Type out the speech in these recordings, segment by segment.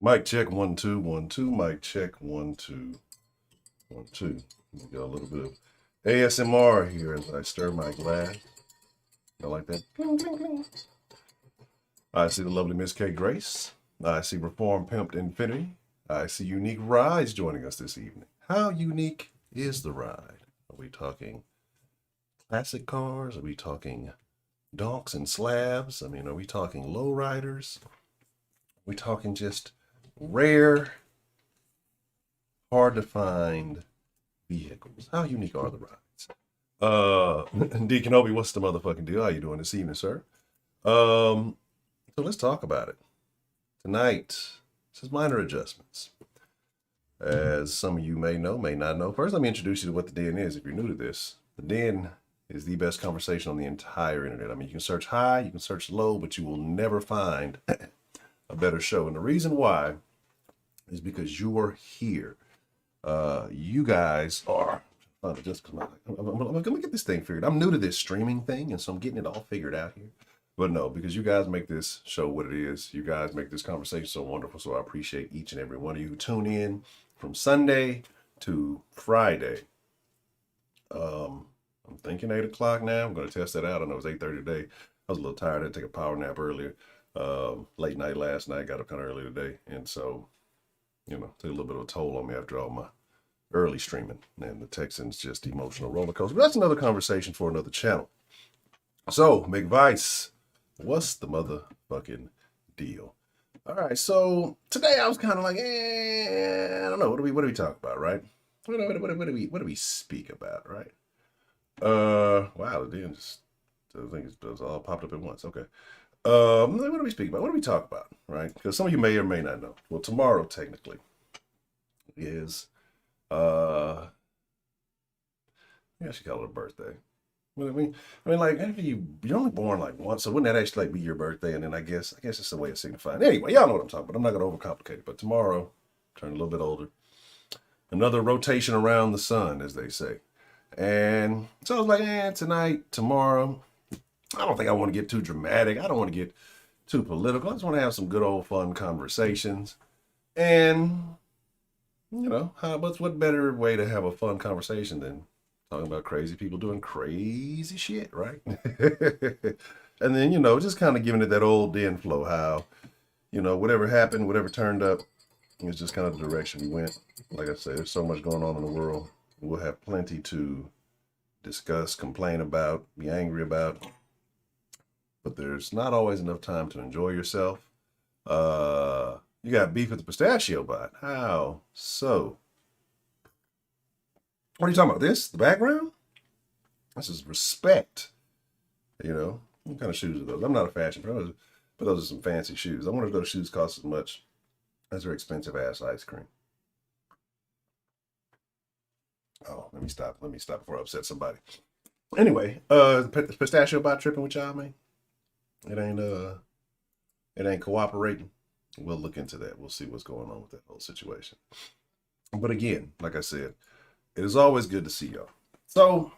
Mic check 1 2 1 2. Mic check 1 2 1 2. We got a little bit of ASMR here as I stir my glass. I like that. I see the lovely Miss K Grace. I see Reform Pimped Infinity. I see Unique Rides joining us this evening. How unique is the ride? Are we talking classic cars? Are we talking donks and slabs? I mean, are we talking low riders? Are we talking just rare, hard to find vehicles? How unique are the rides? Deacon Obi, what's the motherfucking deal? How you doing this evening, sir? So let's talk about it. Tonight, this is minor adjustments. As some of you may know, may not know. First, let me introduce you to what the Den is if you're new to this. The Den is the best conversation on the entire internet. I mean, you can search high, you can search low, but you will never find a better show. And the reason why is because you are here. You guys are, just because I'm gonna get this thing figured. I'm new to this streaming thing, and so I'm getting it all figured out here. But no, because you guys make this show what it is. You guys make this conversation so wonderful. So I appreciate each and every one of you who tune in from Sunday to Friday. I'm thinking 8 o'clock now. I'm going to test that out. I know it was 8:30 today. I was a little tired. I had to take a power nap earlier. Late night last night. Got up kind of early today. And so, you know, took a little bit of a toll on me after all my early streaming. And the Texans just emotional roller coaster. But that's another conversation for another channel. So, McVice, what's the motherfucking deal? All right, so today I was kind of like, I don't know. What do we talk about, right? What do we speak about, right? Wow, it didn't just, I think it's all popped up at once. Okay. What do we speak about? What do we talk about, right? Because some of you may or may not know. Well, tomorrow technically is, I guess you call it a birthday. I mean, like, after you're only born like once, so wouldn't that actually like be your birthday? And then I guess it's a way of signifying. Anyway, y'all know what I'm talking about. I'm not gonna overcomplicate it. But tomorrow, turn a little bit older. Another rotation around the sun, as they say. And so I was like, tonight, tomorrow. I don't think I want to get too dramatic. I don't want to get too political. I just want to have some good old fun conversations. And you know, what better way to have a fun conversation than talking about crazy people doing crazy shit, right? And then, you know, just kind of giving it that old Den flow, how, you know, whatever happened, whatever turned up, it's just kind of the direction we went. Like I said, there's so much going on in the world. We'll have plenty to discuss, complain about, be angry about. But there's not always enough time to enjoy yourself. You got beef with the pistachio bot. How so? What are you talking about? This? The background? This is respect. You know? What kind of shoes are those? I'm not a fashion fan, but those are some fancy shoes. I wonder if those shoes cost as much as their expensive ass ice cream. Oh, let me stop. Let me stop before I upset somebody. Anyway, pistachio bot tripping with y'all, man. It ain't cooperating. We'll look into that. We'll see what's going on with that whole situation. But again, like I said, it is always good to see y'all. So,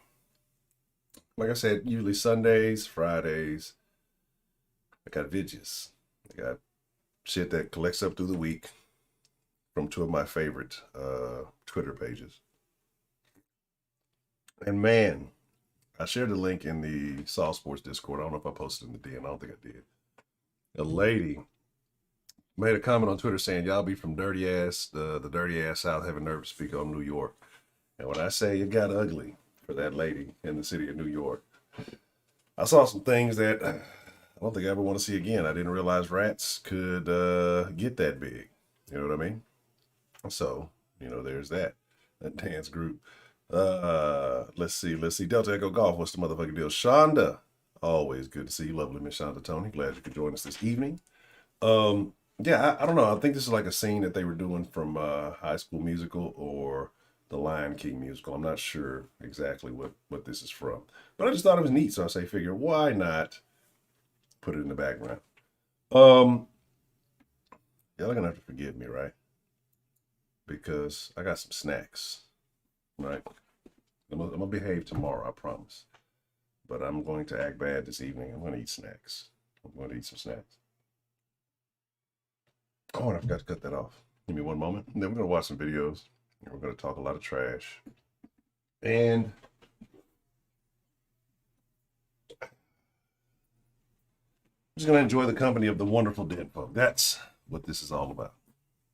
like I said, usually Sundays, Fridays, I got vidges. I got shit that collects up through the week from two of my favorite Twitter pages. And man, I shared the link in the Saw Sports Discord. I don't know if I posted in the DM. I don't think I did. A lady made a comment on Twitter saying, y'all be from dirty ass, the dirty ass South, having nerve to speak on New York. And when I say it got ugly for that lady in the city of New York, I saw some things that I don't think I ever want to see again. I didn't realize rats could get that big. You know what I mean? So, you know, there's that dance group. Let's see. Delta Echo Golf, what's the motherfucking deal? Shonda, always good to see you, lovely Miss Shonda Tony. Glad you could join us this evening. Yeah, I don't know. I think this is like a scene that they were doing from High School Musical or the Lion King musical. I'm not sure exactly what this is from, but I just thought it was neat. So I figure, why not put it in the background? Y'all are gonna have to forgive me, right? Because I got some snacks, right? I'm gonna behave tomorrow, I promise. But I'm going to act bad this evening. I'm gonna eat snacks. I'm going to eat some snacks. Oh, and I forgot to cut that off. Give me one moment. And then we're going to watch some videos. And we're going to talk a lot of trash. And I'm just going to enjoy the company of the wonderful den folk. That's what this is all about.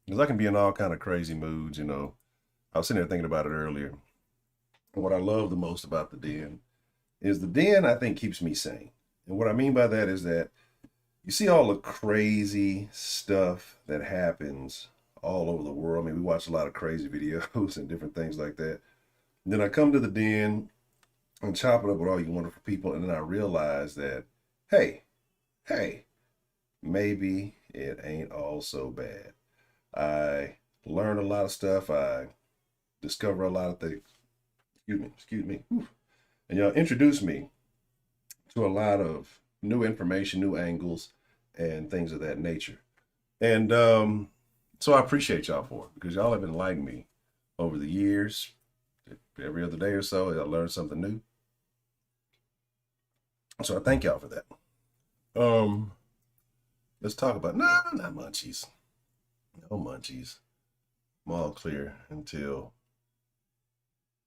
Because I can be in all kind of crazy moods, you know. I was sitting there thinking about it earlier. And what I love the most about the den is the den, I think, keeps me sane. And what I mean by that is that you see all the crazy stuff that happens all over the world. I mean, we watch a lot of crazy videos and different things like that. And then I come to the den and chop it up with all you wonderful people. And then I realize that, hey, maybe it ain't all so bad. I learn a lot of stuff. I discover a lot of things. Excuse me. And y'all introduce me to a lot of new information, new angles, and things of that nature. And so I appreciate y'all for it, because y'all have enlightened me over the years. Every other day or so, I learn something new. So I thank y'all for that. Let's talk about not munchies. No munchies. I'm all clear until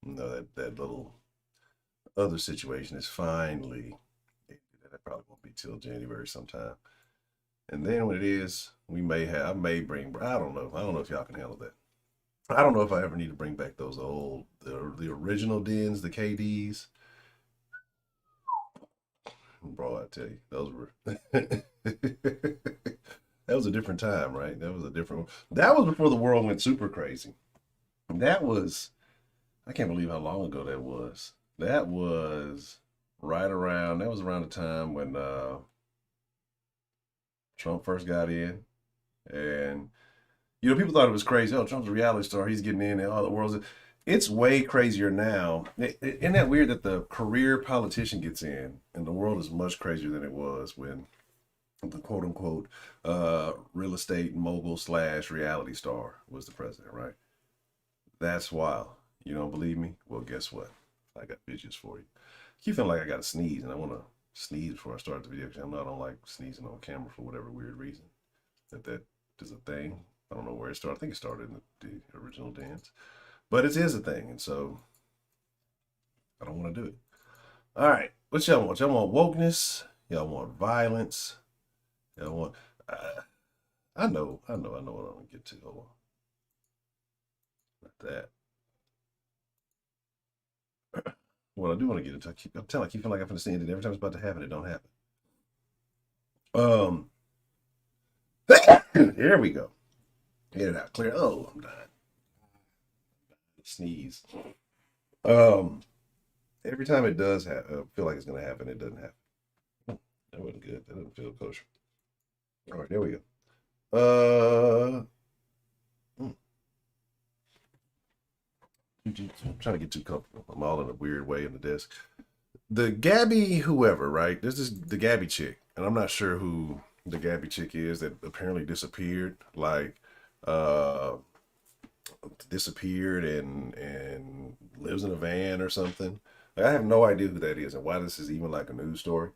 that little other situation is finally. That probably won't be till January sometime. And then when it is, I may bring, I don't know if y'all can handle that. I don't know if I ever need to bring back those the original dens, the KDs. Bro, I tell you, those were, that was a different time, right? That was before the world went super crazy. That was, I can't believe how long ago that was. That was around the time when Trump first got in. And, you know, people thought it was crazy. Oh, Trump's a reality star. He's getting in and all the world's. It's way crazier now. Isn't that weird that the career politician gets in and the world is much crazier than it was when the quote unquote real estate mogul / reality star was the president, right? That's wild. You don't believe me? Well, guess what? I got visuals for you. I keep feeling like I got to sneeze, and I want to sneeze before I start the video because I don't like sneezing on camera for whatever weird reason. That is a thing. I don't know where it started. I think it started in the original dance. But it is a thing, and so I don't want to do it. All right, what y'all want? Y'all want wokeness? Y'all want violence? Y'all want? I know what I'm gonna get to. Hold on, not that. What I do want to get into, I keep feeling like I'm gonna stand it every time it's about to happen. It don't happen. Here we go. Get it out, clear. Oh, I'm dying. Sneeze. Every time it does feel like it's gonna happen, it doesn't happen. That wasn't good. That doesn't feel kosher. All right, there we go. I'm trying to get too comfortable. I'm all in a weird way in the desk. The Gabby whoever, right? This is the Gabby chick, and I'm not sure who the Gabby chick is that apparently disappeared. Like, disappeared and lives in a van or something. Like, I have no idea who that is and why this is even like a news story.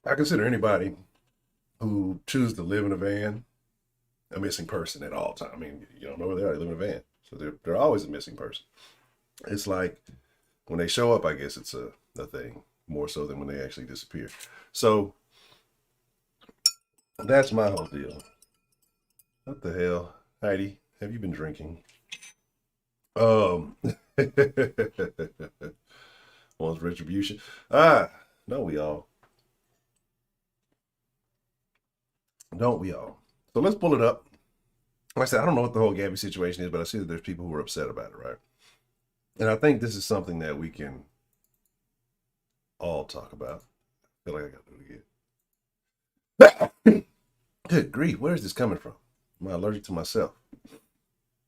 I consider anybody who chooses to live in a van a missing person at all time. I mean, you don't know where they are. They live in a van, so they're always a missing person. It's like when they show up, I guess it's a thing more so than when they actually disappear. So that's my whole deal. What the hell, Heidi? Have you been drinking? Wants retribution. No, we all. Don't we all? So let's pull it up. Like I said, I don't know what the whole Gabby situation is, but I see that there's people who are upset about it, right? And I think this is something that we can all talk about. I feel like I got to do it again. Good grief, where is this coming from? Am I allergic to myself?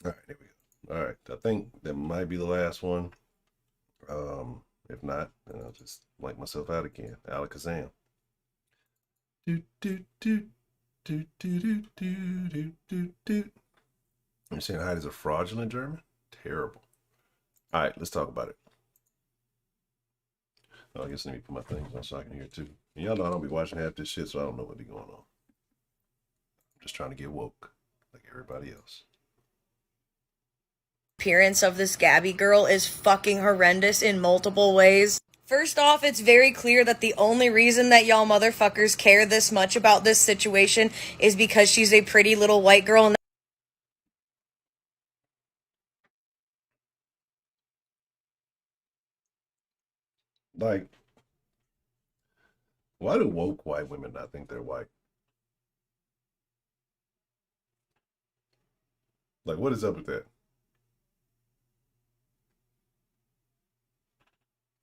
All right, there we go. All right, I think that might be the last one. If not, then I'll just like myself out again. Alakazam. Do do do do do do do do do. You're saying Heidi's a fraudulent German? Terrible. All right, let's talk about it. I guess let me put my things on so I can hear it too. And y'all know I don't be watching half this shit, so I don't know what be going on. Just trying to get woke like everybody else. Appearance of this Gabby girl is fucking horrendous in multiple ways. First off, it's very clear that the only reason that y'all motherfuckers care this much about this situation is because she's a pretty little white girl. Like, why do woke white women not think they're white? Like, what is up with that?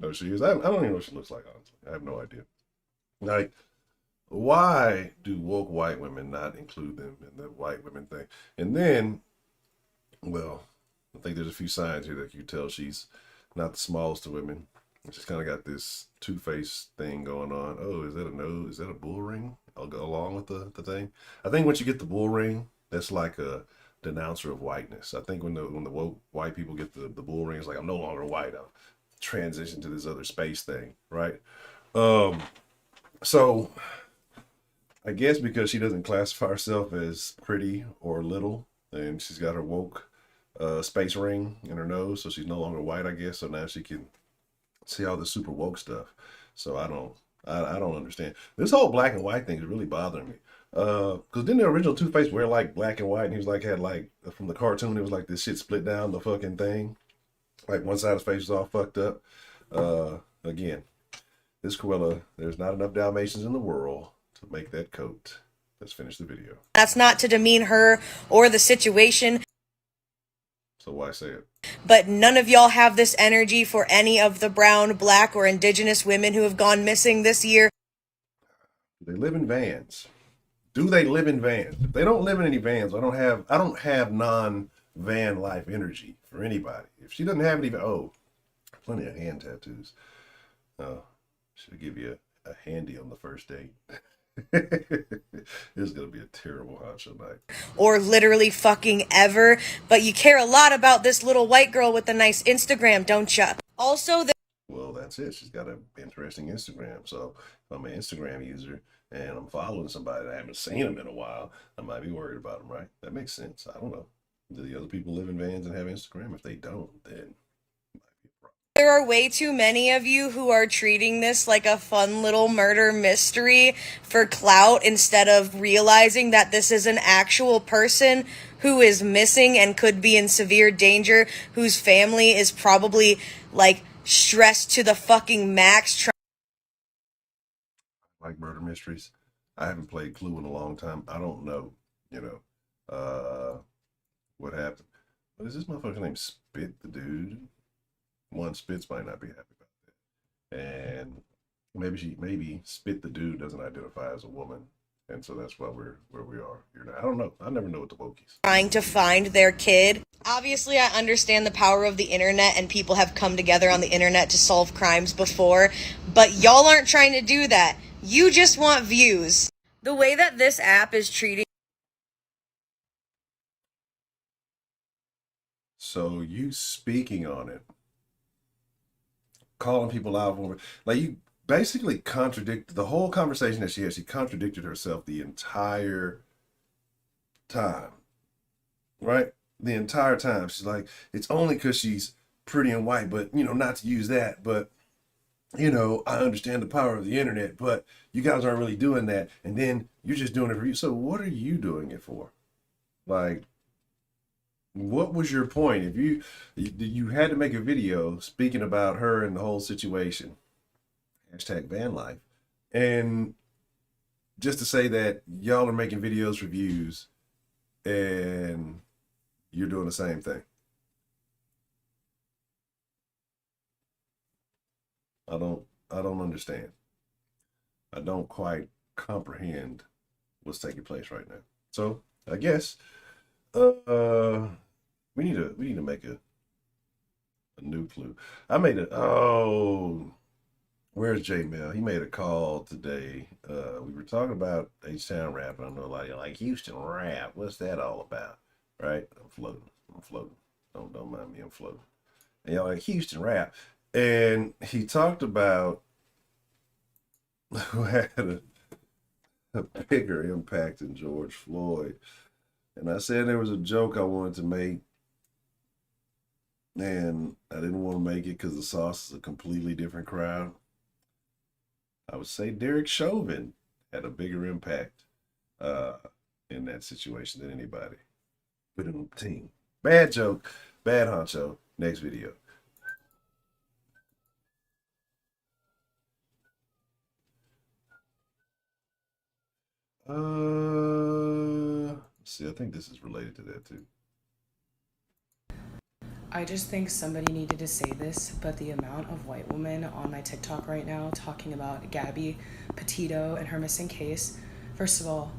No, she is. I don't even know what she looks like, honestly. I have no idea. Like, why do woke white women not include them in the white women thing? And then, well, I think there's a few signs here that you tell she's not the smallest of women. She's kind of got this two-faced thing going on. Oh, is that a nose? Is that a bull ring? I'll go along with the thing. I think once you get the bull ring, that's like a denouncer of whiteness. I think when the woke white people get the bull ring, it's like, I'm no longer white. I'll transition to this other space thing, right? So I guess because she doesn't classify herself as pretty or little, and she's got her woke space ring in her nose, so she's no longer white, I guess. So now she can see all the super woke stuff. So I don't understand. This whole black and white thing is really bothering me. Because didn't the original Two-Face wear like black and white, and he was like had like from the cartoon, it was like this shit split down the fucking thing, like one side of his face was all fucked up. Again, this Cruella, there's not enough Dalmatians in the world to make that coat. Let's finish the video. That's not to demean her or the situation. So why say it? But none of y'all have this energy for any of the brown, black, or indigenous women who have gone missing this year. Do they live in vans? Do they live in vans? If they don't live in any vans, I don't have non-van life energy for anybody. If she doesn't have any, oh, plenty of hand tattoos. Oh, should give you a handy on the first date. This is gonna be a terrible honcho night. Or literally fucking ever. But you care a lot about this little white girl with the nice Instagram, don't ya? Also, well, that's it. She's got an interesting Instagram. So if I'm an Instagram user and I'm following somebody that I haven't seen them in a while, I might be worried about them, right? That makes sense. I don't know. Do the other people live in vans and have Instagram? If they don't, then there are way too many of you who are treating this like a fun little murder mystery for clout instead of realizing that this is an actual person who is missing and could be in severe danger, whose family is probably like stressed to the fucking max. Like murder mysteries. I haven't played Clue in a long time. I don't know, what happened. What is this motherfucker named Spit the Dude? One, Spitz might not be happy about that. And maybe Spit the Dude doesn't identify as a woman. And so that's why we're where we are here now. I don't know. I never know what the wokies. Trying to find their kid. Obviously, I understand the power of the internet and people have come together on the internet to solve crimes before, but y'all aren't trying to do that. You just want views. The way that this app is treating. So you speaking on it, calling people out for, like, you basically contradict the whole conversation that she had. She contradicted herself the entire time, right? The entire time. She's like, it's only because she's pretty and white, but not to use that, but I understand the power of the internet, but you guys aren't really doing that, and then you're just doing it for you. So what are you doing it for? Like, what was your point? If you had to make a video speaking about her and the whole situation, hashtag van life, and just to say that y'all are making videos for views and you're doing the same thing. I don't understand. I don't quite comprehend what's taking place right now. So I guess we need to make a new Clue. I made a where's J Mel? He made a call today. We were talking about H-Town rap. I don't know, like Houston rap. What's that all about? Right? I'm floating. Don't mind me, I'm floating. And y'all like Houston rap. And he talked about who had a bigger impact than George Floyd. And I said there was a joke I wanted to make, and I didn't want to make it because the sauce is a completely different crowd. I would say Derek Chauvin had a bigger impact uh, in that situation than anybody. Put him team. Bad joke. Bad honcho. Next video. See, I think this is related to that too. I just think somebody needed to say this, but the amount of white women on my TikTok right now talking about Gabby Petito and her missing case. First of all,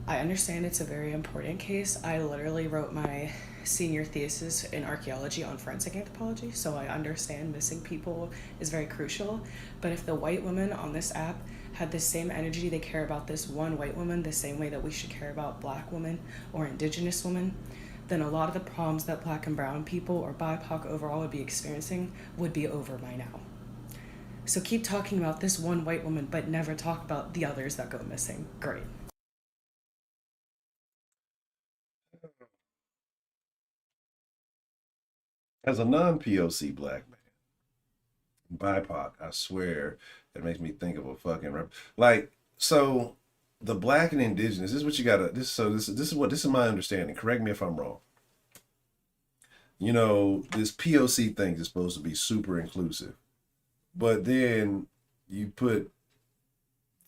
I understand it's a very important case. I literally wrote my senior thesis in archaeology on forensic anthropology, so I understand missing people is very crucial. But if the white women on this app had the same energy they care about this one white woman the same way that we should care about black women or indigenous women, then a lot of the problems that black and brown people or BIPOC overall would be experiencing would be over by now. So keep talking about this one white woman, but never talk about the others that go missing. Great. As a non-POC black man, BIPOC, I swear, it makes me think of a fucking like. So the black and indigenous, this is what you gotta. This is my understanding. Correct me if I'm wrong. You know, this POC thing is supposed to be super inclusive, but then you put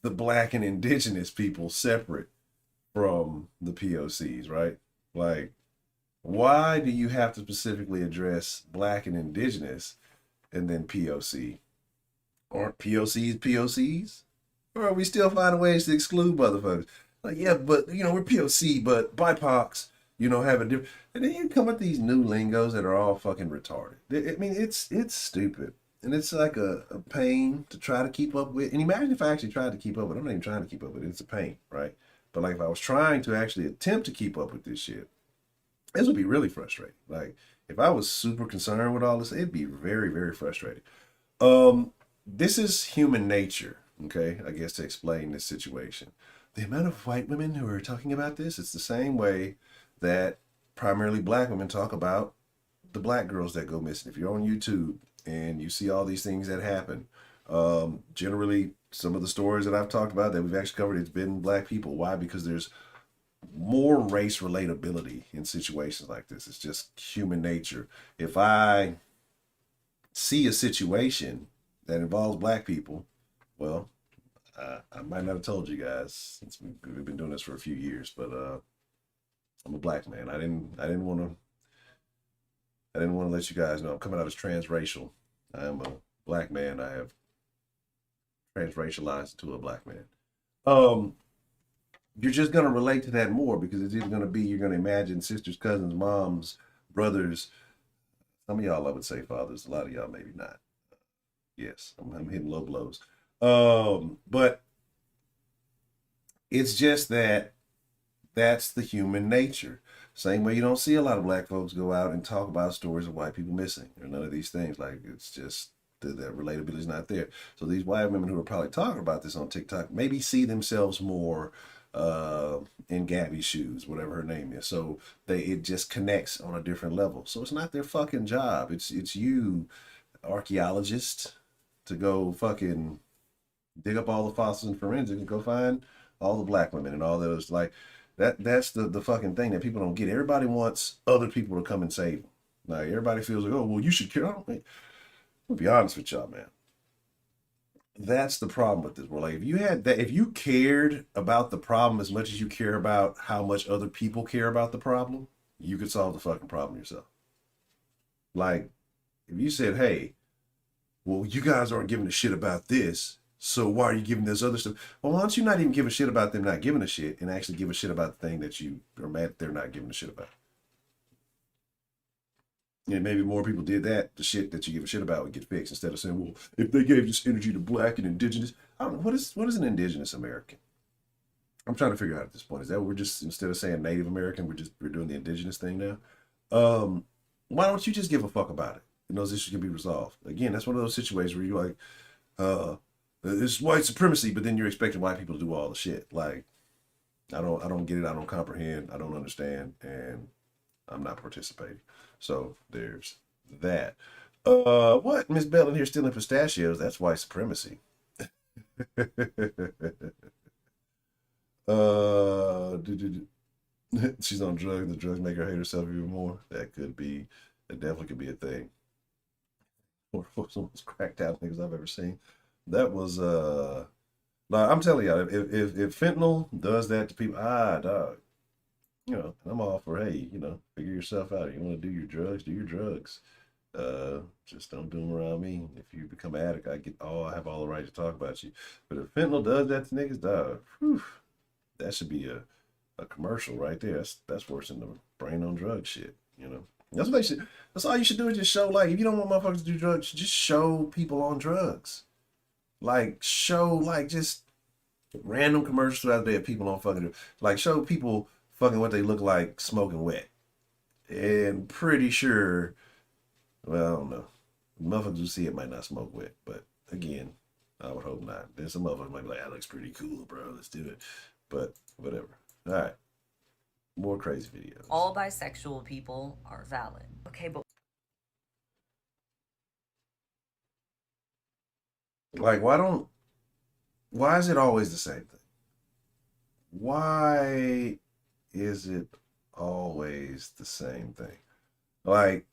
the black and indigenous people separate from the POCs, right? Like, why do you have to specifically address black and indigenous and then POC? Aren't POCs POCs? Or are we still finding ways to exclude motherfuckers? Like, yeah, but you know, we're POC, but BIPOCs, you know, have a different. And then you come up with these new lingos that are all fucking retarded. I mean, it's stupid. And it's like a pain to try to keep up with. And imagine if I actually tried to keep up with it. I'm not even trying to keep up with it. It's a pain, right? But like if I was trying to actually attempt to keep up with this shit, this would be really frustrating. Like if I was super concerned with all this, it'd be very, very frustrating. This is human nature, okay? I guess to explain this situation. The amount of white women who are talking about this, it's the same way that primarily black women talk about the black girls that go missing. If you're on YouTube and you see all these things that happen, generally some of the stories that I've talked about that we've actually covered, it's been black people. Why? Because there's more race relatability in situations like this. It's just human nature. If I see a situation that involves black people, well, I might not have told you guys since we've been doing this for a few years, but I'm a black man. I didn't want to let you guys know I'm coming out as transracial. I am a black man. I have transracialized into a black man. You're just going to relate to that more because it's either going to be, you're going to imagine sisters, cousins, moms, brothers. Some of y'all, I would say fathers. A lot of y'all, maybe not. Yes, I'm hitting low blows. But it's just that that's the human nature. Same way you don't see a lot of black folks go out and talk about stories of white people missing or none of these things. Like it's just that relatability is not there. So these white women who are probably talking about this on TikTok maybe see themselves more in Gabby's shoes, whatever her name is. So it just connects on a different level. So it's not their fucking job. It's you, archaeologists, to go fucking dig up all the fossils and forensics and go find all the black women and all those like that's the fucking thing that people don't get. Everybody wants other people to come and save them. Like everybody feels like, oh well, you should care. I don't think. I'll be honest with y'all, man. That's the problem with this. Where like if you cared about the problem as much as you care about how much other people care about the problem, you could solve the fucking problem yourself. Like if you said, hey, well, you guys aren't giving a shit about this, so why are you giving this other stuff? Well, why don't you not even give a shit about them not giving a shit and actually give a shit about the thing that you are mad that they're not giving a shit about? And maybe more people did that, the shit that you give a shit about would get fixed instead of saying, well, if they gave this energy to black and indigenous, I don't know, what is an indigenous American? I'm trying to figure out at this point. Is that we're just, instead of saying Native American, we're doing the indigenous thing now? Why don't you just give a fuck about it? And those issues can be resolved. Again, that's one of those situations where you're like, it's white supremacy, but then you're expecting white people to do all the shit. Like, I don't get it. I don't comprehend. I don't understand, and I'm not participating. So there's that. What? Miss Bell in here stealing pistachios? That's white supremacy. She's on drugs. The drugs make her hate herself even more. That could be. That definitely could be a thing. One of the most cracked out niggas I've ever seen. That was no, I'm telling you, if fentanyl does that to people, dog, I'm all for, hey, figure yourself out. You want to do your drugs, do your drugs. Just don't do them around me. If you become an addict, I have all the right to talk about you. But if fentanyl does that to niggas, dog, whew, that should be a commercial right there. That's worse than the brain on drug shit. That's what they should. That's all you should do is just show, like, if you don't want motherfuckers to do drugs, just show people on drugs. Like, show, like, just random commercials throughout the day of people on fucking drugs. Like, show people fucking what they look like smoking wet. And pretty sure, well, I don't know. Motherfuckers who see it might not smoke wet. But again, I would hope not. Then some motherfuckers might be like, that looks pretty cool, bro. Let's do it. But whatever. All right. More crazy videos. All bisexual people are valid. Okay, but like, why is it always the same thing? Why is it always the same thing? Like,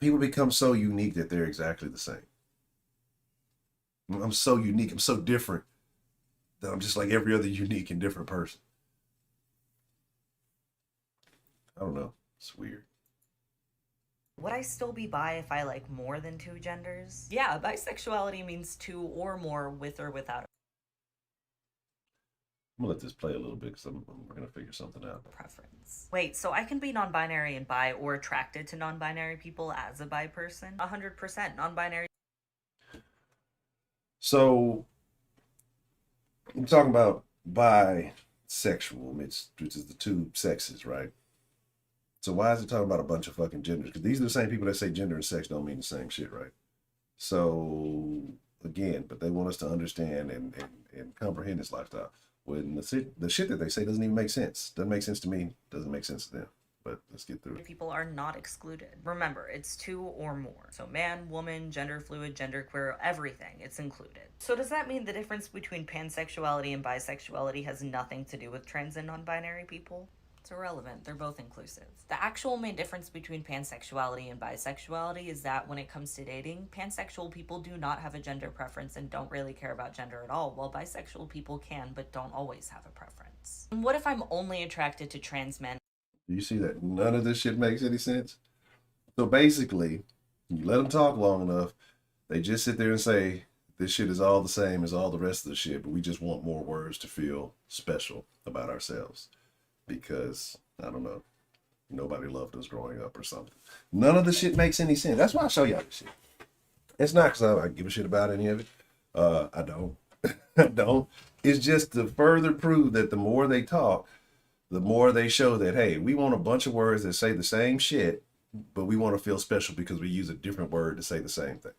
people become so unique that they're exactly the same. I'm so unique. I'm so different that I'm just like every other unique and different person. I don't know. It's weird. would I still be bi if I like more than two genders? Yeah, bisexuality means two or more with or without I'm gonna let this play a little bit because we're gonna figure something out. a preference. Wait, so I can be non-binary and bi or attracted to non-binary people as a bi person? 100% non-binary. So I'm talking about bisexual, which is the two sexes, right? So why is it talking about a bunch of fucking genders? Because these are the same people that say gender and sex don't mean the same shit, right? So again, but they want us to understand and comprehend this lifestyle. When the shit that they say doesn't even make sense. Doesn't make sense to me. Doesn't make sense to them. But let's get through it. People are not excluded. Remember, it's two or more. So man, woman, gender fluid, genderqueer, everything, it's included. So does that mean the difference between pansexuality and bisexuality has nothing to do with trans and non-binary people? It's irrelevant. They're both inclusive. The actual main difference between pansexuality and bisexuality is that when it comes to dating, pansexual people do not have a gender preference and don't really care about gender at all, while bisexual people can but don't always have a preference. And what if I'm only attracted to trans men? Do you see that none of this shit makes any sense? So basically, you let them talk long enough, they just sit there and say, this shit is all the same as all the rest of the shit, but we just want more words to feel special about ourselves. Because, I don't know, nobody loved us growing up or something. None of the shit makes any sense. That's why I show y'all this shit. It's not because I give a shit about any of it. I don't. I don't. It's just to further prove that the more they talk, the more they show that, hey, we want a bunch of words that say the same shit, but we want to feel special because we use a different word to say the same thing.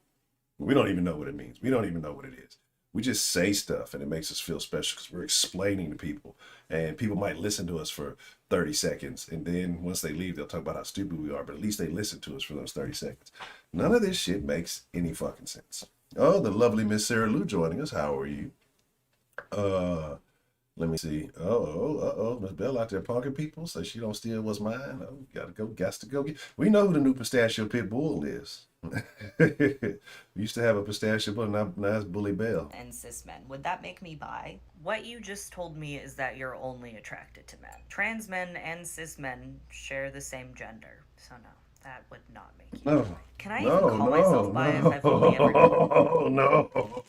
We don't even know what it means. We don't even know what it is. We just say stuff and it makes us feel special because we're explaining to people. And people might listen to us for 30 seconds. And then once they leave, they'll talk about how stupid we are. But at least they listen to us for those 30 seconds. None of this shit makes any fucking sense. Oh, the lovely Miss Sarah Lou joining us. How are you? Let me see. Miss Bell out there punking people, so she don't steal what's mine. Oh, got to go get. We know who the new pistachio pit bull is. We used to have a pistachio bull, now it's Bully Bell. And cis men. Would that make me bi? What you just told me is that you're only attracted to men. Trans men and cis men share the same gender. So no, that would not make you bi. Can I even call myself bi if I've only ever... No.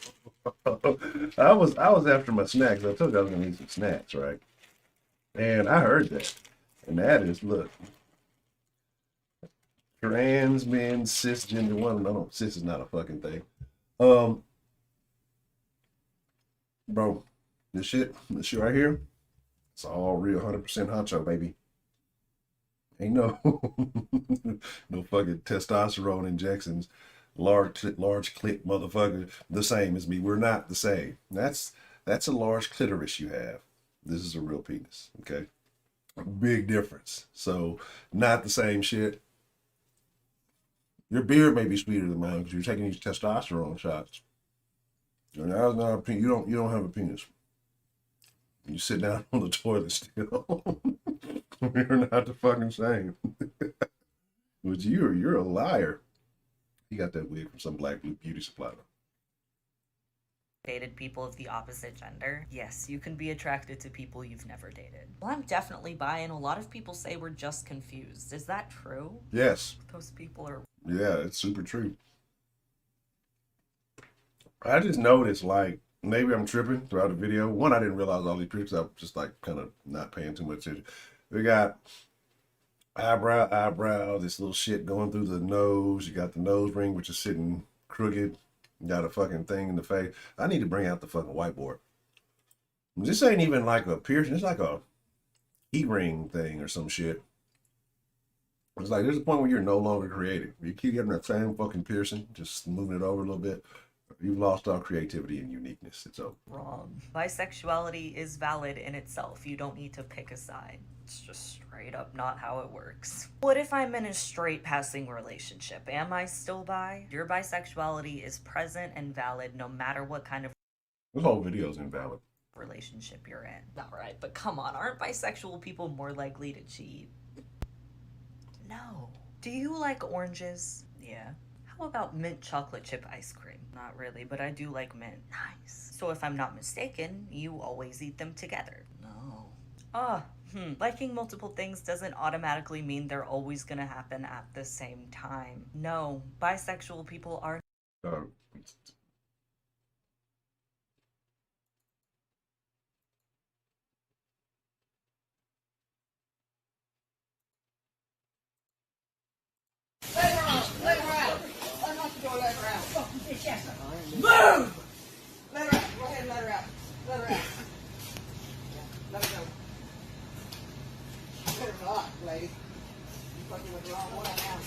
I was after my snacks. I told you I was gonna eat some snacks, right? And I heard that. And that is, look. Trans men, cisgender women. No, cis is not a fucking thing. Bro, this shit right here, it's all real 100% honcho, baby. Ain't no no fucking testosterone injections, large clit motherfucker the same as me. We're not the same. That's a large clitoris you have. This is a real penis, okay? Big difference. So, not the same shit. Your beard may be sweeter than mine because you're taking these testosterone shots. And that's not a penis. You don't have a penis. You sit down on the toilet still. You're not the fucking same. But you're a liar. You got that wig from some black beauty supply though. Dated people of the opposite gender. Yes, you can be attracted to people you've never dated. Well, I'm definitely bi, and a lot of people say we're just confused. Is that true? Yes. Those people are... Yeah, it's super true. I just noticed, like, maybe I'm tripping throughout the video. One, I didn't realize all these pictures. I was just, like, kind of not paying too much attention. We got eyebrow, this little shit going through the nose. You got the nose ring, which is sitting crooked. You got a fucking thing in the face. I need to bring out the fucking whiteboard. This ain't even like a piercing. It's like a heat ring thing or some shit. It's like there's a point where you're no longer creative. You keep getting that same fucking piercing, just moving it over a little bit. You've lost all creativity and uniqueness. It's over. Wrong. Bisexuality is valid in itself. You don't need to pick a side. It's just straight up not how it works. What if I'm in a straight passing relationship? Am I still bi? Your bisexuality is present and valid no matter what kind of This whole video is invalid. relationship you're in. Not right, but come on, aren't bisexual people more likely to cheat? No. Do you like oranges? Yeah. How about mint chocolate chip ice cream? Not really, but I do like mint. Nice. So if I'm not mistaken, you always eat them together. No. Liking multiple things doesn't automatically mean they're always gonna happen at the same time. No, bisexual people are... Move! Let her out. Go ahead and let her out. Let her out. Let her go. Let her go, lady. You fucking with the wrong one now.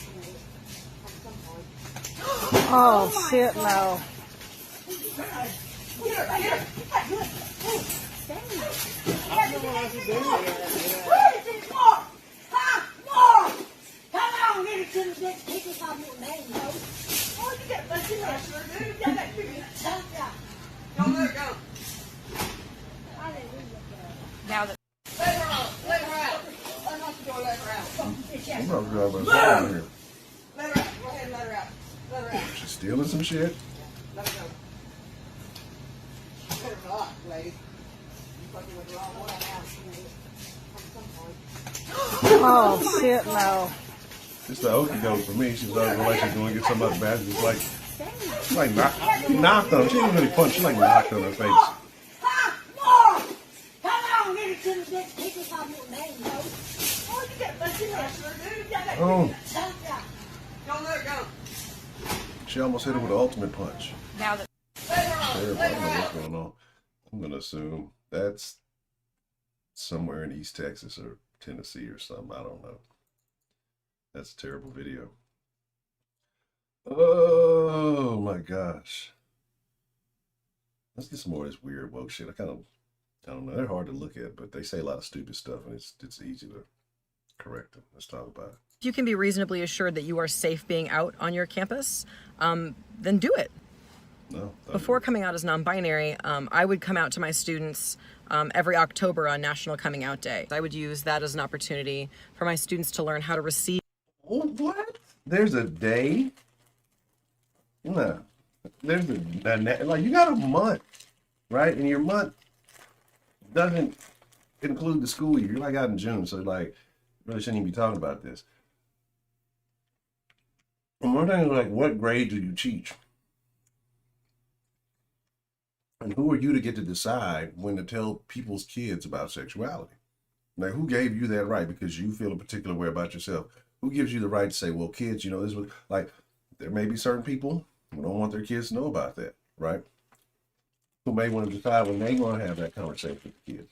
Oh, shit, no. Don't let her go. Now that... Let her out. Let her out. Unlock the door. Let her out. I'm not driving a here. Let her out. Go ahead and let her out. Let her out. She's stealing some shit. Let her go. Let her go, lady. You fucking with the wrong one now. Oh, shit, no. It's the okey doke for me. She's out of a relationship going to get somebody bad. It's like knocked on her. She didn't really punch. She like knocked on her face. Oh. Don't let her go. She almost hit her with the ultimate punch. Now that... Terrible. I don't know what's going on. I'm going to assume that's somewhere in East Texas or Tennessee or something. I don't know. That's a terrible video. Oh my gosh. Let's get some more of this weird woke shit. I don't know. They're hard to look at, but they say a lot of stupid stuff, and it's easy to correct them. Let's talk about it. If you can be reasonably assured that you are safe being out on your campus, then do it. No. Before coming out as non-binary, I would come out to my students every October on National Coming Out Day. I would use that as an opportunity for my students to learn how to receive. Oh, what? There's a day? No. There's like you got a month, right? And your month doesn't include the school year. You're like out in June, so like really shouldn't even be talking about this. And one thing is like, what grade do you teach? And who are you to get to decide when to tell people's kids about sexuality? Like, who gave you that right because you feel a particular way about yourself? Who gives you the right to say, well, kids, you know, this was like, there may be certain people who don't want their kids to know about that, right? Who may want to decide when they want to have that conversation with the kids.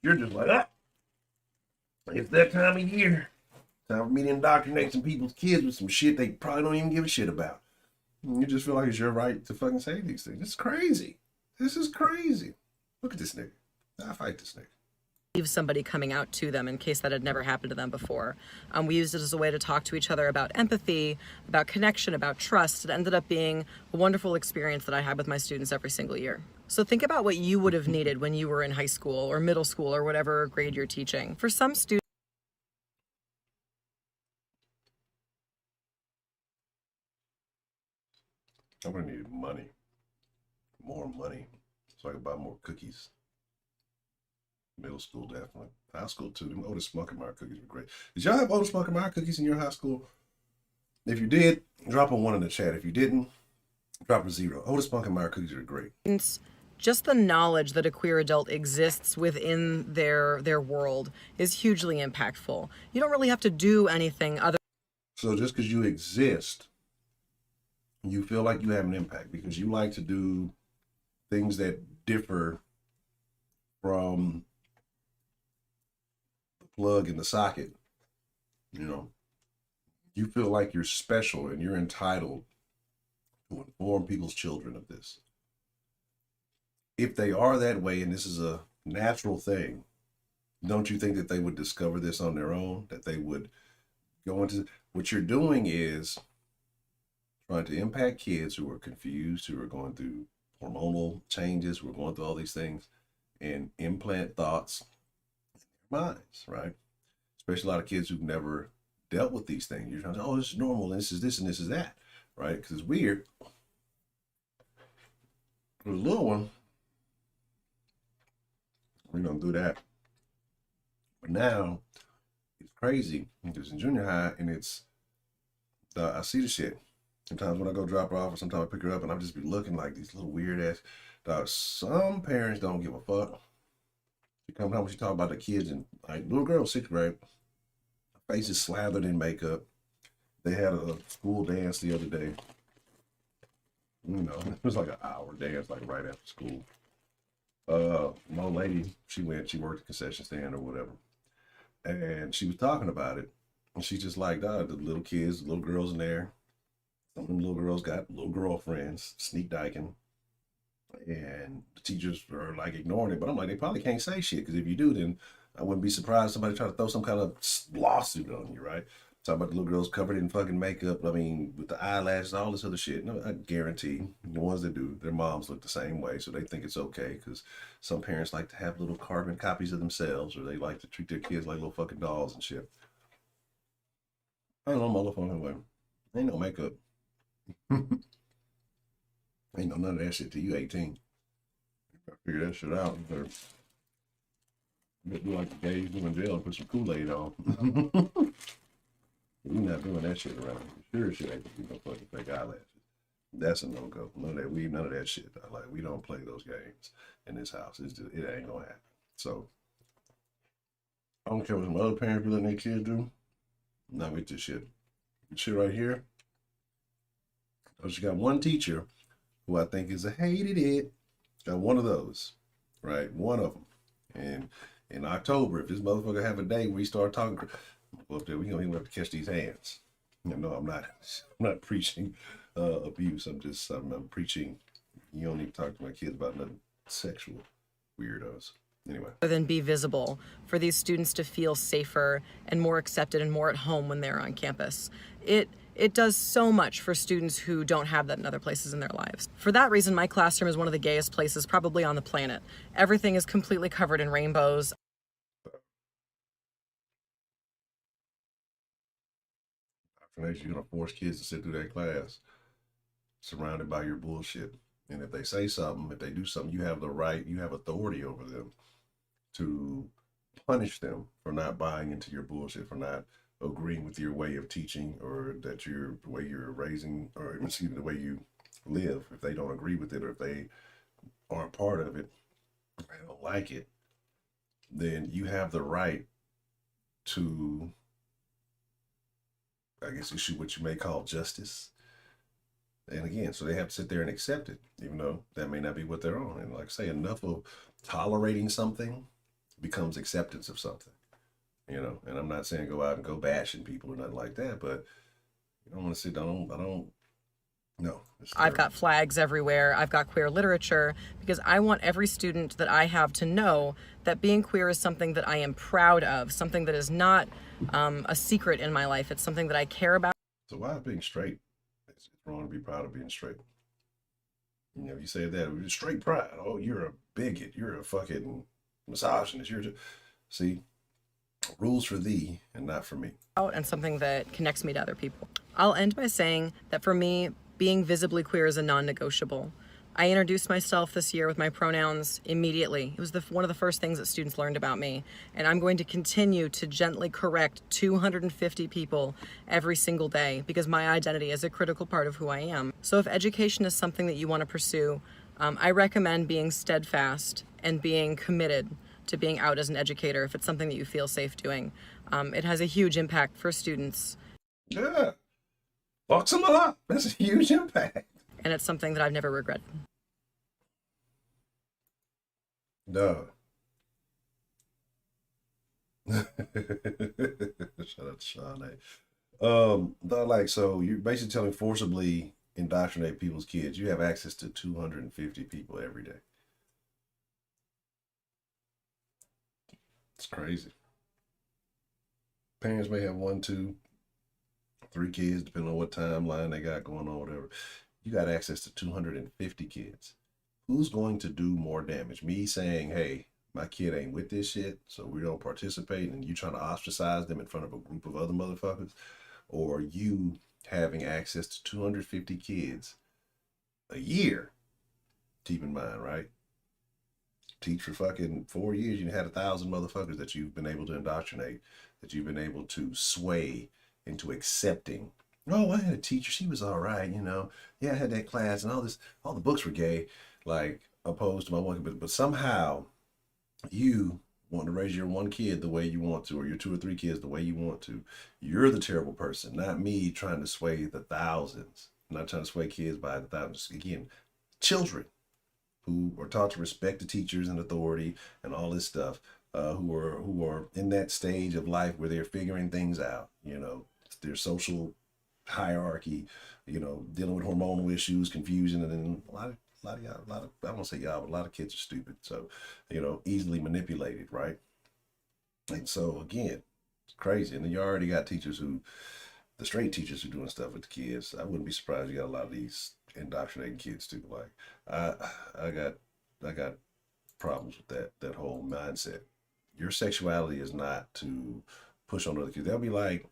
You're just like, it's that time of year. Time for me to indoctrinate some people's kids with some shit they probably don't even give a shit about. And you just feel like it's your right to fucking say these things. It's crazy. This is crazy. Look at this nigga. I fight this nigga. Somebody coming out to them in case that had never happened to them before. We used it as a way to talk to each other about empathy, about connection, about trust. It ended up being a wonderful experience that I had with my students every single year. So think about what you would have needed when you were in high school or middle school or whatever grade you're teaching. For some students, I'm gonna need money, more money, so I can buy more cookies. Middle school, definitely. High school, too. Them Otis Spunkemeyer cookies were great. Did y'all have Otis Spunkemeyer cookies in your high school? If you did, drop a 1 in the chat. If you didn't, drop a 0. Otis Spunkemeyer cookies are great. just the knowledge that a queer adult exists within their world is hugely impactful. You don't really have to do anything other. So just because you exist, you feel like you have an impact because you like to do things that differ from the plug in the socket. You know, you feel like you're special and you're entitled to inform people's children of this. If they are that way and this is a natural thing, don't you think that they would discover this on their own? That they would go into what you're doing is trying to impact kids who are confused, who are going through hormonal changes, who are going through all these things, and implant thoughts in their minds, right? Especially a lot of kids who've never dealt with these things. You're trying to say, oh, this is normal, and this is this, and this is that, right? Because it's weird. For the little one, we don't do that. But now, it's crazy. Because in junior high, and it's, I see the shit. Sometimes when I go drop her off, or sometimes I pick her up, and I'll just be looking like these little weird ass dogs. Some parents don't give a fuck. She comes home, she talk about the kids, and like little girl, 6th grade, her face is slathered in makeup. They had a school dance the other day. You know, it was like an hour dance, like right after school. My old lady, she worked at a concession stand or whatever, and she was talking about it, and she's just like, the little kids, the little girls in there. Some of them little girls got little girlfriends, sneak dyking, and the teachers are like ignoring it. But I'm like, they probably can't say shit, because if you do, then I wouldn't be surprised if somebody try to throw some kind of lawsuit on you, right? Talk about the little girls covered in fucking makeup. I mean, with the eyelashes, all this other shit. No, I guarantee the ones that do, their moms look the same way, so they think it's okay. Because some parents like to have little carbon copies of themselves, or they like to treat their kids like little fucking dolls and shit. I don't know, motherfucking way. Ain't no makeup. Ain't no none of that shit till you 18. You gotta figure that shit out. You better do like the gays do in jail and put some Kool-Aid on. We're not doing that shit around here. Sure shit ain't gonna be no fucking fake eyelashes. That's a no-go. None of that weed, none of that shit. Like, we don't play those games in this house. It's just, it ain't gonna happen. So I don't care what some other parents be letting their kids do. Not with this shit. This shit right here. Oh, she got one teacher who I think is a hated it. Got one of those, right? One of them. And in October, if this motherfucker have a day where he start talking, well, up there, we gonna even have to catch these hands. You know, I'm not preaching abuse. I'm preaching. You don't need to talk to my kids about nothing sexual, weirdos. Anyway. Than be visible, for these students to feel safer and more accepted and more at home when they're on campus. It does so much for students who don't have that in other places in their lives. For that reason, my classroom is one of the gayest places probably on the planet. Everything is completely covered in rainbows. You're gonna force kids to sit through that class surrounded by your bullshit. And if they say something, if they do something, you have the right, you have authority over them to punish them for not buying into your bullshit, for not agreeing with your way of teaching, or that the way you're raising, or excuse me, the way you live. If they don't agree with it, or if they aren't part of it, they don't like it, then you have the right to, I guess, issue what you may call justice. And again, so they have to sit there and accept it, even though that may not be what they're on. And like I say, enough of tolerating something becomes acceptance of something, you know. And I'm not saying go out and go bashing people or nothing like that, but you don't want to sit down. I don't No, it's I've terrible. got flags everywhere. I've got queer literature because I want every student that I have to know that being queer is something that I am proud of, something that is not a secret in my life. It's something that I care about. So why is being straight? It's wrong to be proud of being straight. You know, you say that straight pride. Oh, you're a bigot. You're a fucking misogynist. See, rules for thee and not for me. And something that connects me to other people. I'll end by saying that for me, being visibly queer is a non-negotiable. I introduced myself this year with my pronouns immediately. It was one of the first things that students learned about me. And I'm going to continue to gently correct 250 people every single day because my identity is a critical part of who I am. So if education is something that you want to pursue, I recommend being steadfast and being committed to being out as an educator if it's something that you feel safe doing. It has a huge impact for students. Yeah. Fucks them up. That's a huge impact. And it's something that I've never regretted. No. Shout out to Shawnee. Like, so you're basically telling forcibly indoctrinate people's kids. You have access to 250 people every day. It's crazy. Parents may have 1, 2, 3 kids, depending on what timeline they got going on, whatever. You got access to 250 kids. Who's going to do more damage? Me saying, hey, my kid ain't with this shit, so we don't participate, and you trying to ostracize them in front of a group of other motherfuckers? Or you having access to 250 kids a year? Keep in mind, right? Teach for fucking 4 years, you had 1,000 motherfuckers that you've been able to indoctrinate, that you've been able to sway into accepting. Oh, I had a teacher, she was all right, you know. Yeah, I had that class and all the books were gay, like opposed to my one, but somehow you want to raise your one kid the way you want to, or your 2 or 3 kids the way you want to. You're the terrible person, not me trying to sway the thousands. I'm not trying to sway kids by the thousands. Again, children who are taught to respect the teachers and authority and all this stuff, who are in that stage of life where they're figuring things out, you know, their social hierarchy, you know, dealing with hormonal issues, confusion, and then a lot of y'all, I won't say y'all, but a lot of kids are stupid, so, you know, easily manipulated, right? And so again, it's crazy. And then you already got the straight teachers who doing stuff with the kids. I wouldn't be surprised you got a lot of these indoctrinating kids too. Like I got problems with that whole mindset. Your sexuality is not to push on other kids. They'll be like,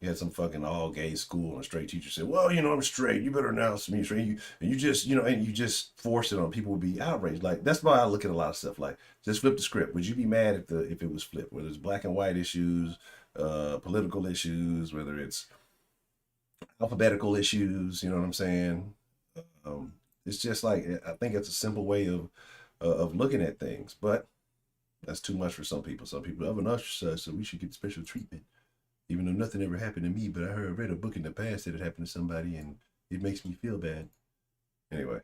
you had some fucking all gay school and a straight teacher said, well, you know, I'm straight. You better announce me straight. And you just, you know, and you just force it on people would be outraged. Like, that's why I look at a lot of stuff. Like, just flip the script. Would you be mad if it was flipped? Whether it's black and white issues, political issues, whether it's alphabetical issues, you know what I'm saying? It's just like, I think it's a simple way of looking at things, but that's too much for some people. Some people have an ostracized, so we should get special treatment. Even though nothing ever happened to me, but I read a book in the past that it happened to somebody and it makes me feel bad. Anyway.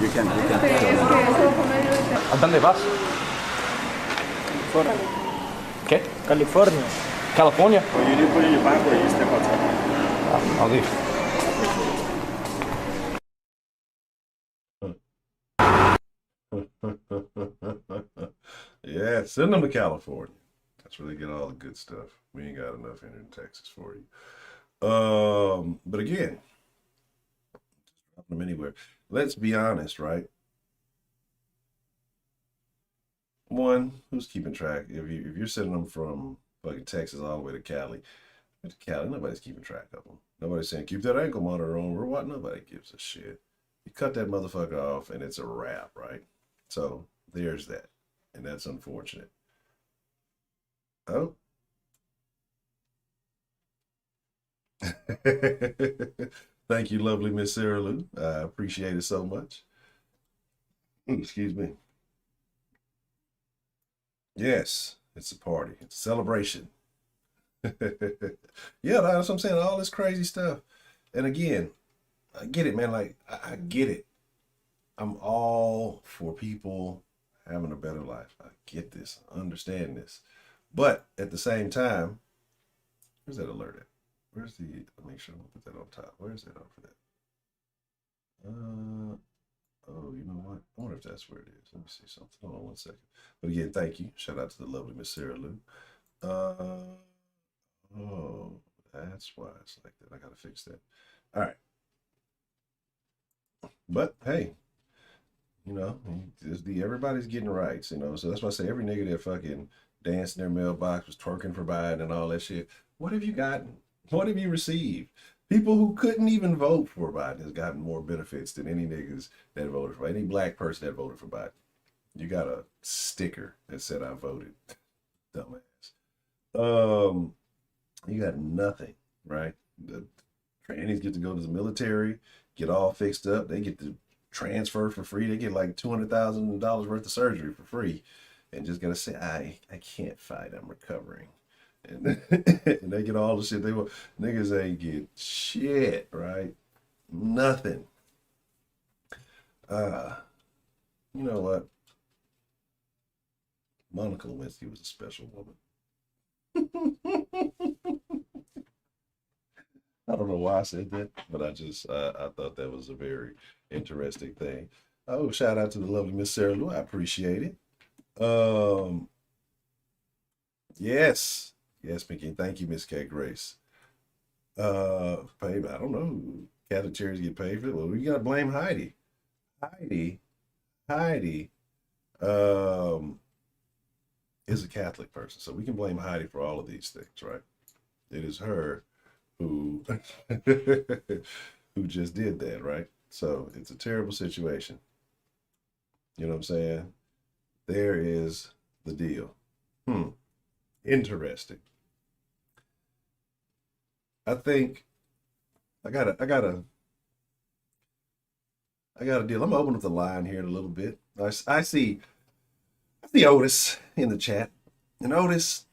You can ¿A dónde vas? ¿Qué? California. California? You didn't put in your bag or you step outside? I'll leave. Yeah, send them to California. That's where they get all the good stuff. We ain't got enough here in Texas for you. But again, drop them anywhere. Let's be honest, right? One, who's keeping track? If you're sending them from fucking Texas all the way to Cali, nobody's keeping track of them. Nobody's saying keep that ankle monitor on. We're what? Nobody gives a shit. You cut that motherfucker off and it's a wrap, right? So there's that, and that's unfortunate. Oh. Thank you, lovely Miss Sarah Lou. I appreciate it so much. Excuse me. Yes, it's a party. It's a celebration. Yeah, that's what I'm saying. All this crazy stuff. And again, I get it, man. Like, I get it. I'm all for people having a better life. I get this. I understand this. But at the same time, where's that alert at? Where's the, make sure I'll put that on top. Where's that on for that? Oh, you know what? I wonder if that's where it is. Let me see something. Hold on one second. But again, thank you. Shout out to the lovely Miss Sarah Lou. Oh, that's why it's like that. I gotta fix that. All right. But hey, you know, everybody's getting rights, you know. So that's why I say every nigga that fucking danced in their mailbox, was twerking for Biden and all that shit. What have you gotten? What have you received? People who couldn't even vote for Biden has gotten more benefits than any niggas that voted for any black person that voted for Biden. You got a sticker that said I voted. Dumbass. You got nothing, right? The trannies get to go to the military, get all fixed up. They get to transfer for free. They get like $200,000 worth of surgery for free, and just gotta say, I can't fight. I'm recovering, and, and they get all the shit they want. Niggas ain't get shit, right? Nothing. You know what? Monica Lewinsky was a special woman. I don't know why I said that, but I thought that was a very interesting thing. Oh, shout out to the lovely Miss Sarah Lou. I appreciate it. Yes, Mickey. Thank you, Miss K Grace. Paid, I don't know. Catholic charities get paid for it. Well, we gotta blame Heidi. Heidi is a Catholic person, so we can blame Heidi for all of these things, right? It is her who who just did that, right? So it's a terrible situation. You know what I'm saying? There is the deal. Interesting. I think I got a deal. I'm gonna open up the line here in a little bit. I see Otis in the chat. And Otis,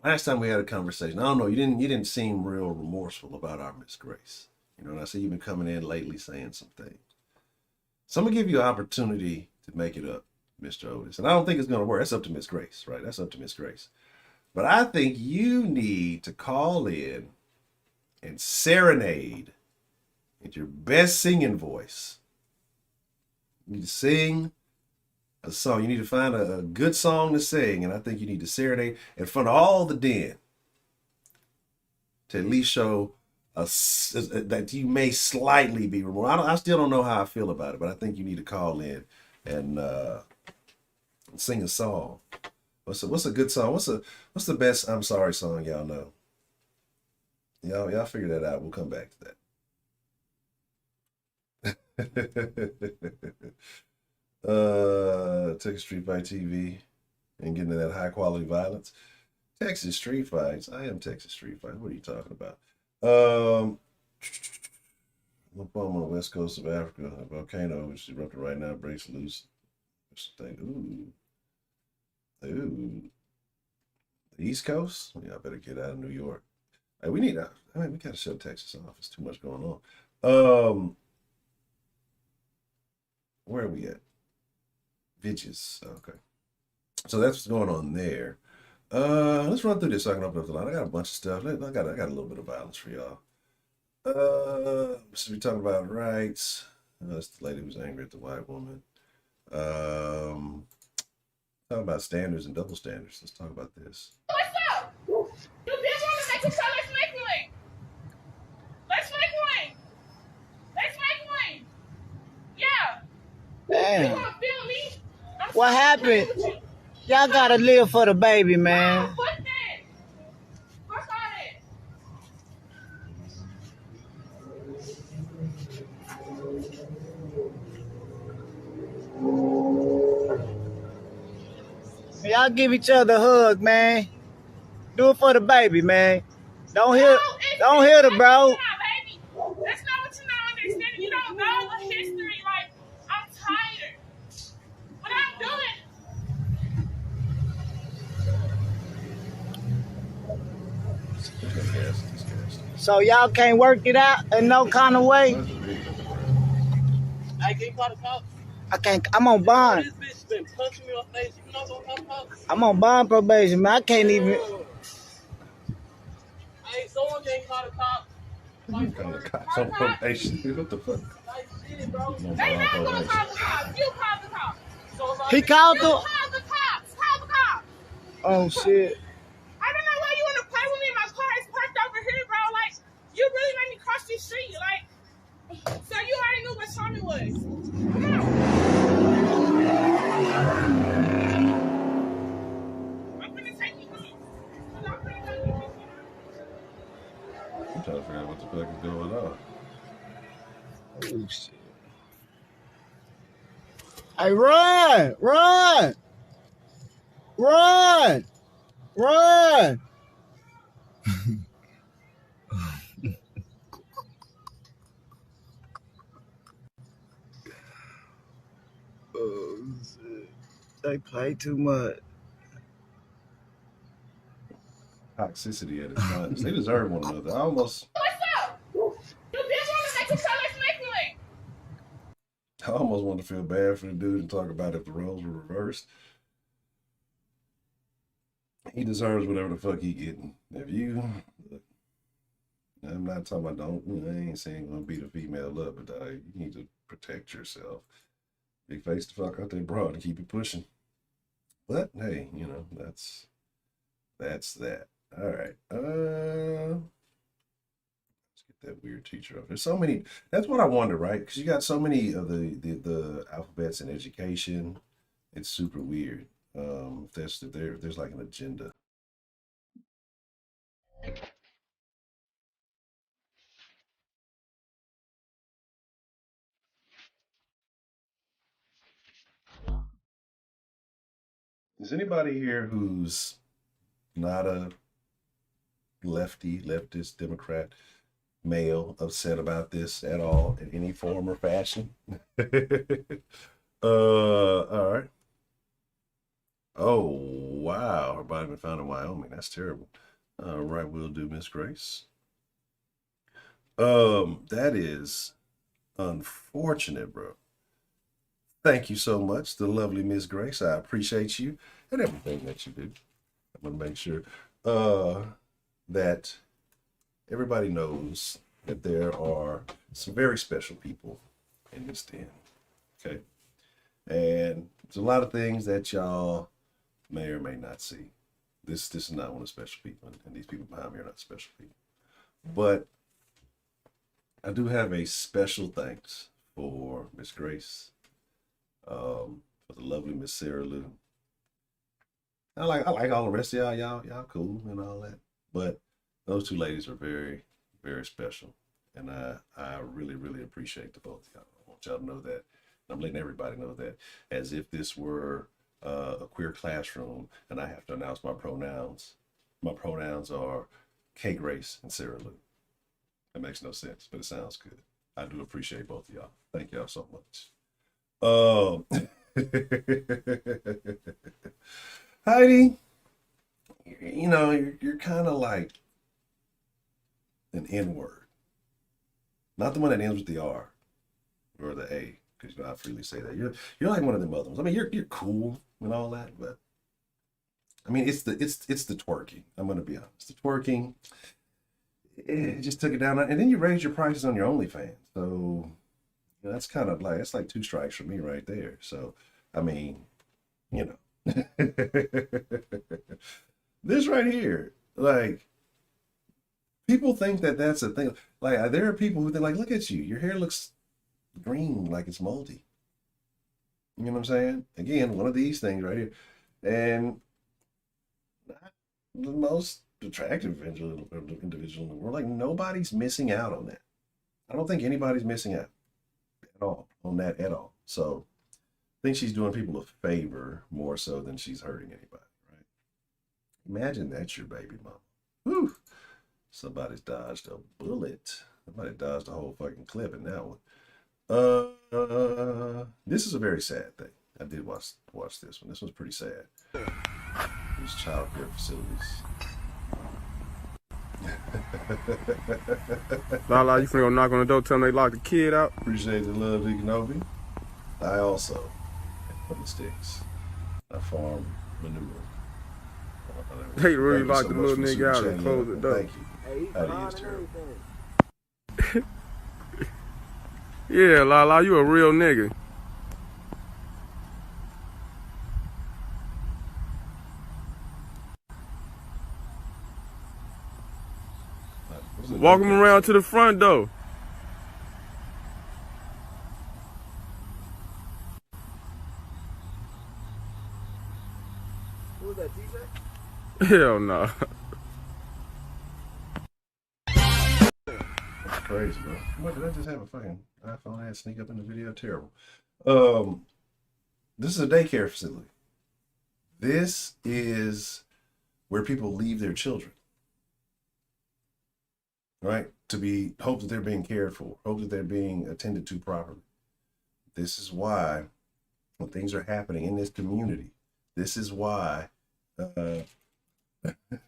last time we had a conversation, I don't know, you didn't seem real remorseful about our Miss Grace. You know, and I see you've been coming in lately saying some things. So I'm gonna give you an opportunity to make it up, Mr. Otis. And I don't think it's gonna work. That's up to Miss Grace, right? That's up to Miss Grace. But I think you need to call in and serenade with your best singing voice. You need to sing a song. You need to find a good song to sing, and I think you need to serenade in front of all the den to at least show that you may slightly be remorseful. I still don't know how I feel about it, but I think you need to call in and sing a song. What's a good song? What's the best I'm sorry song y'all know? Y'all figure that out. We'll come back to that. Texas Street Fight TV and getting to that high quality violence. Texas Street Fights. I am Texas Street Fights. What are you talking about? I'm on the west coast of Africa. A volcano which is erupting right now breaks loose. Ooh. The East Coast? Yeah, I better get out of New York. Hey, we gotta shut Texas off. There's too much going on. Where are we at? Vidges. Okay. So that's what's going on there. Let's run through this so I can open up the line. I got a bunch of stuff. I got a little bit of violence for y'all. So we're talking about rights. That's the lady who's angry at the white woman. Talk about standards and double standards. Let's talk about this. What's up? You did want to make a show. Let's make one. Let's make one. Let's make one. Yeah. Damn. You want to feel me? What happened? Y'all gotta live for the baby, man. Fuck that. Fuck all that. Y'all give each other a hug, man. Do it for the baby, man. Don't hit the bro. So y'all can't work it out in no kind of way? I can't call the cops. I can't. I'm on bond. This bitch been punching me in the face. You know what I'm talking about? I'm on bond probation, man. I can't even. Hey, someone can't call the cops. You call the cops on probation. What the fuck? Like shit, bro. No, They on not gonna probation. call the cops. You call the cops. So if I He called You the. call the cops. Call the cops. Oh shit. I don't know why you want to play with me. My car is parked over here, bro. Like, you really made me cross this street. Like, so you already knew what time it was. Come on. I'm gonna take you home. I'm gonna take you home. I'm trying to figure out what the fuck is going on. Oh shit. Hey, run! Run! Run! Run! Oh shit. They play too much. Toxicity at its finest. They deserve one another. I almost What's up? You bitch want to make a show, let's make one. want to feel bad for the dude and talk about if the roles were reversed. He deserves whatever the fuck he getting. If you, look, I'm not talking about I ain't saying gonna beat a female up, but you need to protect yourself. Big face the fuck out there, broad, and keep it pushing. But hey, you know that's that. All right. Let's get that weird teacher off. There's so many. That's what I wonder, right? Because you got so many of the alphabets in education. It's super weird. If there's like an agenda. Is anybody here who's not a leftist, Democrat, male upset about this at all in any form or fashion? All right. Oh, wow. Her body been found in Wyoming. That's terrible. All right, we'll do Miss Grace. That is unfortunate, bro. Thank you so much, the lovely Miss Grace. I appreciate you and everything that you do. I'm gonna make sure that everybody knows that there are some very special people in this den. Okay. And there's a lot of things that y'all may or may not see. This is not one of the special people, and these people behind me are not special people. But I do have a special thanks for Miss Grace, for the lovely Miss Sarah Lou. I like all the rest of y'all cool and all that. But those two ladies are very, very special. And I really, really appreciate the both of y'all. I want y'all to know that. I'm letting everybody know that, as if this were a queer classroom and I have to announce my pronouns. My pronouns are K Grace and Sarah Lou. That makes no sense, but it sounds good. I do appreciate both of y'all. Thank y'all so much. Heidi, you know, you're kind of like an N word. Not the one that ends with the R or the A, because you know I freely say that. You're like one of them other ones. I mean, you're cool and all that, but I mean, it's the twerking. I'm gonna be honest. The twerking, it just took it down, and then you raised your prices on your OnlyFans. So you know, that's kind of like, that's like 2 strikes for me right there. So I mean, you know, this right here, like, people think that that's a thing. Like, there are people who think, like, look at you, your hair looks green, like it's moldy. You know what I'm saying? Again, one of these things right here, and not the most attractive individual in the world. Like, nobody's missing out on that. I don't think anybody's missing out at all on that at all. So I think she's doing people a favor more so than she's hurting anybody, right? Imagine that's your baby mama. Whew. Somebody's dodged a bullet. Somebody dodged a whole fucking clip in that one. This is a very sad thing. I did watch this one. This one's pretty sad. These child care facilities. Lala, you finna go knock on the door, tell them they locked the kid out? Appreciate the love, Deacon. I also from the sticks. I farm manure. They really Thank you locked so the much little for the nigga super out chat, and closed yeah. the door. Thank you. That is terrible. Yeah, Lala, you a real nigga. Walk him around to the front door. Who was that, TJ? Hell no. That's crazy, bro. What, did I just have a fucking iPhone ad sneak up in the video? Terrible. This is a daycare facility. This is where people leave their children. Right? To be hope that they're being cared for, hope that they're being attended to properly. This is why when things are happening in this community, this is why I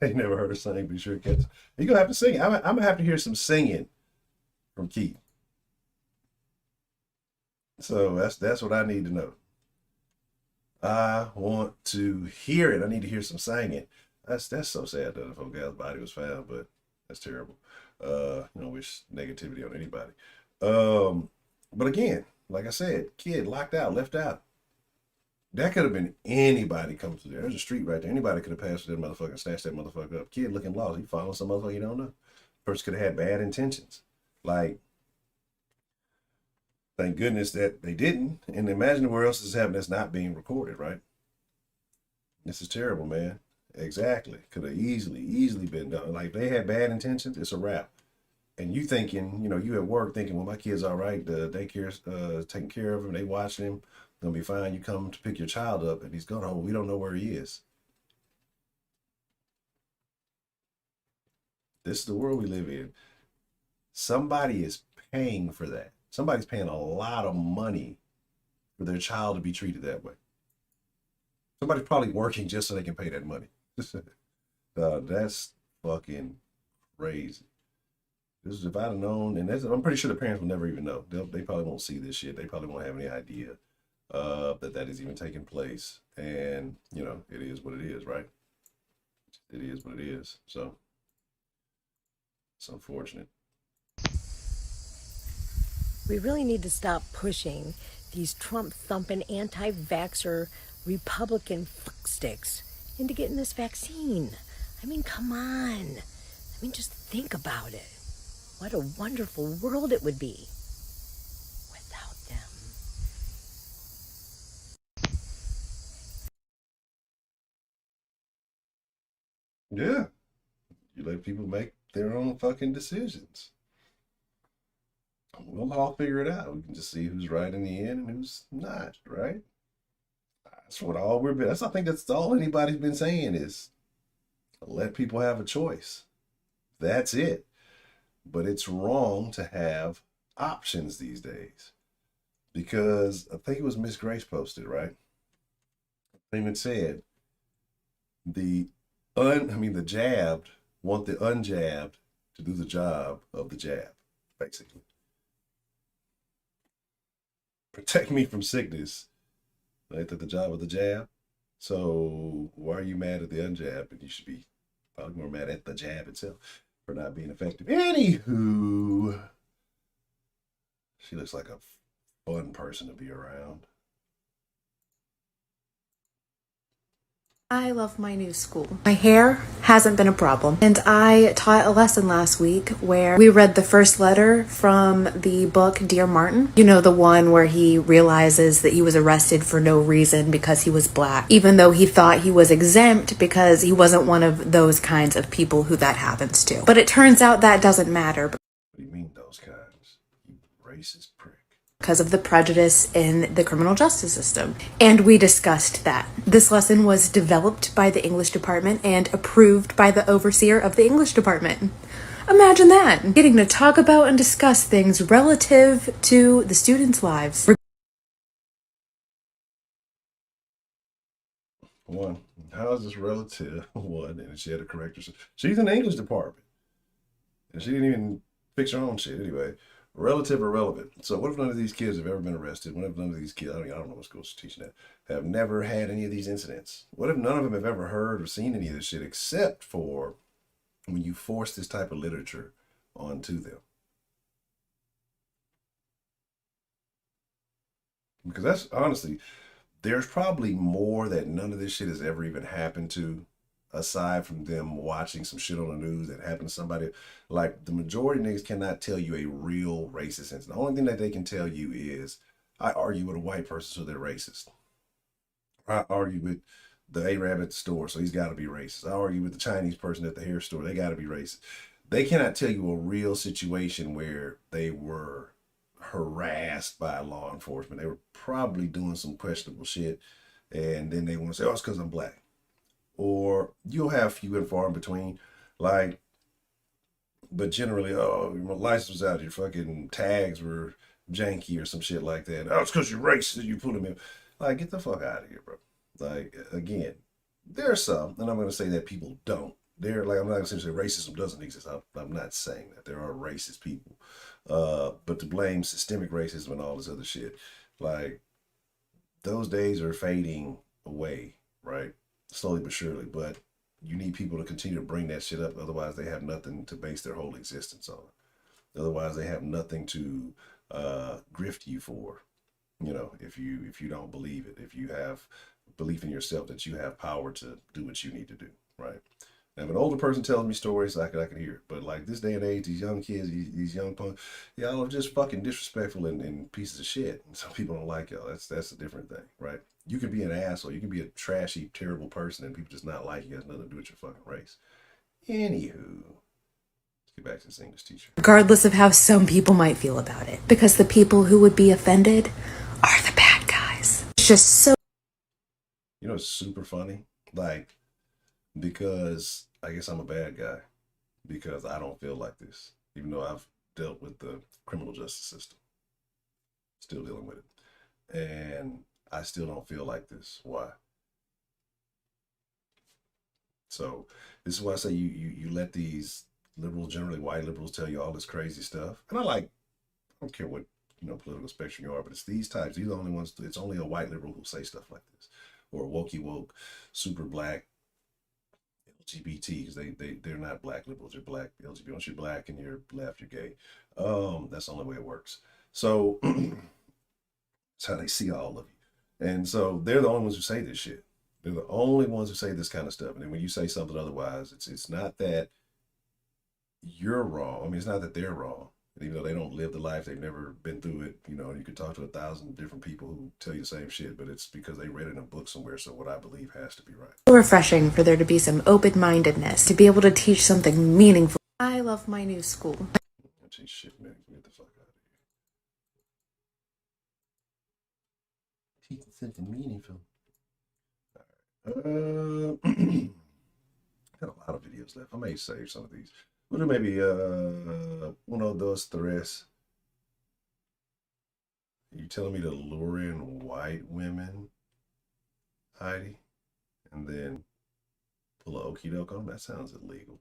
never heard her sing, but sure gets. You're gonna have to sing. I'm gonna have to hear some singing from Keith. So that's what I need to know. I want to hear it. I need to hear some singing. That's so sad that a whole gal's body was found, but that's terrible. Wish negativity on anybody. But again, like I said, kid locked out, left out. That could have been anybody coming through there. There's a street right there. Anybody could have passed through that motherfucker and snatched that motherfucker up. Kid looking lost. He following some motherfucker you don't know. Person could have had bad intentions. Like, thank goodness that they didn't. And imagine where else is happening that's not being recorded, right? This is terrible, man. Exactly. Could have easily been done. Like, if they had bad intentions, it's a wrap. And you thinking, you at work thinking, well, my kid's all right. The daycare's taking care of him. They watching him. Gonna be fine. You come to pick your child up and he's gone home. We don't know where he is. This is the world we live in. Somebody is paying for that. Somebody's paying a lot of money for their child to be treated that way. Somebody's probably working just so they can pay that money. That's fucking crazy. This is if I'd have known, and I'm pretty sure the parents will never even know. They probably won't see this shit. They probably won't have any idea that is even taking place. And, it is what it is, right? It is what it is. So, it's unfortunate. We really need to stop pushing these Trump-thumping, anti-vaxxer Republican fucksticks into getting this vaccine. I mean, come on. I mean, just think about it. What a wonderful world it would be without them. Yeah. You let people make their own fucking decisions. We'll all figure it out. We can just see who's right in the end and who's not, right? That's what all we've been. I think that's all anybody's been saying is let people have a choice. That's it. But it's wrong to have options these days. Because I think it was Miss Grace posted, right? They even said the jabbed want the unjabbed to do the job of the jab, basically. Protect me from sickness. Ain't that the job of the jab? So why are you mad at the unjab? And you should be probably more mad at the jab itself for not being effective. Anywho, she looks like a fun person to be around. I love my new school. My hair hasn't been a problem. And I taught a lesson last week where we read the first letter from the book Dear Martin. You know, the one where he realizes that he was arrested for no reason because he was black, even though he thought he was exempt because he wasn't one of those kinds of people who that happens to. But it turns out that doesn't matter. What do you mean those kinds? You racist prick. Because of the prejudice in the criminal justice system. And we discussed that. This lesson was developed by the English department and approved by the overseer of the English department. Imagine that, getting to talk about and discuss things relative to the students' lives. One, how is this relative? One, and she had to correct herself. She's in the English department. And she didn't even fix her own shit anyway. Relative or relevant. So what if none of these kids have ever been arrested? What if none of these kids, I don't know what school's teaching that, have never had any of these incidents? What if none of them have ever heard or seen any of this shit except for when you force this type of literature onto them? Because that's honestly, there's probably more that none of this shit has ever even happened to, aside from them watching some shit on the news that happened to somebody. Like, the majority of niggas cannot tell you a real racist incident. The only thing that they can tell you is, I argue with a white person, so they're racist. I argue with the Arab at the store, so he's got to be racist. I argue with the Chinese person at the hair store, they got to be racist. They cannot tell you a real situation where they were harassed by law enforcement. They were probably doing some questionable shit, and then they want to say, oh, it's because I'm black. Or you'll have few and far in between, like, but generally, oh, my license was out, your fucking tags were janky or some shit like that. Oh, it's because you're racist, you put them in. Like, get the fuck out of here, bro. Like, again, there are some, and I'm going to say that people don't. They're like, I'm not going to say racism doesn't exist. I'm not saying that. There are racist people. But to blame systemic racism and all this other shit, like, those days are fading away, right? Slowly but surely. But you need people to continue to bring that shit up. Otherwise, they have nothing to base their whole existence on. Otherwise, they have nothing to grift you for. You know, if you don't believe it, if you have belief in yourself that you have power to do what you need to do, right? Now, if an older person tells me stories, I can hear it. But like this day and age, these young kids, these young punks, y'all are just fucking disrespectful and pieces of shit. And some people don't like y'all. That's a different thing, right? You can be an asshole. You can be a trashy, terrible person, and people just not like you. It has nothing to do with your fucking race. Anywho, let's get back to this English teacher. Regardless of how some people might feel about it, because the people who would be offended are the bad guys. It's just so. You know, it's super funny. Like, because I guess I'm a bad guy because I don't feel like this, even though I've dealt with the criminal justice system, still dealing with it, and I still don't feel like this. Why? So this is why I say you let these liberals, generally white liberals, tell you all this crazy stuff, and I don't care what political spectrum you are, but it's these types. These are the only ones. It's only a white liberal who say stuff like this, or wokey woke, super black LGBT, because they're not black liberals, they're black LGBT. Once you're black and you're left, you're gay. That's the only way it works. So that's how they see all of you. And so they're the only ones who say this shit. They're the only ones who say this kind of stuff. And then when you say something otherwise, it's not that you're wrong. I mean, it's not that they're wrong. And even though they don't live the life, they've never been through it, you could talk to 1,000 different people who tell you the same shit, but it's because they read it in a book somewhere. So what I believe has to be right. Refreshing for there to be some open-mindedness, to be able to teach something meaningful. I love my new school. Shit, man, get the fuck out of here. Teaching something meaningful. All right. Got a lot of videos left. I may save some of these. We'll do maybe uno, dos, tres. You telling me to lure in white women, Heidi, and then pull a okie doke on them? That sounds illegal.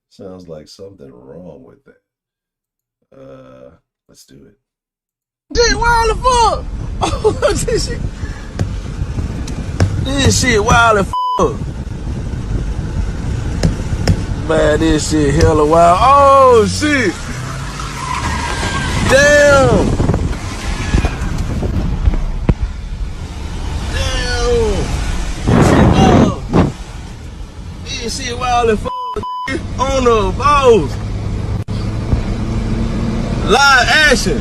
Sounds like something wrong with that. Let's do it. Shit, wild as fuck! Oh, this shit wild as fuck! Man, this shit hella wild. Oh, shit! Damn! Damn! This shit wild as fuck, on the balls! Live action!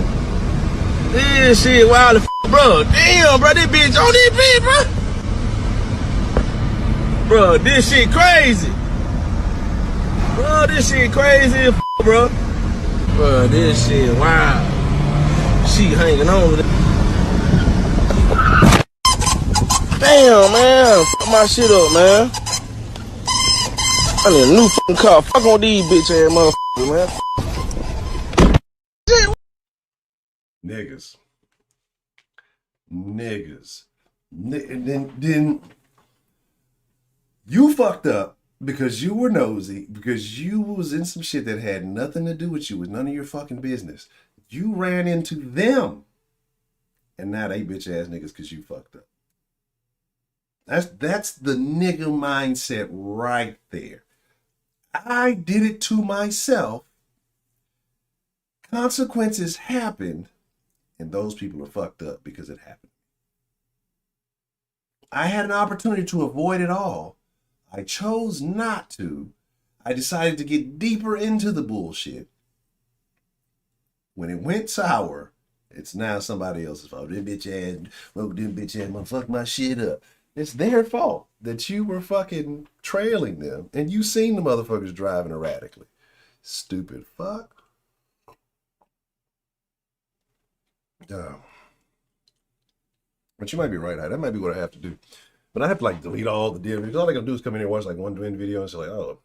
This shit wild as fuck, bro. Damn, bro, this bitch on this bitch, bro. Bro, this shit crazy. Bro, this shit crazy as fuck, bro. Bro, this shit wild. She hanging on. Damn, man. Fuck my shit up, man. I need a new fucking car. Fuck on these bitch ass motherfuckers, man. Niggas. Then you fucked up because you were nosy, because you was in some shit that had nothing to do with you, was none of your fucking business. You ran into them, and now they bitch ass niggas because you fucked up. That's the nigga mindset right there. I did it to myself. Consequences happened, and those people are fucked up because it happened. I had an opportunity to avoid it all. I chose not to. I decided to get deeper into the bullshit. When it went sour, it's now somebody else's fault. Them bitch ass motherfucker fuck my shit up. It's their fault that you were fucking trailing them and you seen the motherfuckers driving erratically. Stupid fuck. But you might be right. That might be what I have to do. But I have to like delete all the damn videos. All I gotta do is come in here and watch like one video and say like, oh,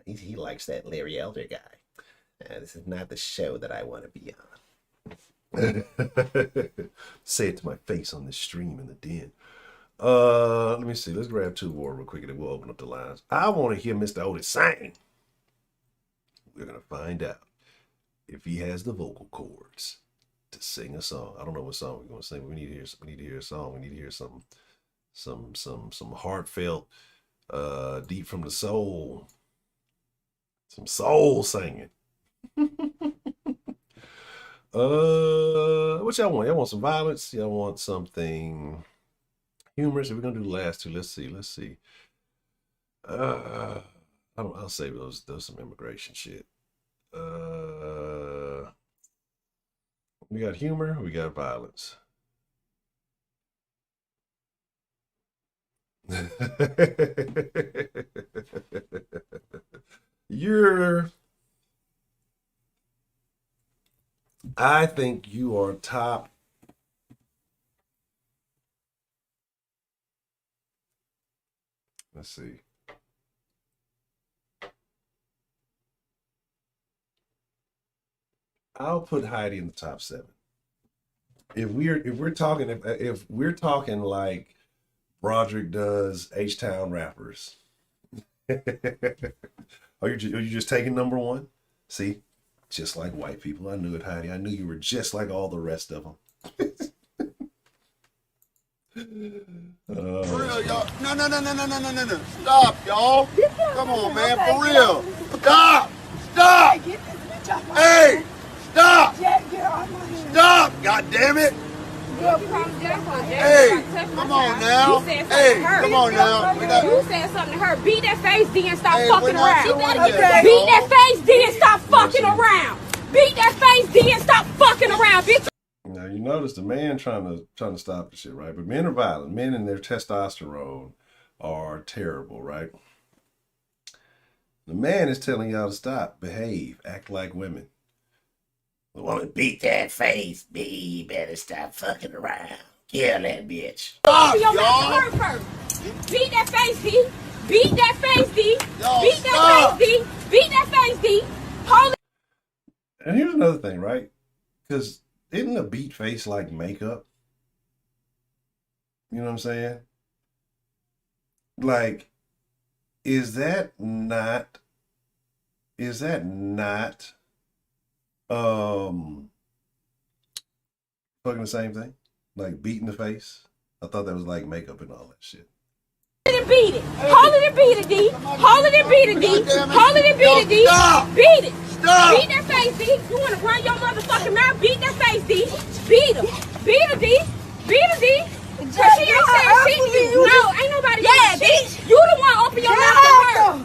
he likes that Larry Elder guy. This is not the show that I want to be on. Say it to my face on the stream in the den. Let me see. Let's grab two more real quick and then we'll open up the lines. I want to hear Mr. Otis sing. We're gonna find out if he has the vocal cords to sing a song. I don't know what song we're gonna sing. We need to hear a song. We need to hear some heartfelt, deep from the soul, some soul singing. What y'all want? Y'all want some violence? Y'all want something humorous? If we're gonna do the last two, let's see. I'll save those some immigration shit. We got humor, we got violence. I think you are top. Let's see. I'll put Heidi in the top 7. If we're talking like Broderick does H-Town rappers. Are you just taking number 1? See, just like white people. I knew it, Heidi. I knew you were just like all the rest of them. For real, y'all. No. Stop, y'all. Come on, man. For real. Stop. Hey, stop. Stop. God damn it. Hey, come on now. Hey, come on now. You said something to her. Beat that face, then stop fucking we're not around. doing that, Beat that face, then stop fucking around. Beat that face, then stop fucking around, bitch. Now you notice the man trying to stop the shit, right? But men are violent. Men and their testosterone are terrible, right? The man is telling y'all to stop, behave, act like women. The woman, beat that face, B. Better stop fucking around. Kill that bitch. Stop, Your y'all. mouth hurt first. Beat that face, D. Beat that face, D. Yo, Beat that stop. face, D. Beat that face, D. Hold it. And here's another thing, right? Because isn't a beat face like makeup? You know what I'm saying? Like, is that not fucking the same thing? Like beating the face? I thought that was like makeup and all that shit. And beat it. Hold it and beat it, D. Hold it and beat it, D. Hold it and beat it, D. Stop. Beat it. Stop. Beat that face, D. You want to run your motherfucking mouth? Beat that face, D. Beat him. Beat her, D. Beat her, D. Cause she ain't saying shit to you. No, ain't nobody doing shit. You the one open your mouth to her.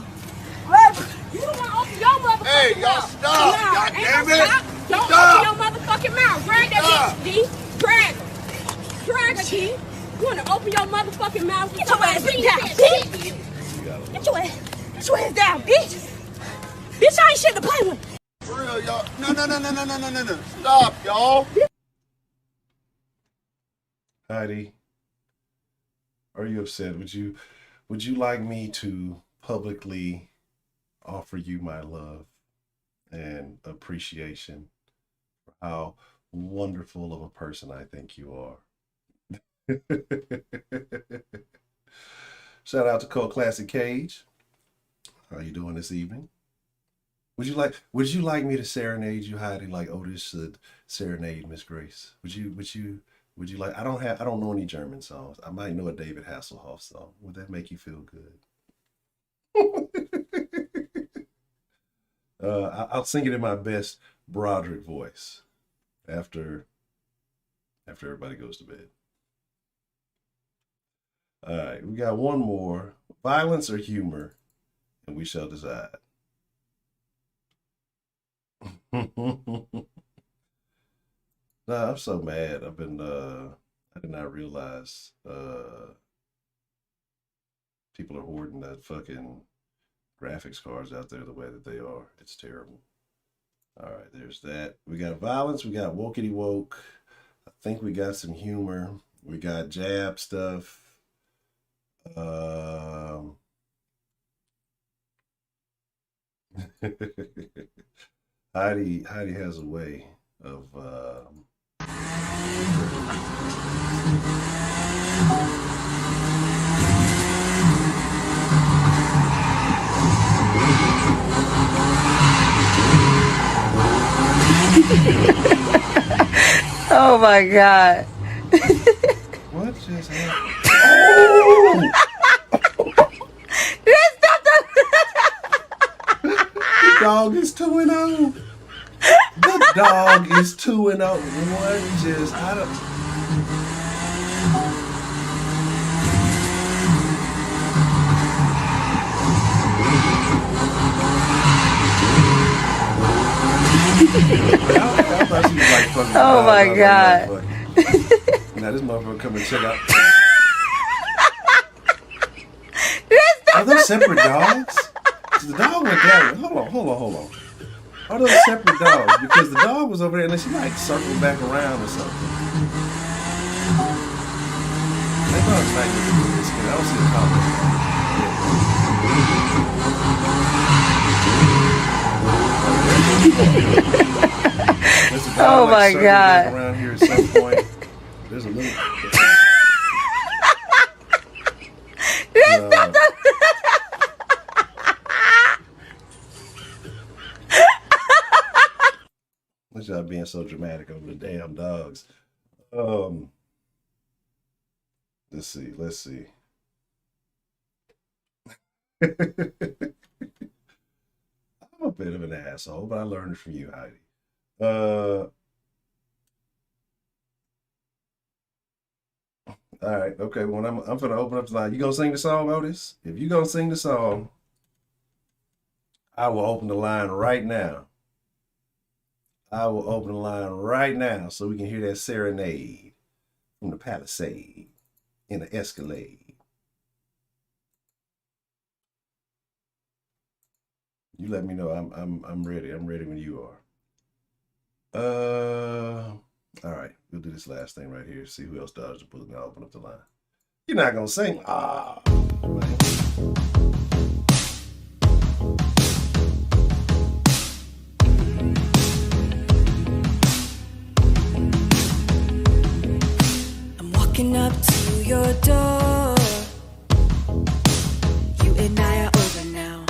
You the one open your motherfucking mouth. Hey, y'all stop. No, God ain't damn no it. stop. Don't Stop. open your motherfucking mouth. Drag that Stop. bitch, D. Drag her. Drag her, D. You want to open your motherfucking mouth? Get your ass down, bitch. Get your ass down, bitch. Bitch, I ain't shit to play with. For real, y'all. No. Stop, y'all. Heidi, are you upset? Would you like me to publicly offer you my love and appreciation for how wonderful of a person I think you are? Shout out to Cult Classic Cage. How you doing this evening? Would you like me to serenade you, Heidi, like Otis should serenade Miss Grace? Would you like? I don't know any German songs. I might know a David Hasselhoff song. Would that make you feel good? I'll sing it in my best Broderick voice after everybody goes to bed. All right, we got one more. Violence or humor, and we shall decide. Nah, I'm so mad. I've been I did not realize people are hoarding that fucking graphics cards out there the way that they are. It's terrible. All right, there's that. We got violence, we got wokety woke. I think we got some humor. We got jab stuff. Heidi has a way of Oh my god. what just happened? Oh! The dog is 2-0. The dog is 2-0. What just I don't. I thought she was like fucking. Oh my god. Like, now this motherfucker come and check out. Are those separate dogs? The dog went that way. Hold on. Are those separate dogs? Because the dog was over there and then she like circled back around or something. That dog's like this skin. I don't see the collar. Oh my god. Around here at some point. There's a little. Let's not being so dramatic over the damn dogs. Let's see. I'm a bit of an asshole, but I learned it from you, Heidi. All right, okay. When I'm gonna open up the line. You gonna sing the song, Otis? If you gonna sing the song, I will open the line right now. I will open the line right now so we can hear that serenade from the Palisade in the Escalade. You let me know. I'm ready. I'm ready when you are. All right. We'll do this last thing right here. See who else dodged the bullet and I'll open up the line. You're not gonna sing. Ah. Walking up to your door. You and I are over now.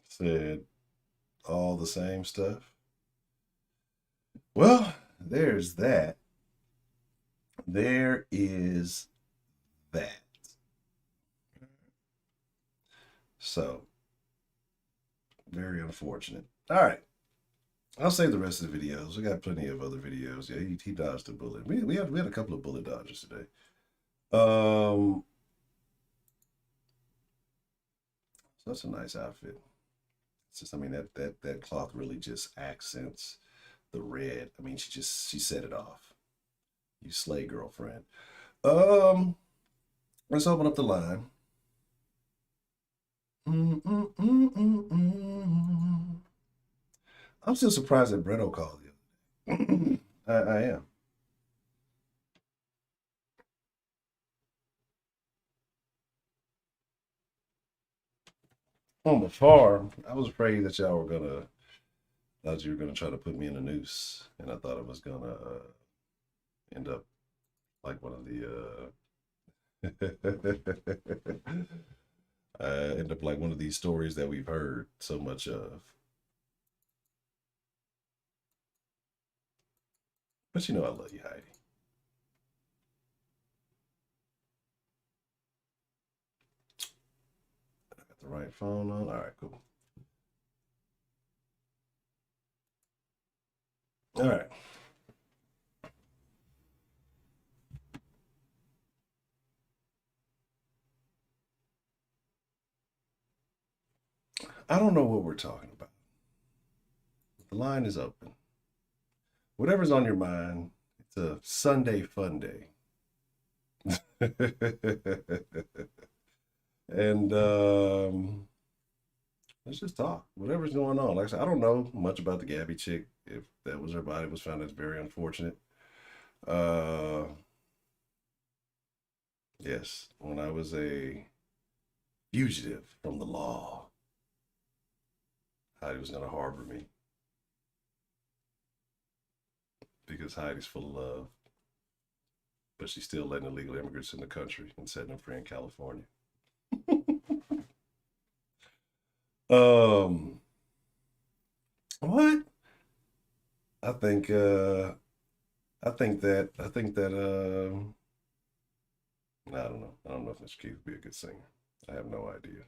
Said all the same stuff. Well, there's that. There is that. So, very unfortunate. All right. I'll save the rest of the videos. We got plenty of other videos. Yeah, he dodged a bullet. We had a couple of bullet dodges today. So that's a nice outfit. It's just, I mean, that cloth really just accents the red. I mean, she set it off. You slay, girlfriend. Let's open up the line. I'm still surprised that Breno called you. I am. On the farm, I was afraid that y'all were gonna, try to put me in a noose, and I thought it was gonna end up like one of the end up like one of these stories that we've heard so much of. But you know I love you, Heidi. I got the right phone on. All right, cool. All right. I don't know what we're talking about. The line is open. Whatever's on your mind, it's a Sunday fun day. And let's just talk. Whatever's going on. Like I said, I don't know much about the Gabby chick. If that was her body was found, that's very unfortunate. Yes, when I was a fugitive from the law, Heidi was going to harbor me. Because Heidi's full of love. But she's still letting illegal immigrants in the country and setting them free in California. What? I think that I don't know. I don't know if Mr. Keith would be a good singer. I have no idea.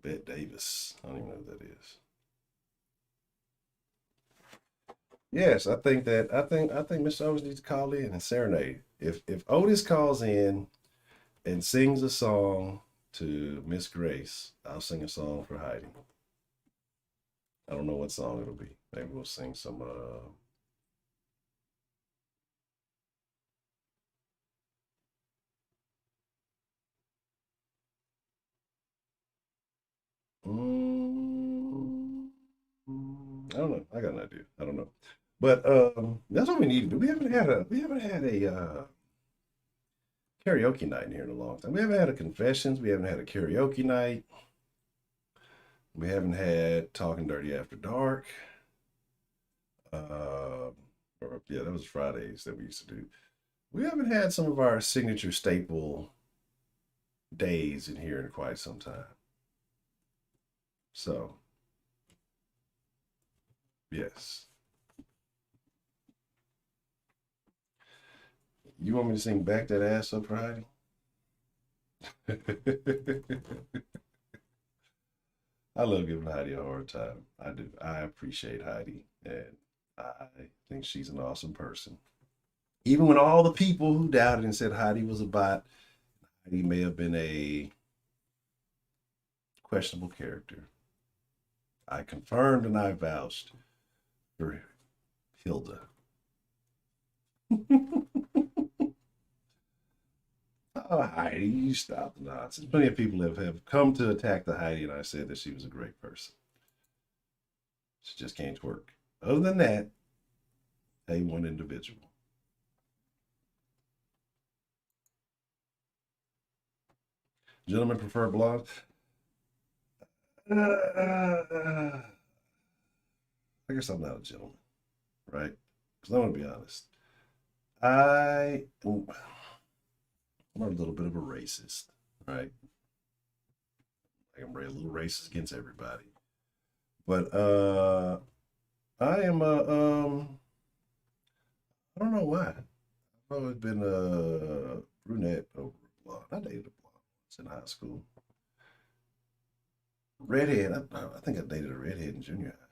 Bette Davis. I don't even know who that is. Yes, I think Mr. Otis needs to call in and serenade. If Otis calls in and sings a song to Miss Grace, I'll sing a song for Heidi. I don't know what song it'll be. Maybe we'll sing some I don't know. I got an idea. I don't know. But that's what we need to do. We haven't had a karaoke night in here in a long time. We haven't had a confessions. We haven't had a karaoke night. We haven't had Talking Dirty After Dark. Yeah, that was Fridays that we used to do. We haven't had some of our signature staple days in here in quite some time. So, yes. You want me to sing Back That Ass Up for Heidi? I love giving Heidi a hard time. I do. I appreciate Heidi, and I think she's an awesome person. Even when all the people who doubted and said Heidi was a bot, Heidi may have been a questionable character. I confirmed and I vouched for Hilda. Oh, Heidi, you stop the nonsense. Plenty of people have come to attack the Heidi, and I said that she was a great person. She just can't twerk. Other than that, A1 individual. Gentlemen prefer blondes. I guess I'm not a gentleman, right? Because I'm going to be honest. I'm a little bit of a racist, right? I'm a little racist against everybody. But I am I don't know why. I've always been a brunette over blonde. I dated a blonde once in high school. Redhead. I think I dated a redhead in junior high.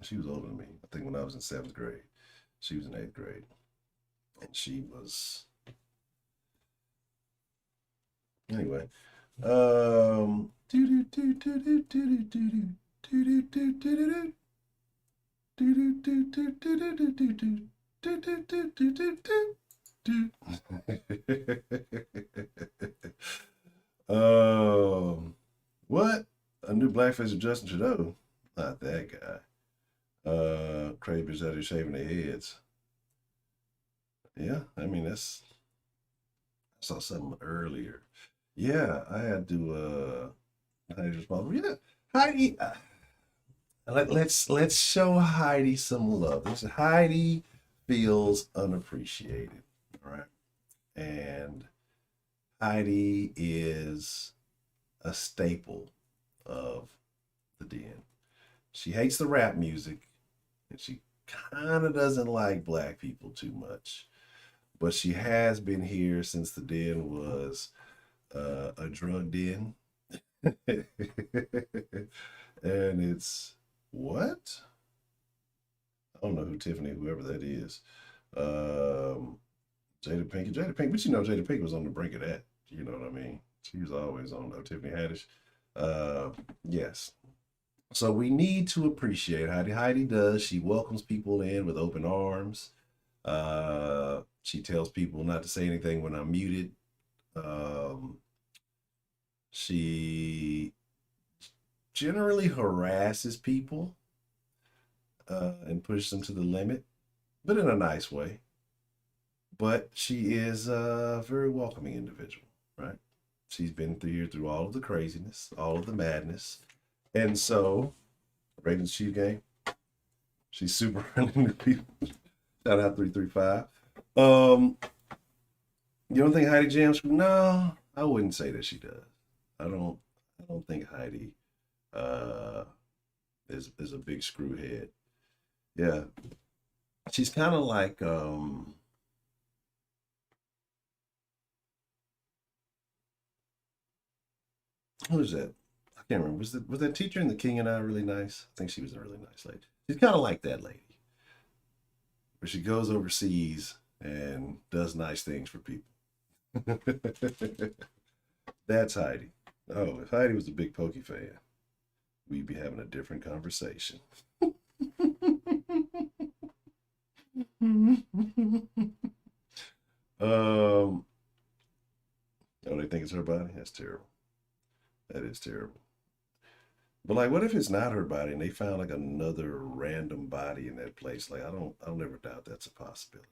She was older than me. I think when I was in 7th grade, she was in 8th grade, and she was anyway. What? A new blackface of Justin Trudeau? Not that guy. Cravers out here shaving their heads. Yeah, I mean I saw something earlier. Yeah, I had to Heidi's responsible. Yeah, Heidi, let's show Heidi some love. Listen, Heidi feels unappreciated, all right? And Heidi is a staple of the den. She hates the rap music, and she kind of doesn't like black people too much. But she has been here since the den was a drug den. And it's what? I don't know who Tiffany, whoever that is. Jada Pink, but you know Jada Pink was on the brink of that. You know what I mean? She was always on Tiffany Haddish. Yes. So we need to appreciate Heidi. Heidi does. She welcomes people in with open arms. She tells people not to say anything when I'm muted. She generally harasses people and pushes them to the limit, but in a nice way. But she is a very welcoming individual, right? She's been through all of the craziness, all of the madness. And so, Ravens Chief game, she's super friendly to people. Shout out 335. You don't think Heidi jams? No, I wouldn't say that she does. I don't think Heidi is a big screwhead. Yeah. She's kind of like who is that? I can't remember. Was that teacher in The King and I really nice? I think she was a really nice lady. She's kind of like that lady. Where she goes overseas and does nice things for people. That's Heidi. Oh, if Heidi was a big Pokey fan, we'd be having a different conversation. Oh, they think it's her body? That's terrible. That is terrible. But like, what if it's not her body and they found like another random body in that place? Like, I'll never doubt that's a possibility.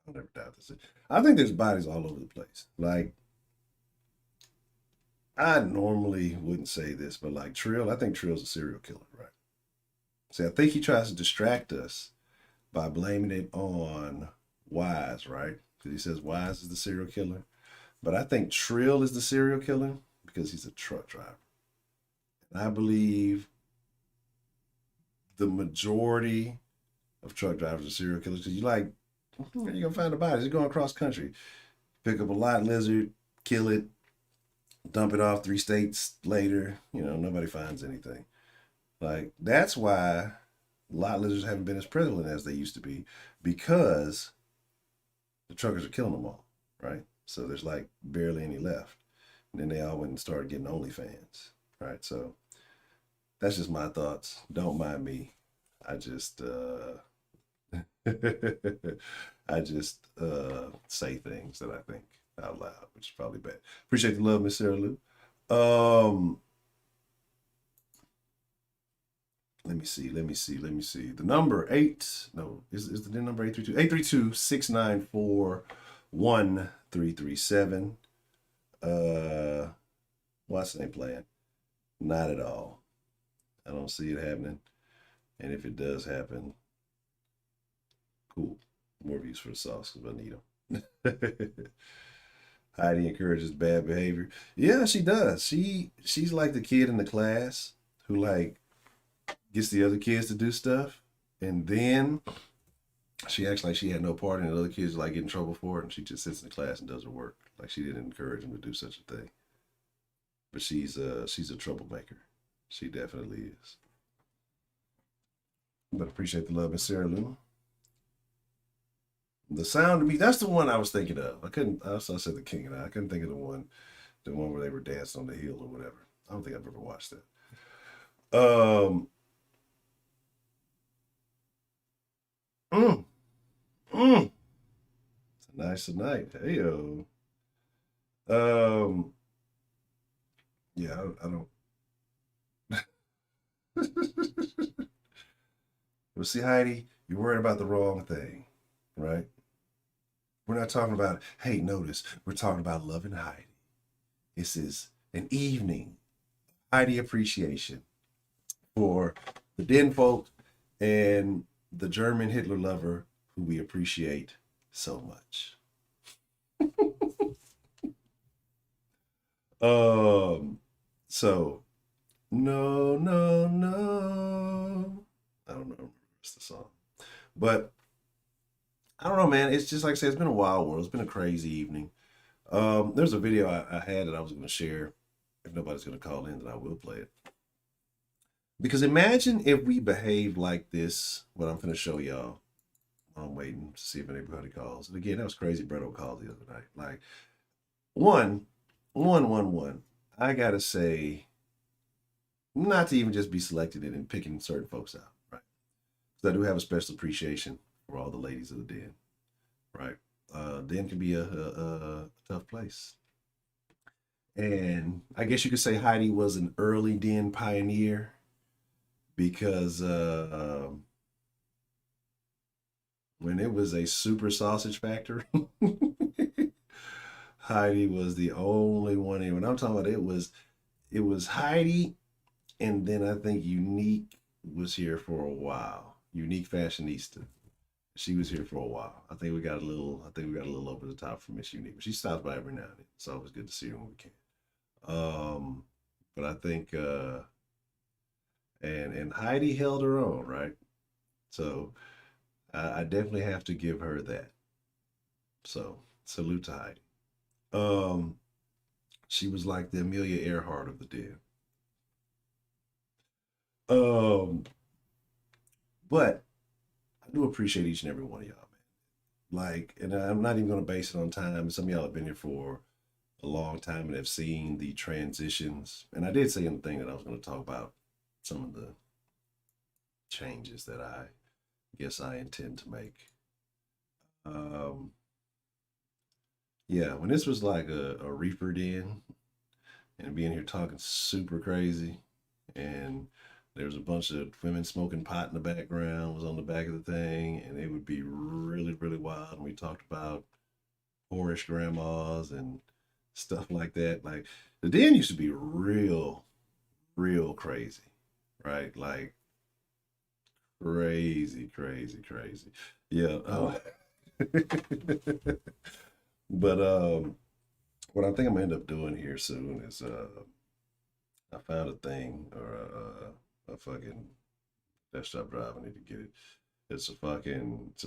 I'll never doubt this. I think there's bodies all over the place. Like, I normally wouldn't say this, but like Trill, I think Trill's a serial killer, right? See, I think he tries to distract us by blaming it on Wise, right? Because he says Wise is the serial killer. But I think Trill is the serial killer because he's a truck driver. And I believe the majority of truck drivers are serial killers because you're going to find the bodies. You're going across country, pick up a lot lizard, kill it, dump it off 3 states later. Nobody finds anything. Like, that's why lot lizards haven't been as prevalent as they used to be, because the truckers are killing them all, right? So there's like barely any left. And then they all went and started getting OnlyFans, right? So that's just my thoughts. Don't mind me. I just say things that I think out loud, which is probably bad. Appreciate the love, Miss Sarah Lou. Let me see. The number is the number 832-694-1337. What's the name playing? Not at all. I don't see it happening. And if it does happen, cool. More views for the sauce because I need them. Heidi encourages bad behavior. Yeah, she does. She's like the kid in the class who like gets the other kids to do stuff, and then she acts like she had no part in it. The other kids like get in trouble for it, and she just sits in the class and does her work. Like she didn't encourage them to do such a thing. But she's a troublemaker. She definitely is. But appreciate the love, Miss Sarah Lou. The Sound of Me, that's the one I was thinking of. I said The King and I couldn't think of the one where they were dancing on the hill or whatever. I don't think I've ever watched that. It's a nice night. Hey-o. Yeah, I don't. Well, see, Heidi, you're worried about the wrong thing, right? We're not talking about, hey, notice, we're talking about loving Heidi. This is an evening Heidi appreciation for the Den folk and the German Hitler lover who we appreciate so much. So no, no, no. I don't know the song, but I don't know, man. It's just like I said, it's been a wild world. It's been a crazy evening. There's a video I had that I was going to share. If nobody's going to call in, then I will play it. Because imagine if we behaved like this, what I'm going to show y'all. I'm waiting to see if anybody calls. And again, that was crazy. Broderick called the other night. Like, one. I got to say, not to even just be selected in and picking certain folks out, right? Because I do have a special appreciation for all the ladies of the Den, right? Den can be a tough place. And I guess you could say Heidi was an early Den pioneer because when it was a super sausage factory, Heidi was the only one in. When I'm talking about it was Heidi, and then I think Unique was here for a while. Unique Fashionista. She was here for a while. I think we got a little over the top from Miss Unique. But she stops by every now and then. It's always good to see her when we can. But I think and Heidi held her own, right? So I definitely have to give her that. So salute to Heidi. She was like the Amelia Earhart of the Den. But I do appreciate each and every one of y'all, man. Like, and I'm not even going to base it on time. Some of y'all have been here for a long time and have seen the transitions. And I did say in the thing that I was going to talk about some of the changes that I guess I intend to make. Yeah, when this was like a reefer den and being here talking super crazy, and there was a bunch of women smoking pot in the background, was on the back of the thing, and it would be really, really wild. And we talked about whorish grandmas and stuff like that. Like, the den used to be real, real crazy, right? Like, crazy. Yeah. But what I think I'm gonna end up doing here soon is I found a thing, or a fucking desktop drive. I need to get it. It's a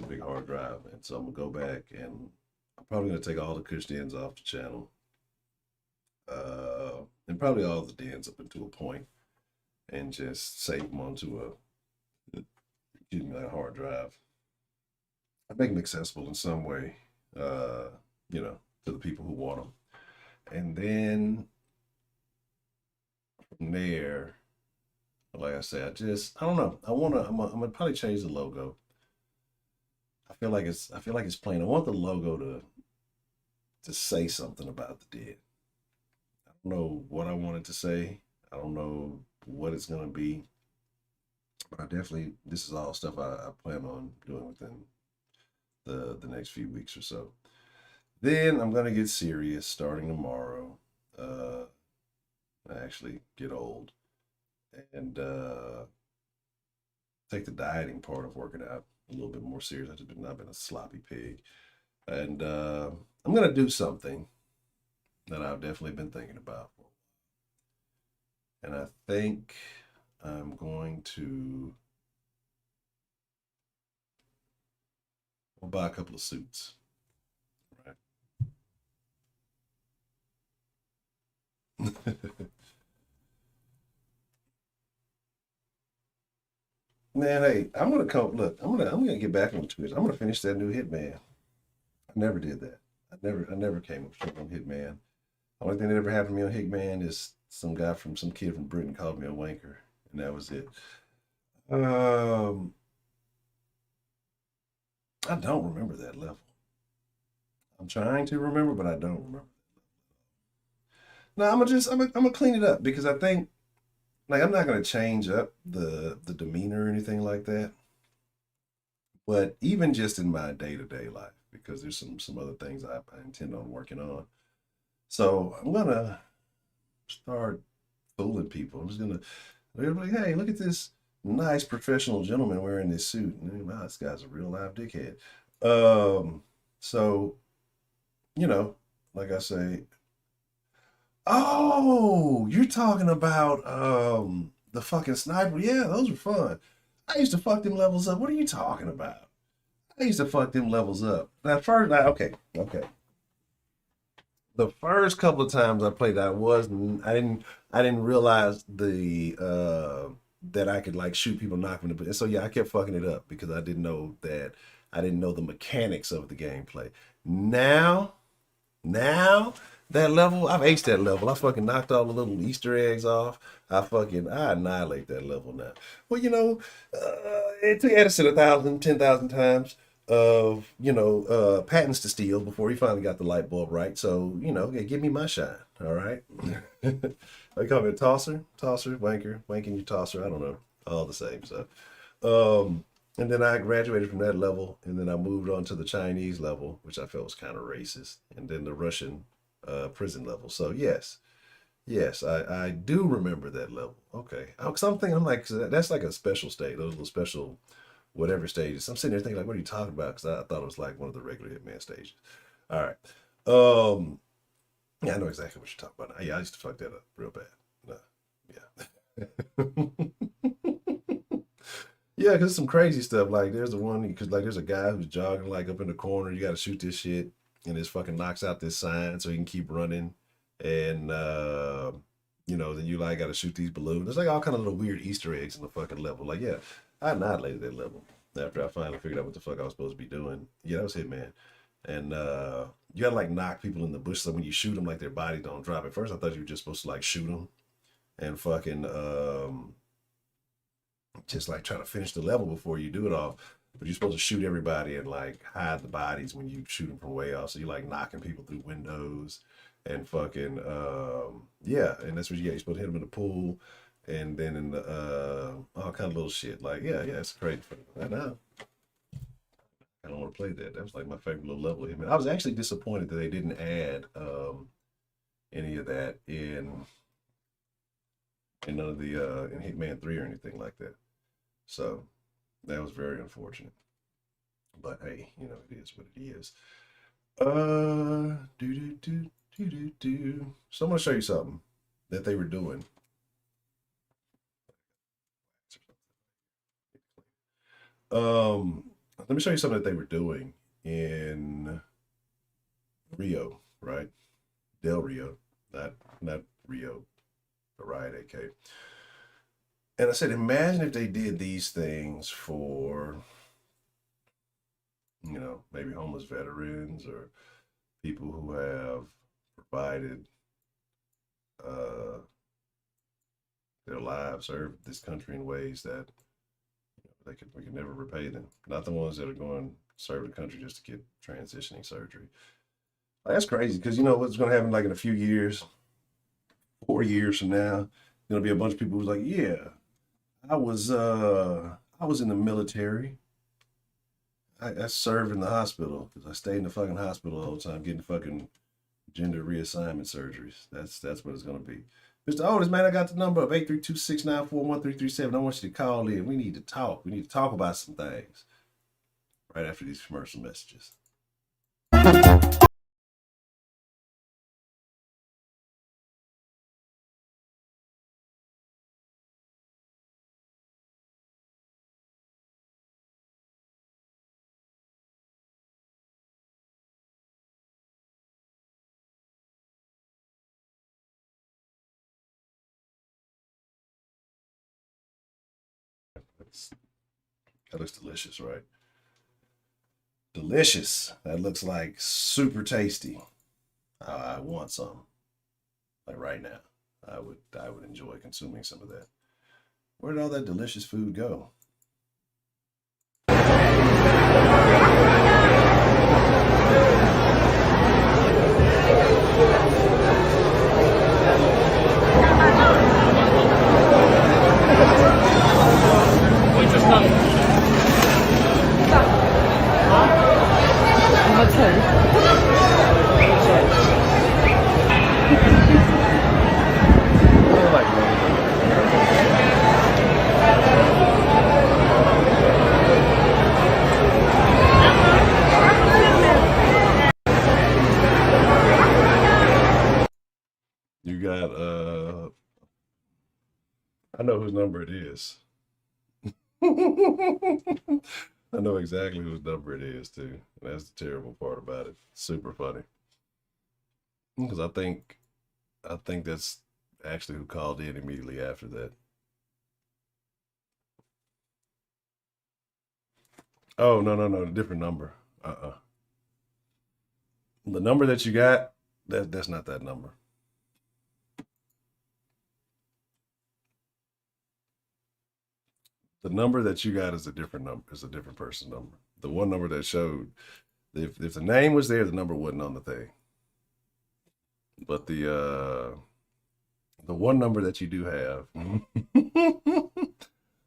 big hard drive, and so I'm gonna go back and I'm probably gonna take all the Kush dens off the channel, and probably all the dens up into a point, and just save them onto a hard drive. I make them accessible in some way, to the people who want them, and then from there, like I said, I don't know. I'm gonna probably change the logo. I feel like it's plain. I want the logo to say something about the Den. I don't know what I want it to say. I don't know what it's gonna be. But this is all stuff I plan on doing within the next few weeks or so. Then I'm gonna get serious starting tomorrow. I actually get old and take the dieting part of working out a little bit more serious. I've not been a sloppy pig, and I'm gonna do something that I've definitely been thinking about, and I think I'm going to buy a couple of suits. Right. Man, hey, I'm gonna get back on Twitch. I'm gonna finish that new Hitman. I never did that. I never came up with on Hitman. The only thing that ever happened to me on Hitman is some kid from Britain called me a wanker, and that was it. I don't remember that level. I'm trying to remember, but I don't remember. No, I'm gonna clean it up, because I think, like, I'm not gonna change up the demeanor or anything like that. But even just in my day-to-day life, because there's some other things I intend on working on. So I'm gonna start fooling people. I'm just gonna, they're like, hey, look at this nice professional gentleman wearing this suit. And, wow, this guy's a real live dickhead. So, you know, like I say, oh, you're talking about the fucking sniper. Yeah, those were fun. I used to fuck them levels up. What are you talking about? I used to fuck them levels up. Now, first, okay. The first couple of times I played, I didn't realize that I could like shoot people, knock them. And so yeah, I kept fucking it up because I didn't know the mechanics of the gameplay. Now that level, I've aced that level. I fucking knocked all the little Easter eggs off. I annihilate that level now. Well, you know, it took Edison 1,000, 10,000 times of, you know, patents to steal before he finally got the light bulb right. So, you know, give me my shine. All right. They call me a tosser, wanker, wanking you tosser. I don't know. All the same. So, and then I graduated from that level, and then I moved on to the Chinese level, which I felt was kind of racist, and then the Russian prison level. So yes, I do remember that level. Okay, because I'm like, that's like a special stage. Those little special whatever stages. I'm sitting there thinking like, what are you talking about? Because I thought it was like one of the regular Hitman stages. All right. Yeah, I know exactly what you're talking about. Yeah, I used to fuck that up real bad. Yeah. Yeah, because some crazy stuff. Like there's the one, because like there's a guy who's jogging like up in the corner. You got to shoot this shit, and this fucking knocks out this sign so he can keep running. And you know, then you like got to shoot these balloons. There's like all kind of little weird Easter eggs in the fucking level. Like yeah, I annihilated that level after I finally figured out what the fuck I was supposed to be doing. Yeah, that was Hitman. And you gotta like knock people in the bush so when you shoot them, like their body don't drop. At first I thought you were just supposed to like shoot them and fucking just like try to finish the level before you do it off. But you're supposed to shoot everybody and like hide the bodies when you shoot them from way off. So you're like knocking people through windows and fucking yeah. And that's what you get. You're supposed to hit them in the pool and then in the all kind of little shit. Like yeah, it's great. I know. I don't want to play that. That was like my favorite little level of Hitman. I was actually disappointed that they didn't add any of that in none of the in Hitman 3 or anything like that. So that was very unfortunate. But hey, you know, it is what it is. So I'm gonna show you something that they were doing. Let me show you something that they were doing in Rio, right? Del Rio, not Rio, the riot AK. And I said, imagine if they did these things for, you know, maybe homeless veterans or people who have provided their lives, served this country in ways that we can never repay them. Not the ones that are going to serve the country just to get transitioning surgery. Like, that's crazy because you know what's going to happen like in a few years, 4 years from now, there'll be a bunch of people who's like, yeah, I was in the military. I served in the hospital because I stayed in the fucking hospital all the time getting fucking gender reassignment surgeries. That's what it's going to be. Mr. Otis, man, I got the number of 832-694-1337. I want you to call in. We need to talk. We need to talk about some things right after these commercial messages. That looks delicious, right? Delicious. That looks like super tasty. I want some. Like right now. I would enjoy consuming some of that. Where did all that delicious food go? Like You got I know whose number it is. I know exactly whose number it is too. And that's the terrible part about it. Super funny. Because I think that's actually who called in immediately after that. Oh, no, different number. The number that you got, that's not that number. The number that you got is a different number, is a different person's number. The one number that showed, if the name was there, the number wasn't on the thing. But the one number that you do have,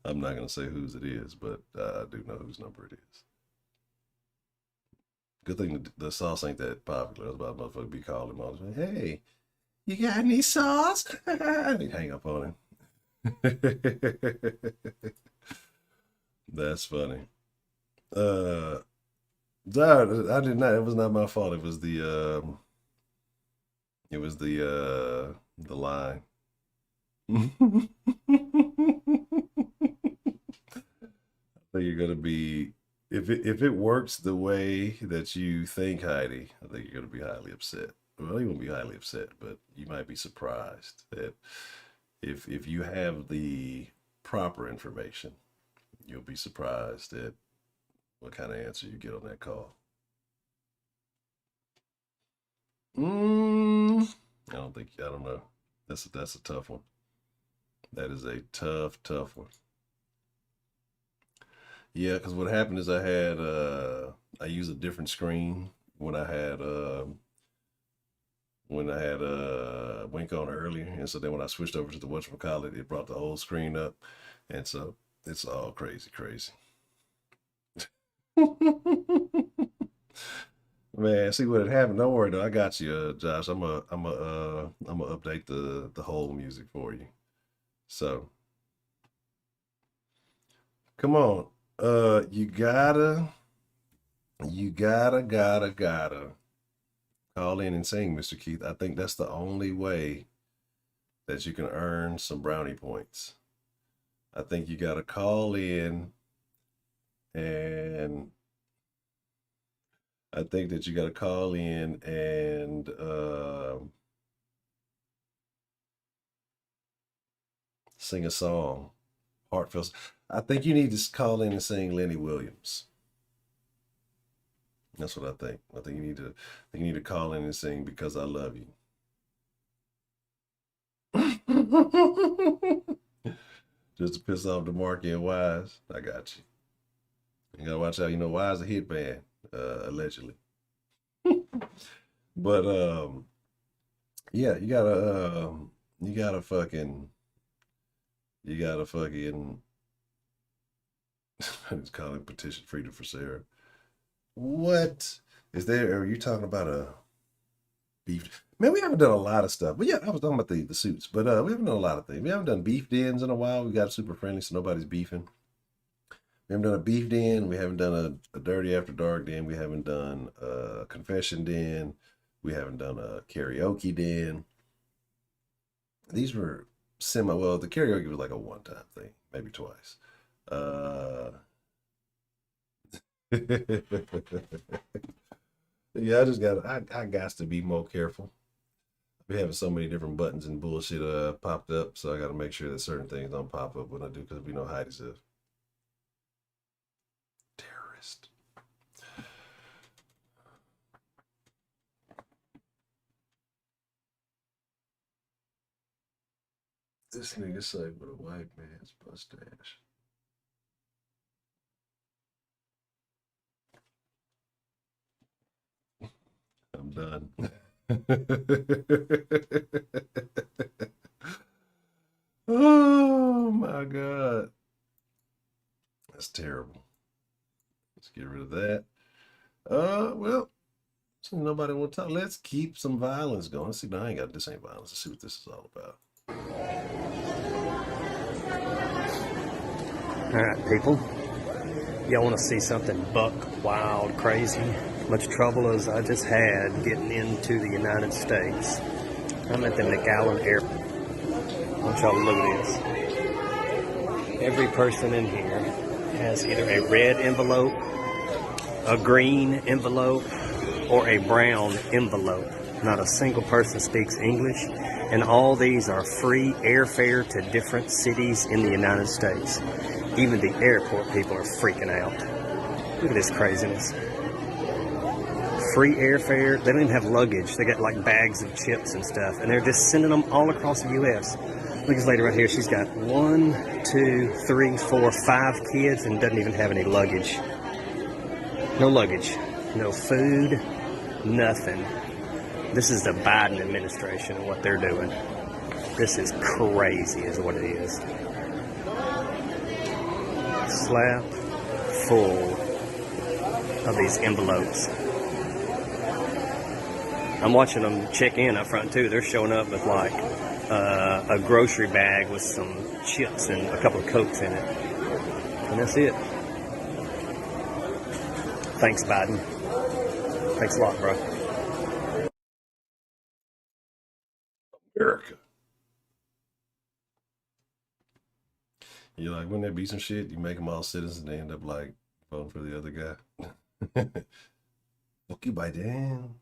I'm not gonna say whose it is, but I do know whose number it is. Good thing the sauce ain't that popular. I was about motherfucker be calling him all the time. Hey, you got any sauce? They hang up on him. That's funny. I did not. It was not my fault. It was the line. I think you're gonna be, if it works the way that you think, Heidi, I think you're gonna be highly upset. Well, you won't be highly upset, but you might be surprised that if you have the proper information, you'll be surprised at what kind of answer you get on that call. I don't know. That's a tough one. That is a tough one. Yeah, because what happened is I used a different screen when I had Wink on earlier, and so then when I switched over to the whatchamacallit, it brought the whole screen up, and so it's all crazy. Man, see what had happened. Don't worry though, I got you, Josh. I'm gonna update the whole music for you. So come on. You gotta call in and sing, Mr. Keith. I think that's the only way that you can earn some brownie points. I think you gotta call in, and I think that you gotta call in and sing a song, heartfelt. I think you need to call in and sing Lenny Williams. That's what I think. I think you need to call in and sing Because I Love You. Just to piss off DeMarcus and Wise. I got you. You gotta watch out. You know, Wise a hit band, allegedly. But yeah, you gotta fucking it's calling petition freedom for Sarah. What is there? Are you talking about a beef? Man, we haven't done a lot of stuff. But yeah, I was talking about the suits. But we haven't done a lot of things. We haven't done beef dens in a while. We got super friendly, so nobody's beefing. We haven't done a beef den. We haven't done a dirty after dark den. We haven't done a confession den. We haven't done a karaoke den. These were well, the karaoke was like a one-time thing, maybe twice. Yeah, I got to be more careful. We having so many different buttons and bullshit popped up, so I got to make sure that certain things don't pop up when I do, because we know Heidi's a terrorist. This nigga say with a white man's mustache. I'm done. Oh my God. That's terrible. Let's get rid of that. Well, so nobody want to talk. Let's keep some violence going. Let's see, no, I ain't got this. Ain't violence. Let's see what this is all about. All right, people. Y'all want to see something buck wild, crazy? Much trouble as I just had getting into the United States. I'm at the McAllen Airport. I want y'all to look at this. Every person in here has either a red envelope, a green envelope, or a brown envelope. Not a single person speaks English, and all these are free airfare to different cities in the United States. Even the airport people are freaking out. Look at this craziness. Free airfare. They don't even have luggage. They got like bags of chips and stuff, and they're just sending them all across the U.S. Look at this lady right here. She's got 1, 2, 3, 4, 5 kids and doesn't even have any luggage. No luggage. No food. Nothing. This is the Biden administration and what they're doing. This is crazy is what it is. Slap full of these envelopes. I'm watching them check in up front too. They're showing up with like a grocery bag with some chips and a couple of Cokes in it. And that's it. Thanks, Biden. Thanks a lot, bro. America. You're like, wouldn't that be some shit? You make them all citizens, they end up like voting for the other guy. Fuck you, Biden.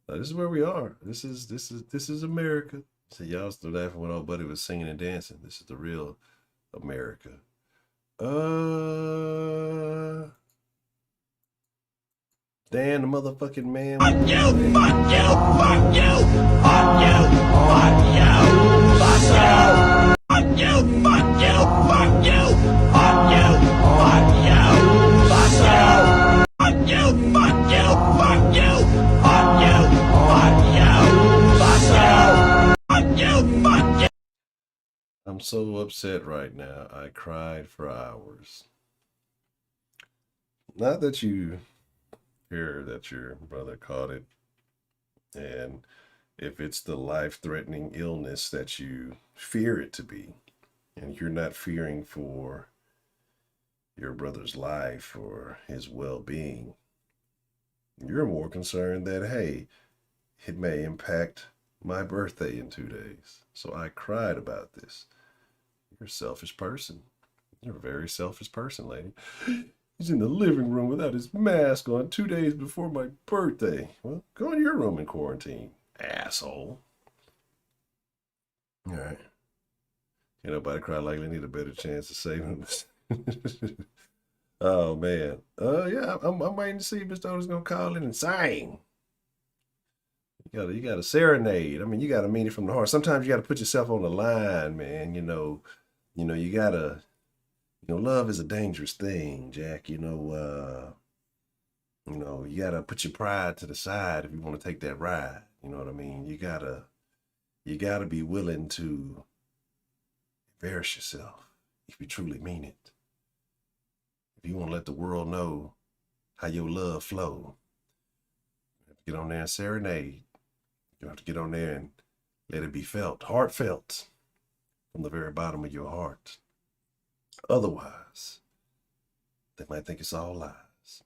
This is where we are. This is America. So y'all still laughing when old buddy was singing and dancing. This is the real America. Dan the motherfucking man. Fuck you, fuck you, fuck you, fuck you, fuck you, fuck you, fuck you, fuck you, fuck you, fuck you, fuck you, fuck you, fuck you, fuck you, fuck you, fuck you, fuck you, fuck you, fuck you. I'm so upset right now. I cried for hours. Not that you hear that your brother caught it, and if it's the life-threatening illness that you fear it to be, and you're not fearing for your brother's life or his well-being, you're more concerned that, hey, it may impact my birthday in 2 days. So I cried about this. You're a selfish person. You're a very selfish person, lady. He's in the living room without his mask on 2 days before my birthday. Well, go in your room and quarantine, asshole. All right. Can't nobody cry like they need a better chance of saving him. Oh, man. Yeah, I'm waiting to see if Mr. Otis gonna call in and sing. You gotta serenade. I mean, you gotta mean it from the heart. Sometimes you gotta put yourself on the line, man. You gotta... love is a dangerous thing, Jack. You gotta put your pride to the side if you want to take that ride. You know what I mean? You gotta be willing to embarrass yourself if you truly mean it. If you want to let the world know how your love flow, you have to get on there and serenade. You have to get on there and let it be felt, heartfelt, from the very bottom of your heart. Otherwise, they might think it's all lies.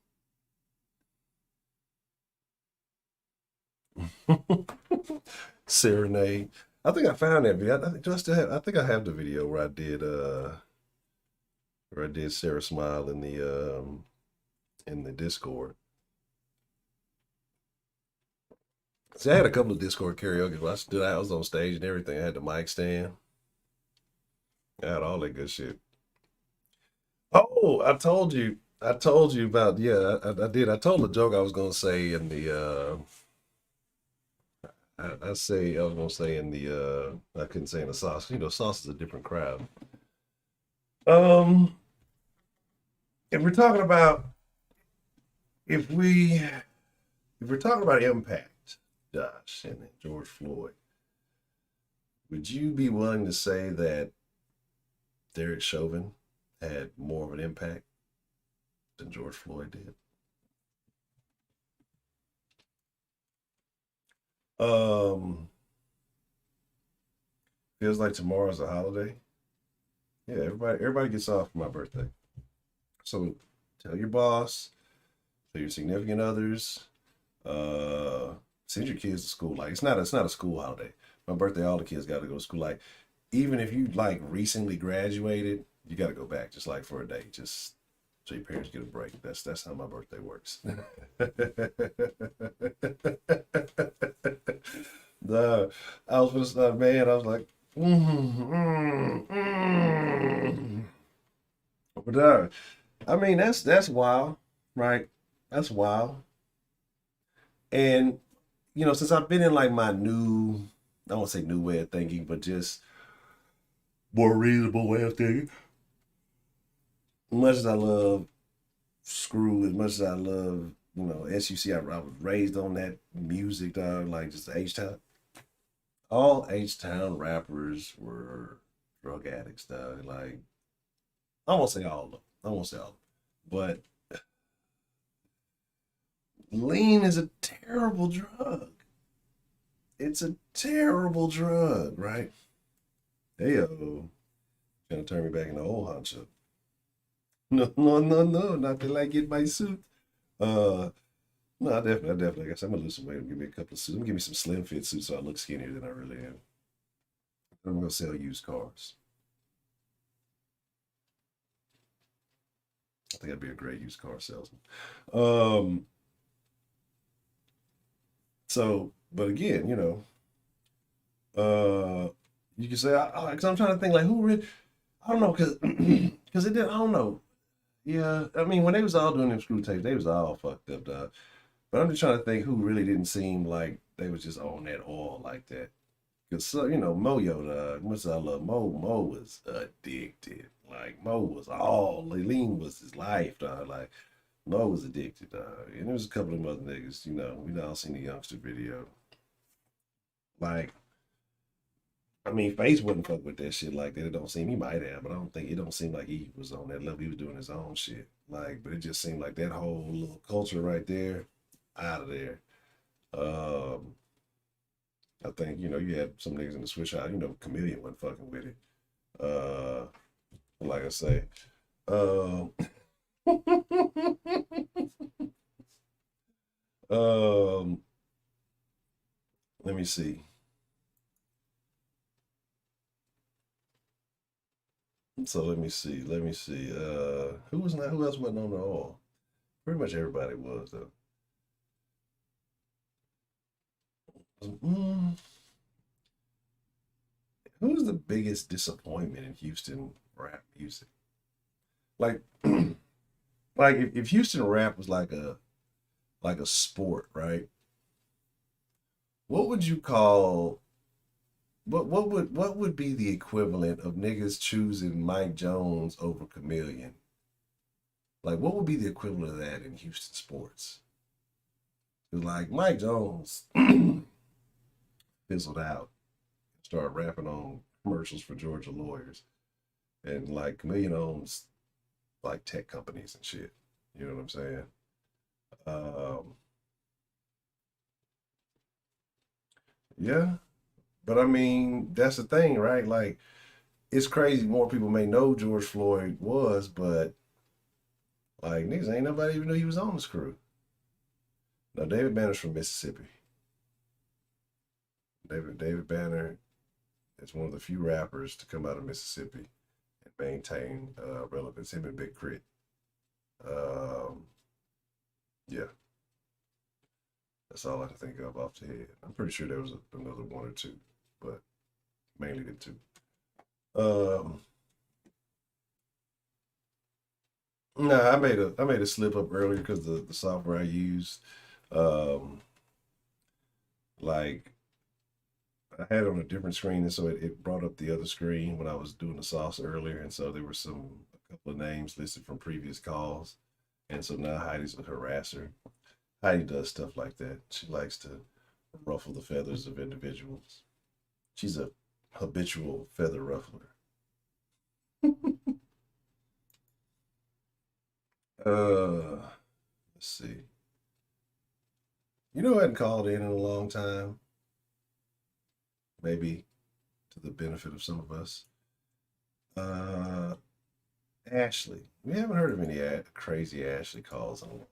Serenade. I think I found that video. I think I have the video where I did Sarah Smile in the Discord. See, I had a couple of Discord karaoke where I was on stage and everything. I had the mic stand. I had all that good shit. Oh, I told you about, yeah, I did. I told the joke I was going to say in the, I was going to say in the, I couldn't say in the sauce. Sauce is a different crowd. If we're talking about, if we're talking about impact, Josh, and George Floyd, would you be willing to say that Derek Chauvin had more of an impact than George Floyd did? Feels like tomorrow's a holiday. Yeah, everybody gets off for my birthday. So tell your boss, tell your significant others, send your kids to school. Like it's not a school holiday, My birthday, all the kids got to go to school. Like, even if you like recently graduated, you got to go back just like for a day, just so your parents get a break. That's how my birthday works. The I was with a man. I was like, but I mean that's wild, right? That's wild. And you know, since I've been in like my new, I won't say new way of thinking, but just more reasonable way of thinking. As much as I love Screw, as much as I love, you know, SUC, I was raised on that music, dog, like just H-Town. All H-Town rappers were drug addicts, dog. Like, I won't say all of them. I won't say all of them. But lean is a terrible drug. It's a terrible drug, right? Hey-o. Trying to turn me back into old Honcho. No, not till I get my suit. No, I definitely. I guess I'm gonna lose some weight. Give me a couple of suits. I'm gonna give me some slim fit suits so I look skinnier than I really am. I'm gonna sell used cars. I think I'd be a great used car salesman. So, but again, you know, you can say, because I'm trying to think like who really, I don't know, because it did, I don't know. Yeah, I mean, when they was all doing them screw tapes, they was all fucked up, dog. But I'm just trying to think who really didn't seem like they was just on that oil like that. Because, you know, Moyo, much as I love Mo was addicted. Like, Mo was all, lean was his life, dog. Like, Mo was addicted, dog. And there was a couple of other niggas, you know, we all seen the youngster video. Like, I mean, Face wouldn't fuck with that shit like that. It don't seem, he might have, but I don't think, it don't seem like he was on that level. He was doing his own shit. Like, but it just seemed like that whole little culture right there, out of there. I think, you know, you had some niggas in the switch out, you know, Chameleon wasn't fucking with it. Like I say, let me see. So let me see. Who was not? Who else wasn't on the all? Pretty much everybody was though. Who's the biggest disappointment in Houston rap music? Like, like if Houston rap was like a sport, right? What would you call? What would be the equivalent of niggas choosing Mike Jones over Chameleon? Like, what would be the equivalent of that in Houston sports? Because like Mike Jones fizzled out, started rapping on commercials for Georgia lawyers, and like Chameleon owns like tech companies and shit. You know what I'm saying? Yeah, but I mean that's the thing, right? Like it's crazy. More people may know George Floyd was, but like niggas ain't nobody even knew he was on the screw. Now David Banner's from Mississippi. David Banner is one of the few rappers to come out of Mississippi and maintain relevance. Him and Big Crit. Yeah, that's all I can think of off the head. I'm pretty sure there was another one or two, but mainly the two. Nah, I made a slip up earlier because the software I used, like I had it on a different screen, and so it brought up the other screen when I was doing the sauce earlier, and so there were a couple of names listed from previous calls, and so now Heidi's a harasser. Heidi does stuff like that. She likes to ruffle the feathers of individuals. She's a habitual feather ruffler. Let's see. You know, I hadn't called in a long time. Maybe to the benefit of some of us. Ashley. We haven't heard of any crazy Ashley calls in a while.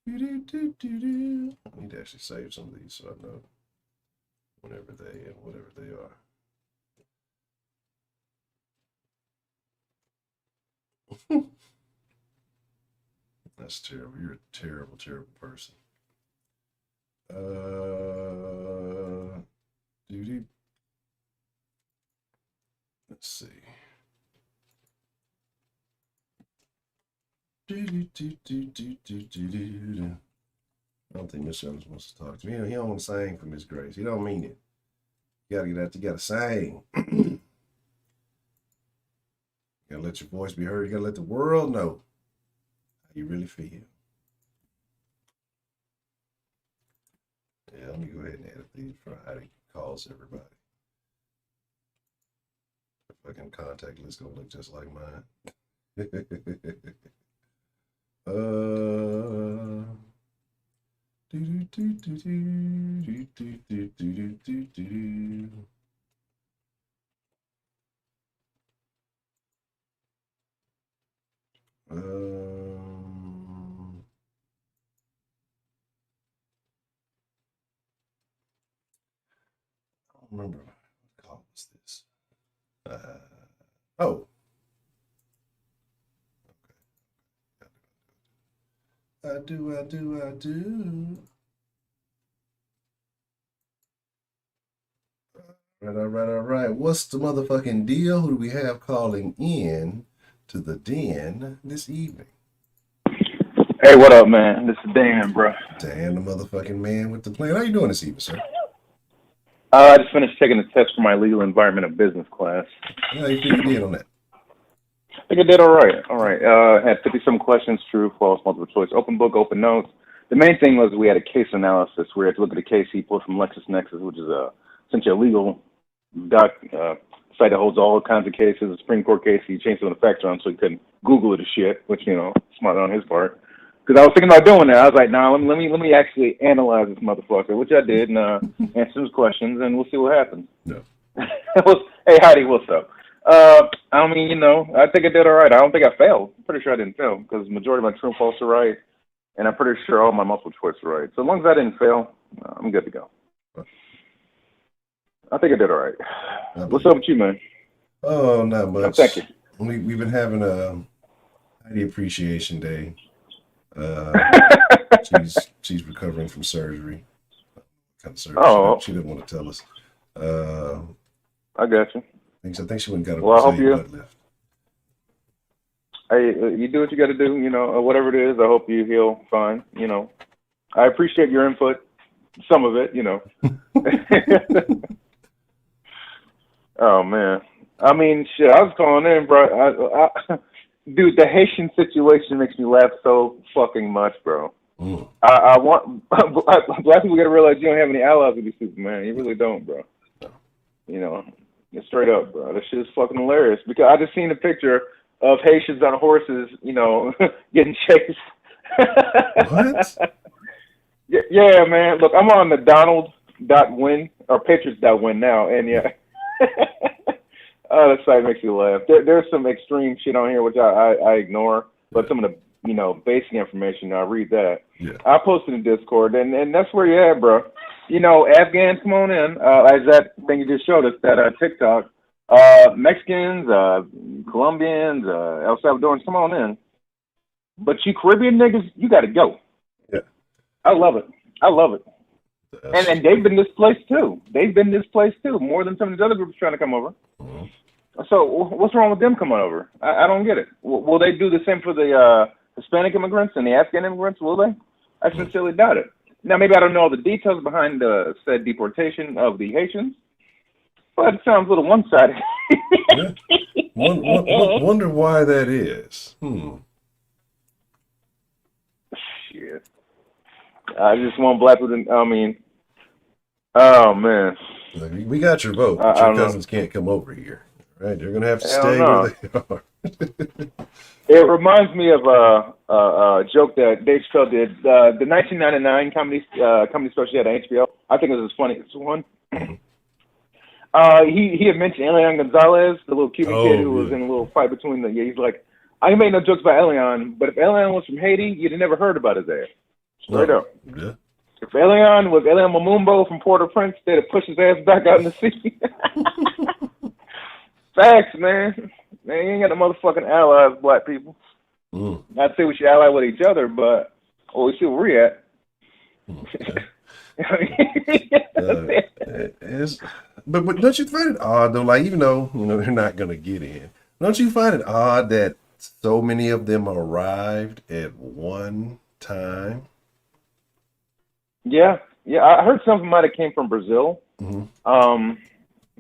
I need that actually save some of these so I know whatever they are. That's terrible. You're a terrible, terrible person. Duty. Let's see. I don't think Miss Evans wants to talk to me. He don't want to sing for Miss Grace. He don't mean it. You gotta get out. You gotta sing. You gotta let your voice be heard. You gotta let the world know how you really feel. Yeah, let me go ahead and edit these for how he calls everybody. The fucking contact list gonna look just like mine. I don't remember what call was this. Oh. I do. All right. What's the motherfucking deal? Who do we have calling in to the den this evening? Hey, what up, man? This is Dan, bro. Dan, the motherfucking man with the plan. How you doing this evening, sir? I just finished taking the test for my legal environment of business class. How you think you did on that? I think I did all right. Had 50-some questions, true, false, multiple choice, open book, open notes. The main thing was we had a case analysis. We had to look at a case he pulled from LexisNexis, which is essentially a legal site that holds all kinds of cases. A Supreme Court case, he changed some of the facts around so he couldn't Google it as shit, which, smart on his part. Because I was thinking about doing that. I was like, nah, let me actually analyze this motherfucker, which I did, and answer some questions, and we'll see what happens. Yeah. Hey, Heidi, what's up? I think I did all right. I don't think I failed. I'm pretty sure I didn't fail because the majority of my true and false are right, and I'm pretty sure all my multiple choice are right. So as long as I didn't fail, I'm good to go. I think I did all right. What's up with you, man? Oh, not much. Oh, thank you. We've been having a Heidi Appreciation Day. She's recovering from surgery. What kind of surgery? Oh. She didn't want to tell us. I got you. I think she went and got a blood lift. Hey, you do what you got to do, whatever it is. I hope you heal fine. I appreciate your input, some of it, Oh man, shit. I was calling in, bro. Dude, the Haitian situation makes me laugh so fucking much, bro. I want black people gotta realize you don't have any allies with these people, man. You really don't, bro. Straight up, bro. That shit is fucking hilarious. Because I just seen a picture of Haitians on horses, getting chased. What? Yeah, man. Look, I'm on the Donald.win or Patriots.win now, and yeah. That site makes you laugh. There's some extreme shit on here which I ignore, but some of the basic information I read that. Yeah. I posted in Discord, and that's where you're at, bro. Afghans, come on in. As that thing you just showed us, that TikTok. Mexicans, Colombians, El Salvadorans, come on in. But you Caribbean niggas, you got to go. Yeah. I love it. And they've been displaced too. More than some of these other groups trying to come over. Mm-hmm. So what's wrong with them coming over? I don't get it. Will they do the same for the Hispanic immigrants and the Afghan immigrants? Will they? I sincerely doubt it. Now, maybe I don't know all the details behind said deportation of the Haitians, but it sounds a little one-sided. Yeah. Wonder why that is. Shit. I just want black people to, oh, man. We got your vote, but your cousins can't come over here. Right? They're going to have to stay where they are. It reminds me of a joke that Dave Chappelle did. The 1999 comedy special he had on HBO. I think it was his funniest one. He had mentioned Elian Gonzalez, the little Cuban kid who was in a little fight between the. Yeah, he's like, I ain't made no jokes about Elian, but if Elian was from Haiti, you'd have never heard about his ass. Straight up. Yeah. If Elion was Elion Mamumbo from Port-au-Prince, they'd have pushed his ass back out in the sea. Facts, man. Man, you ain't got no motherfucking allies, black people. Not to say we should ally with each other, but we see where we're at. But don't you find it odd though? Like, even though they're not gonna get in, don't you find it odd that so many of them arrived at one time? Yeah. I heard some of them might have came from Brazil. I'm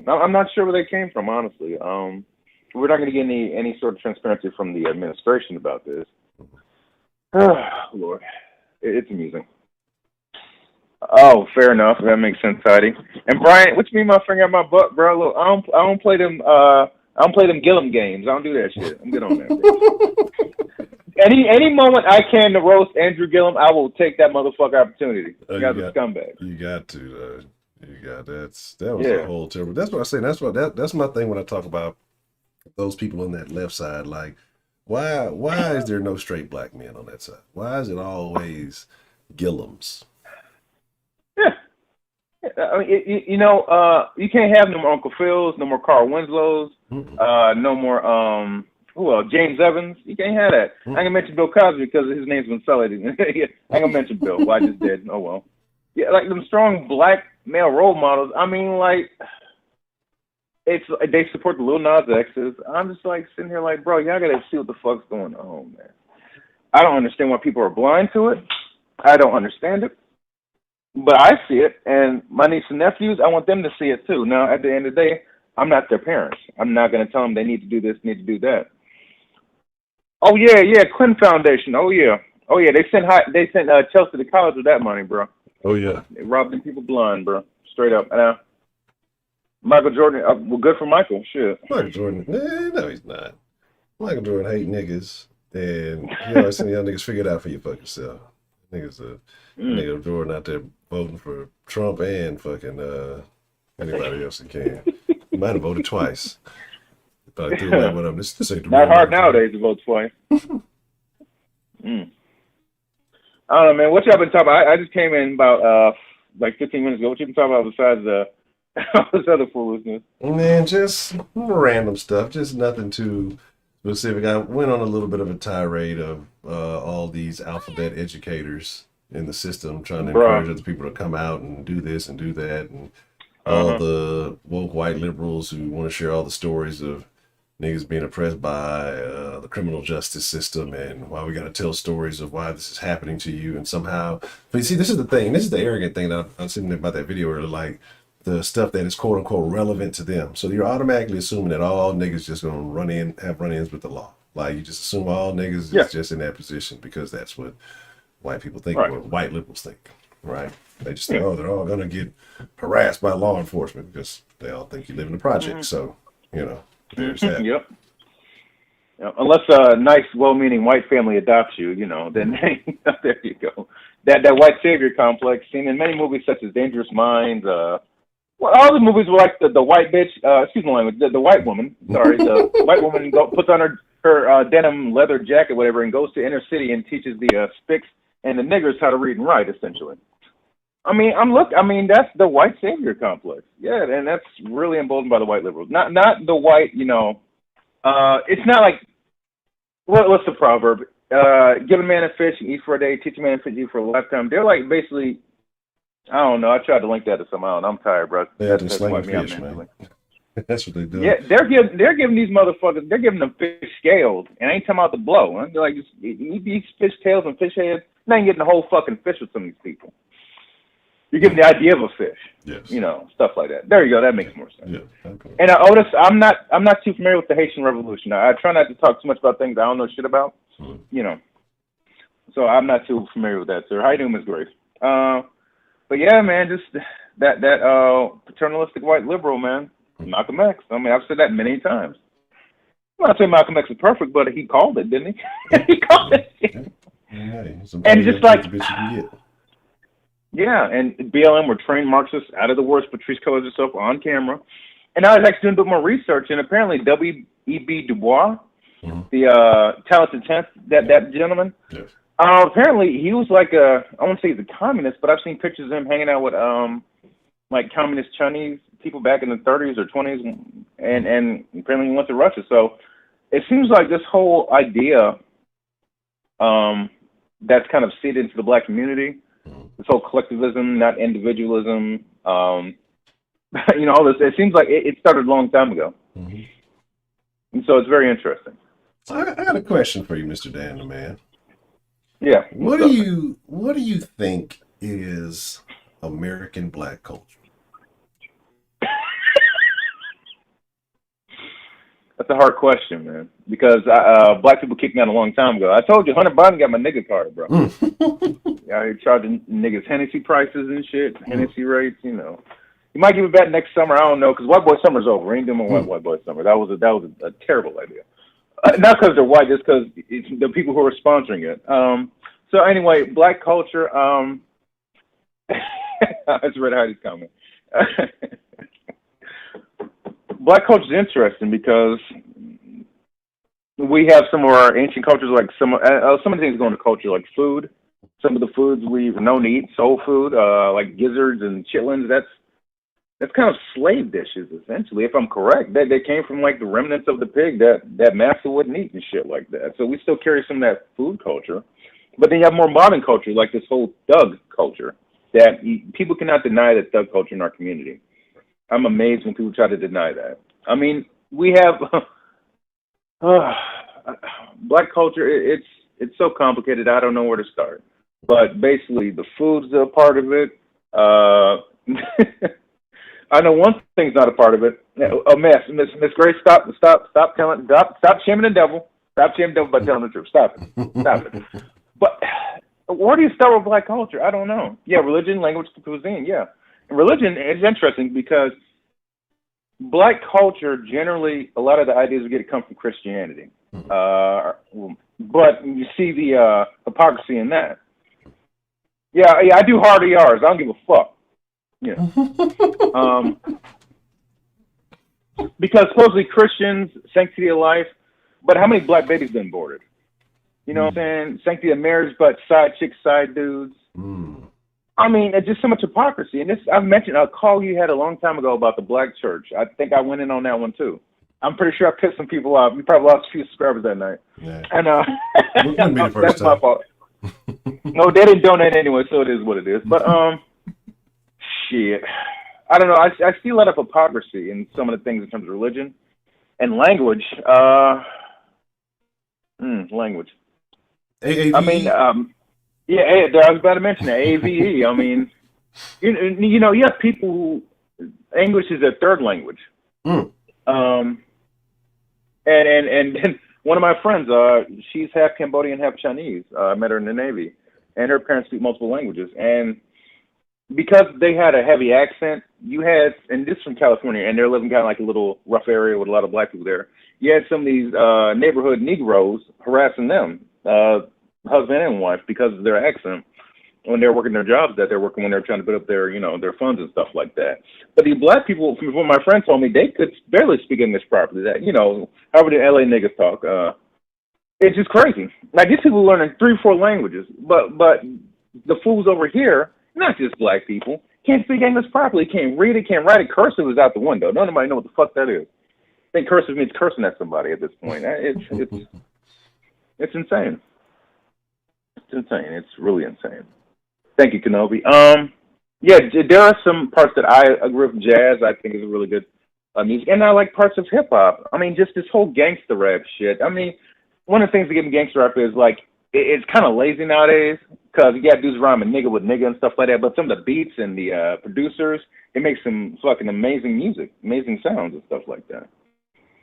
not sure where they came from, honestly. We're not going to get any sort of transparency from the administration about this. Oh, Lord, it's amusing. Oh, fair enough. That makes sense, Heidi. And Brian, what you mean my finger out my butt, bro? Look, I don't play them. I don't play them Gillum games. I don't do that shit. I'm good on that, bro. Any moment I can to roast Andrew Gillum, I will take that motherfucker opportunity. You guys are scumbags. You got to. That was a whole terrible. That's what I say. That's my thing when I talk about those people on that left side. Like, why is there no straight black men on that side? Why is it always Gillums? Yeah. I mean, you can't have no more Uncle Phils, no more Carl Winslows, no more James Evans. You can't have that. I ain't gonna mention Bill Cosby because his name's been sullied. I ain't gonna mention Bill. Well, I just did. Oh well. Yeah, like them strong black male role models. I mean, like, they support the Lil Nas X's. I'm just like sitting here like, bro, y'all gotta see what the fuck's going on, man. I don't understand why people are blind to it. I don't understand it, but I see it, and my niece and nephews, I want them to see it too. Now, at the end of the day, I'm not their parents. I'm not gonna tell them they need to do this, need to do that. Oh yeah, Clinton Foundation. Oh yeah. They sent Chelsea to college with that money, bro. Oh yeah. They robbed them people blind, bro. Straight up. Michael Jordan. Well, good for Michael. Shit. Michael Jordan. No, he's not. Michael Jordan hate niggas, and some y'all niggas figure it out for your fucking self. Niggas, nigga Jordan out there voting for Trump and fucking anybody else that can. He might have voted twice. But I threw away one of them. This ain't the not hard nowadays to vote twice. I don't know, man. What y'all been talking about? I just came in about like 15 minutes ago. What you been talking about besides all this other foolishness? Man, just random stuff. Just nothing too specific. I went on a little bit of a tirade of all these alphabet educators in the system trying to encourage other people to come out and do this and do that, and all the woke white liberals who want to share all the stories of niggas being oppressed by the criminal justice system and why we got to tell stories of why this is happening to you, and somehow, but you see, this is the thing, this is the arrogant thing that I'm sitting there about that video earlier, like the stuff that is quote unquote relevant to them. So you're automatically assuming that all niggas just gonna have run-ins with the law. Like, you just assume all niggas is just in that position because that's what white people think, or white liberals think, right? They just think, they're all gonna get harassed by law enforcement because they all think you live in the project. So, there's that. Yep. Unless a nice, well-meaning white family adopts you, then there you go. That white savior complex seen in many movies such as Dangerous Minds. All the movies were like the white bitch. Excuse my language. The white woman. Sorry, the white woman puts on her denim leather jacket, whatever, and goes to inner city and teaches the spics and the niggers how to read and write, essentially. I mean, that's the white savior complex. Yeah, and that's really emboldened by the white liberals. Not the white, it's not like, what's the proverb? Give a man a fish and eat for a day, teach a man a fish and eat for a lifetime. They're like basically, I don't know, I tried to link that to somehow, and I'm tired, bro. That's what fish, man. That's what they do. Yeah, they're giving these motherfuckers, they're giving them fish scales, and I ain't talking about the blow. They're like, just eat these fish tails and fish heads, and I ain't getting the whole fucking fish with some of these people. You're giving the idea of a fish, stuff like that. There you go. That makes more sense. Yeah, okay. And Otis, I'm not too familiar with the Haitian Revolution. I try not to talk too much about things I don't know shit about. So I'm not too familiar with that, sir. How you doing, Ms. Grace? But yeah, man, just that paternalistic white liberal, man, Malcolm X. I mean, I've said that many times. I'm not saying Malcolm X is perfect, but he called it, didn't he? He called it. And just like. Yeah, and BLM were trained Marxists out of the worst. Patrice Cullors herself on camera. And I was actually doing a bit more research, and apparently W.E.B. Du Bois, the talented 10th, that gentleman, Apparently, he was like I won't say he's a communist, but I've seen pictures of him hanging out with like communist Chinese people back in the 30s or 20s, and apparently he went to Russia. So it seems like this whole idea that's kind of seeded into the black community, this whole collectivism, not individualism, you know, all this. It seems like it started a long time ago, and so it's very interesting. So I got a question for you, Mr. Dan, the man. Yeah. What do you think is American black culture? That's a hard question, man, because black people kicked me out a long time ago. I told you, Hunter Biden got my nigga card, bro. Yeah, he charging niggas Hennessy prices and shit, Hennessy rates, you know. He might give it back next summer, I don't know, because White Boy Summer's over. We ain't doing White Boy Summer. That was a terrible idea. Not because they're white, just because it's the people who are sponsoring it. So anyway, black culture. I just read Heidi's comment. Black culture is interesting because we have some of our ancient cultures, like some of the things going to culture, like food. Some of the foods we've known to eat, soul food, like gizzards and chitlins. That's kind of slave dishes, essentially, if I'm correct. They came from like the remnants of the pig that master wouldn't eat and shit like that. So we still carry some of that food culture. But then you have more modern culture, like this whole thug culture, that people cannot deny the thug culture in our community. I'm amazed when people try to deny that. I mean, we have black culture. It's so complicated. I don't know where to start. But basically, the food's a part of it. I know one thing's not a part of it. A mess. Miss Grace, stop shaming the devil. Stop shaming the devil by telling the truth. Stop it. But where do you start with black culture? I don't know. Yeah, religion, language, cuisine. Yeah. Religion is interesting because black culture, generally, a lot of the ideas we get come from Christianity. But you see the hypocrisy in that. Yeah, I do hard ERs. I don't give a fuck. Yeah. Because supposedly Christians, sanctity of life, but how many black babies been aborted? You know what I'm saying? Sanctity of marriage, but side chicks, side dudes. I mean, it's just so much hypocrisy. And this, I've mentioned a call you had a long time ago about the black church. I think I went in on that one too. I'm pretty sure I pissed some people off. You probably lost a few subscribers that night. Yeah. And that's my fault. No, they didn't donate anyway, so it is what it is. But shit, I don't know. I see a lot of hypocrisy in some of the things in terms of religion and language. Language. AAVE? I mean, yeah, I was about to mention that, AVE. I mean, you know, you have people who English is their third language. And then one of my friends, she's half Cambodian, half Chinese. I met her in the Navy, and her parents speak multiple languages. And because they had a heavy accent, you had, and this is from California, and they're living kind of like a little rough area with a lot of black people there. You had some of these neighborhood Negroes harassing them, husband and wife, because of their accent when they're working their jobs that they're working when they're trying to put up their, you know, their funds and stuff like that. But these black people, from what my friend told me, they could barely speak English properly. That, you know, however the LA niggas talk, it's just crazy. Like these people learning 3-4 languages, but the fools over here, not just black people, can't speak English properly, can't read it, can't write it. Cursive is out the window. Nobody know what the fuck that is. I think cursive means cursing at somebody at this point. It's insane. It's insane. It's really insane. Thank you, Kenobi. Yeah, there are some parts that I agree with. Jazz, I think, is a really good music, and I like parts of hip hop. I mean, just this whole gangster rap shit. I mean, one of the things that give me gangster rap is like it's kind of lazy nowadays because you got dudes rhyming nigga with nigga and stuff like that. But some of the beats and the producers, it makes some fucking amazing music, amazing sounds and stuff like that.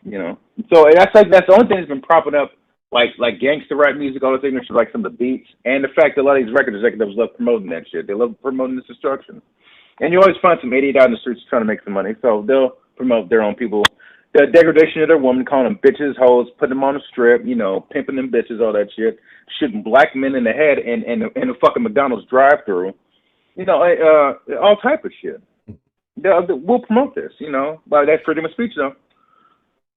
You know, so that's the only thing that's been propping up like gangster rap music, all those things, like some of the beats, and the fact that a lot of these record executives love promoting that shit. They love promoting this destruction. And you always find some idiot out in the streets trying to make some money, so they'll promote their own people. The degradation of their women, calling them bitches, hoes, putting them on the strip, you know, pimping them bitches, all that shit, shooting black men in the head in the fucking McDonald's drive-thru, you know, all type of shit. We'll promote this, you know, by that freedom of speech, though,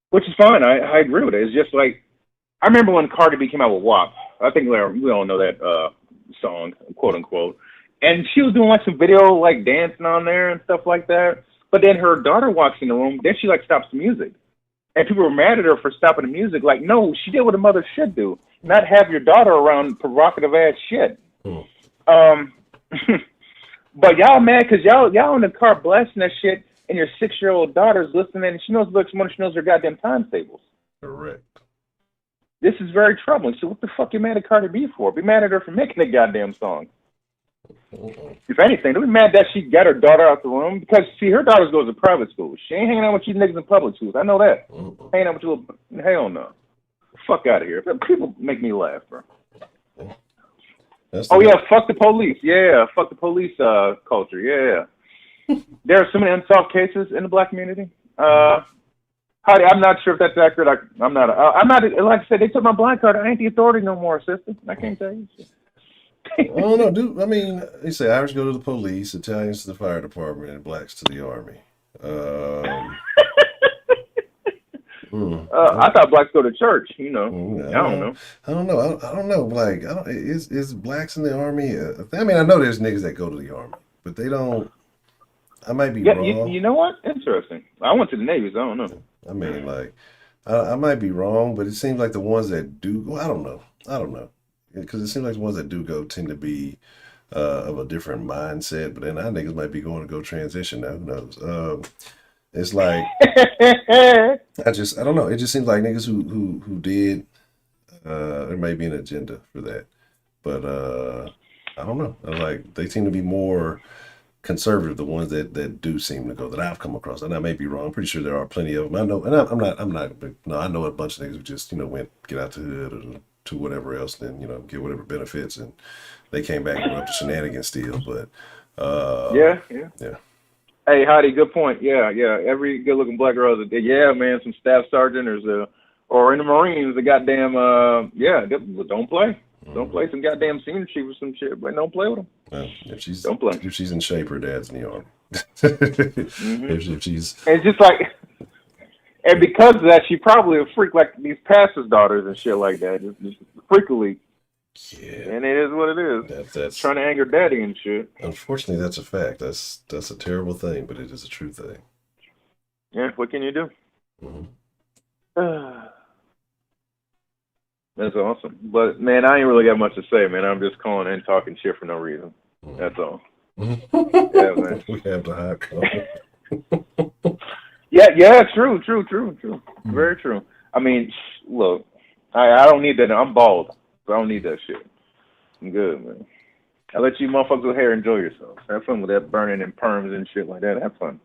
which is fine. I agree with it. It's just like, I remember when Cardi B came out with WAP. I think we all know that song, quote unquote. And she was doing like some video, like dancing on there and stuff like that. But then her daughter walks in the room. Then she like stops the music, and people were mad at her for stopping the music. Like, no, she did what a mother should do, not have your daughter around provocative ass shit. But y'all mad because y'all in the car blasting that shit, and your 6-year-old daughter's listening, and she knows she knows her goddamn timetables. Correct. This is very troubling. So what the fuck you mad at Cardi B for? Be mad at her for making the goddamn song. If anything, don't be mad that she got her daughter out the room, because see, her daughter goes to private school. She ain't hanging out with you niggas in public schools. I know that. Hanging out with you, hell no. Fuck out of here. People make me laugh, bro. Oh yeah, fuck the police. Yeah, fuck the police culture. Yeah. There are so many unsolved cases in the black community. Heidi, I'm not sure if that's accurate. I'm not. Like I said, they took my black card. I ain't the authority no more, sister. I can't tell you. I don't know, dude. I mean, they say Irish go to the police, Italians to the fire department, and blacks to the army. I thought blacks go to church. You know, I don't know. I don't know. Like, is blacks in the army? I mean, I know there's niggas that go to the army, but they don't. I might be wrong. You know what? Interesting. I went to the Navy, so I don't know. I mean, like, I might be wrong, but it seems like the ones that do. Well, I don't know. Because it seems like the ones that do go tend to be of a different mindset, but then our niggas might be going to go transition now. Who knows? It's like I don't know. It just seems like niggas who did. There may be an agenda for that, but I don't know. Like, they seem to be more conservative, the ones that do seem to go, that I've come across, and I may be wrong. I'm pretty sure there are plenty of them. I know, and I'm not. No, I know a bunch of niggas who just went get out the hood or to whatever else, then get whatever benefits, and they came back and went up to shenanigans still. But yeah. Hey, Heidi, good point. Yeah. Every good-looking black girl is man, some staff sergeant or in the Marines, the goddamn don't play. Don't play some goddamn senior chief or some shit, but don't play with them. Well, don't play. If she's in shape, her dad's in the army. If she's, it's just like. And because of that, she probably a freak like these pastors' daughters and shit like that. Just freakily. Yeah. And it is what it is. That's trying to anger daddy and shit. Unfortunately, that's a fact. That's a terrible thing, but it is a true thing. Yeah, what can you do? That's awesome. But, man, I ain't really got much to say, man. I'm just calling in talking shit for no reason. That's all. Yeah, man. We have the hot call. Yeah, true. Very true. I mean, look, I don't need that. I'm bald, so I don't need that shit. I'm good, man. I let you motherfuckers with hair enjoy yourselves. Have fun with that burning and perms and shit like that. Have fun.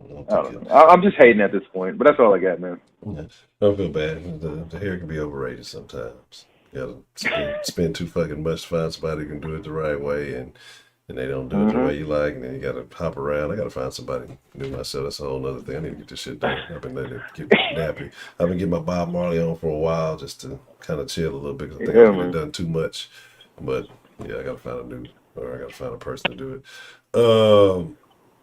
I don't know. I'm just hating at this point, but that's all I got, man. Yeah. Don't feel bad. The hair can be overrated sometimes. You gotta spend too fucking much to find somebody who can do it the right way, and they don't do it the way you like, and then you gotta hop around. I gotta find somebody new myself. That's a whole other thing. I need to get this shit done. I've been letting it get nappy. I've been getting my Bob Marley on for a while just to kind of chill a little bit, because I think I've been done too much. But yeah, I gotta find a person to do it.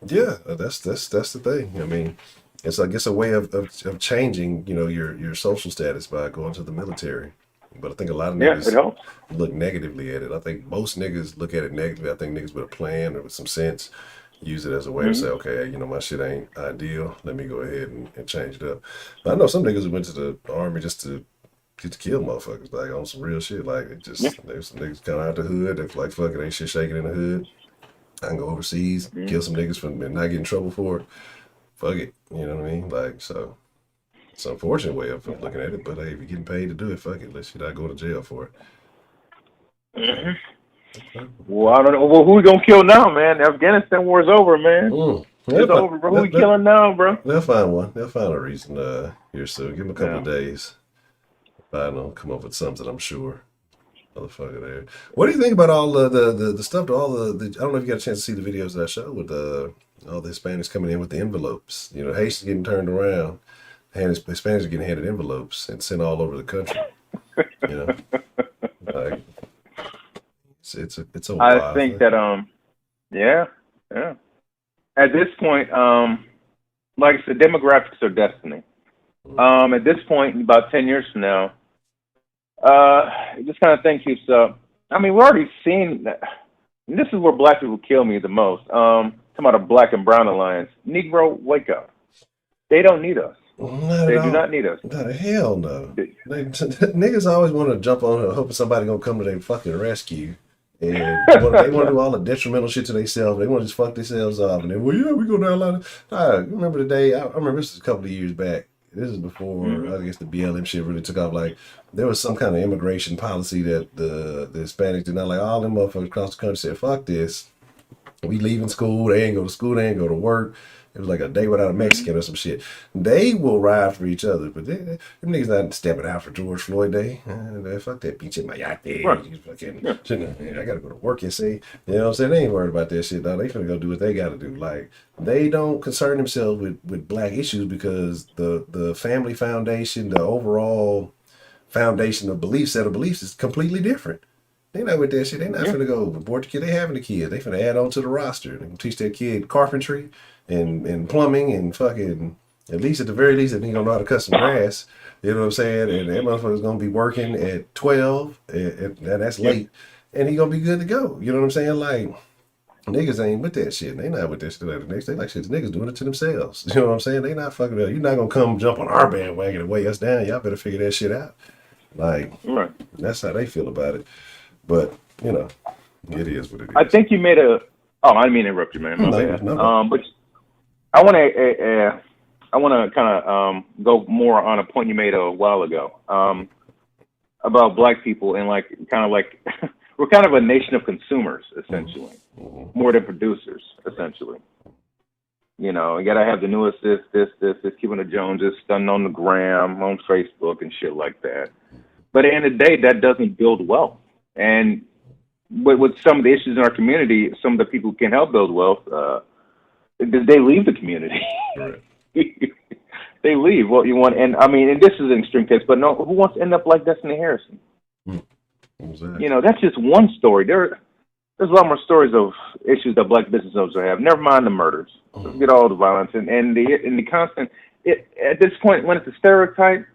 Yeah, that's the thing. I mean, it's, I guess, a way of changing, your social status by going to the military. But I think a lot of niggas look negatively at it. I think most niggas look at it negatively. I think niggas with a plan or with some sense use it as a way to say, okay, my shit ain't ideal. Let me go ahead and change it up. But I know some niggas who went to the army just to get to kill motherfuckers, like on some real shit. Like, there's some niggas kind of out the hood. They're like, fuck it, ain't shit shaking in the hood. I can go overseas, kill some niggas and not get in trouble for it. Fuck it. You know what I mean? Like, so it's an unfortunate way of looking at it, but hey, if you're getting paid to do it, fuck it. Let's not go to jail for it. Well, I don't know. Well, who we gonna kill now, man? The Afghanistan war's over, man. It's over, bro. Who we killing now, bro? They'll find one. They'll find a reason here soon. Give them a couple of days. I know, come up with something, I'm sure. Motherfucker there. What do you think about all the stuff, all the I don't know if you got a chance to see the videos that I showed with all the Hispanics coming in with the envelopes. Haitians getting turned around, and Hispanics are getting handed envelopes and sent all over the country. Like, it's a wild I think thing. that yeah. At this point, like I said, demographics are destiny. At this point, in about 10 years from now, This kind of thing keeps up. I mean, we're already seeing that. And this is where black people kill me the most. Talking about a black and brown alliance. Negro, wake up. They don't need us. Not They at do all. not need us. Not the hell no. Niggas always want to jump on it, hoping somebody gonna come to their fucking rescue. And they want to do all the detrimental shit to themselves. They want to just fuck themselves off. And then, well, yeah, we go down a lot of. I remember the day. I remember this was a couple of years back. This is before I guess the BLM shit really took off. Like there was some kind of immigration policy that the Hispanics did not like. All them motherfuckers across the country said, "Fuck this. We leaving school. They ain't go to school. They ain't go to work." It was like a day without a Mexican or some shit. They will ride for each other, but them niggas not stepping out for George Floyd Day. Fuck that bitch in my yacht day. Fucking, I gotta go to work, you see. You know what I'm saying? They ain't worried about that shit, though. They finna go do what they gotta do. Like, they don't concern themselves with black issues because the family foundation, the overall foundation of beliefs, set of beliefs is completely different. They not with that shit. They not finna go abort the kid. They having the kid. They finna add on to the roster. They can teach that kid carpentry and plumbing and fucking, at least at the very least, if he gonna know how to cut some grass, you know what I'm saying? And that motherfucker's gonna be working at 12, and that's late, and he gonna be good to go. You know what I'm saying? Like, niggas ain't with that shit. They not with that shit. They like shit. The niggas doing it to themselves. You know what I'm saying? They not fucking up. You're not gonna come jump on our bandwagon and weigh us down. Y'all better figure that shit out. Like, that's how they feel about it. But, you know, it is what it is. I think you made a. Oh, I didn't mean to interrupt you, man. My bad. But I want to kind of go more on a point you made a while ago about black people and like kind of like we're kind of a nation of consumers essentially, more than producers essentially. You know, you gotta have the newest this, keeping the Joneses, stunning on the gram, on Facebook and shit like that. But at the end of the day, that doesn't build wealth. And with some of the issues in our community, some of the people who can help build wealth, they leave the community. Right. They leave. What you want, and I mean, and this is an extreme case, but no, who wants to end up like Destiny Harrison? You know, that's just one story. There's a lot more stories of issues that black business owners have. Never mind the murders. Let's get all the violence and the constant. At this point, when it's a stereotype,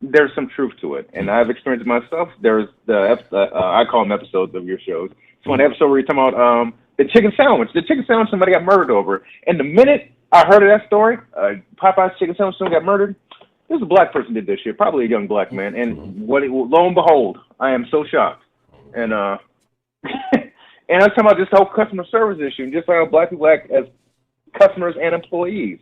there's some truth to it, and I've experienced it myself. There's I call them episodes of your shows. It's one episode where you're talking about the chicken sandwich. The chicken sandwich somebody got murdered over, and the minute I heard of that story, Popeye's chicken sandwich someone got murdered. This is a black person did this shit, probably a young black man, and lo and behold, I am so shocked. And and I'm talking about this whole customer service issue, and just how black people act as customers and employees.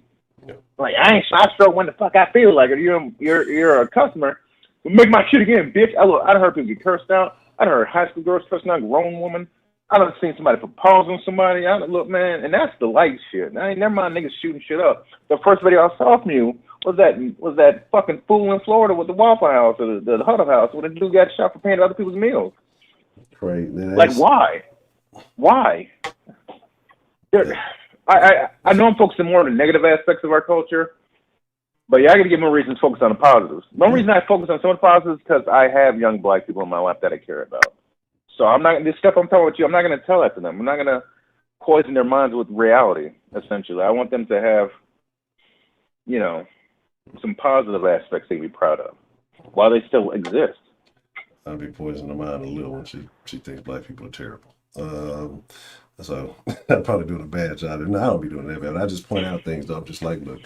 Like, I stroke when the fuck I feel like it. You're a customer. Make my shit again, bitch. I heard people get cursed out. I heard high school girls cursing out a grown woman. I done seen somebody propose on somebody. Look, man, and that's the light shit. I ain't never mind niggas shooting shit up. The first video I saw from you was that fucking fool in Florida with the Waffle House or the Huddle House where the dude got shot for paying other people's meals. Great. Like, why? Why? I know I'm focusing more on the negative aspects of our culture, but yeah, I got to give more reasons to focus on the positives. One reason I focus on some of the positives is because I have young black people in my life that I care about. So I'm not, this stuff I'm talking with you, I'm not going to tell that to them. I'm not going to poison their minds with reality, essentially. I want them to have, you know, some positive aspects they can be proud of while they still exist. I'd be poisoning her mind a little when she thinks black people are terrible. So I'm probably doing a bad job. And I don't be doing that bad. I just point out things, though. I'm just like, look,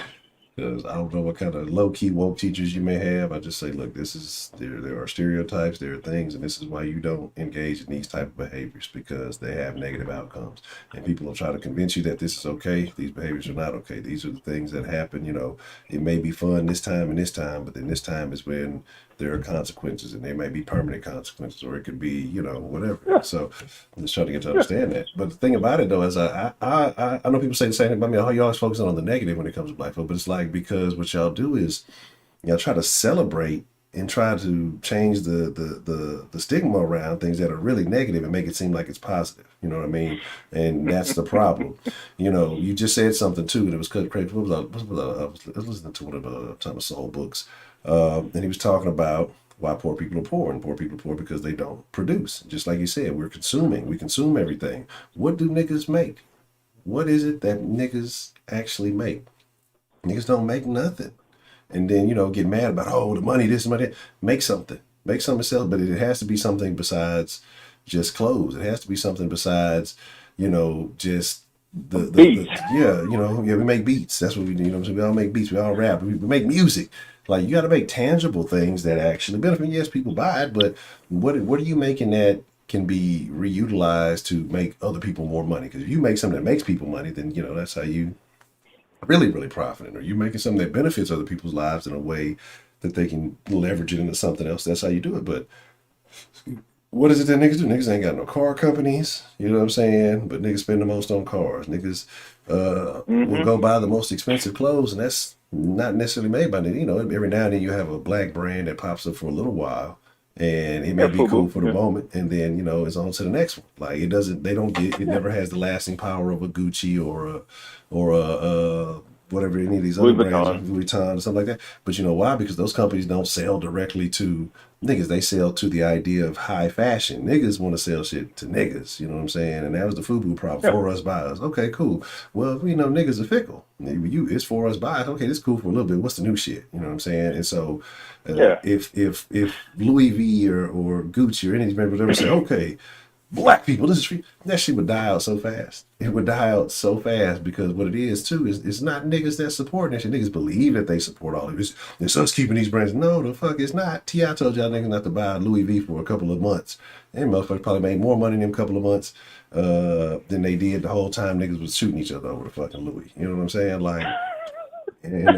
because I don't know what kind of low-key woke teachers you may have. I just say, look, there are stereotypes, there are things, and this is why you don't engage in these type of behaviors, because they have negative outcomes. And people will try to convince you that this is okay. These behaviors are not okay. These are the things that happen. You know, it may be fun this time and this time, but then this time is when there are consequences, and there may be permanent consequences, or it could be, you know, whatever. Yeah. So I'm just trying to get to understand that. But the thing about it, though, is I know people say the same thing about me. Oh, you always focus on the negative when it comes to black folk, but it's like, because what y'all do is y'all try to celebrate and try to change the stigma around things that are really negative and make it seem like it's positive. You know what I mean? And that's the problem. You know, you just said something too that was crazy. I was listening to one of the Thomas Sowell books, and he was talking about why poor people are poor, and poor people are poor because they don't produce. Just like you said, we're consuming. We consume everything. What do niggas make? What is it that niggas actually make? Niggas don't make nothing. And then, you know, get mad about, oh, the money, this, money, that. Make something. Make something sell, but it has to be something besides just clothes. It has to be something besides, just we make beats. That's what we do. You know what I'm saying? We all make beats. We all rap. We make music. Like, you got to make tangible things that actually benefit. Yes, people buy it, but what are you making that can be reutilized to make other people more money? Because if you make something that makes people money, then that's how you really, really profiting. Or you making something that benefits other people's lives in a way that they can leverage it into something else. That's how you do it. But what is it that niggas do? Niggas ain't got no car companies, you know what I'm saying? But niggas spend the most on cars. Niggas will go buy the most expensive clothes, and that's not necessarily made by them. Every now and then you have a black brand that pops up for a little while, and it may be cool for the moment, and then it's on to the next one. Like, it never has the lasting power of a Gucci or a whatever any of these other brands, Louis Vuitton or something like that. But you know why? Because those companies don't sell directly to niggas. They sell to the idea of high fashion. Niggas want to sell shit to niggas. You know what I'm saying? And that was the FUBU problem. For us, by us. Okay, cool. Well, niggas are fickle. It's for us, by us. Okay, this is cool for a little bit. What's the new shit? You know what I'm saying? And so, if Louis V or Gucci or any of these members ever say, okay, black people, this is free, that shit would die out so fast. It would die out so fast, because what it is too is it's not niggas that support that shit. Niggas believe that they support all of this. It's us keeping these brands. No, the fuck it's not. T.I. told y'all niggas not to buy Louis V for a couple of months. And motherfuckers probably made more money in them couple of months than they did the whole time niggas was shooting each other over the fucking Louis. You know what I'm saying? Like, and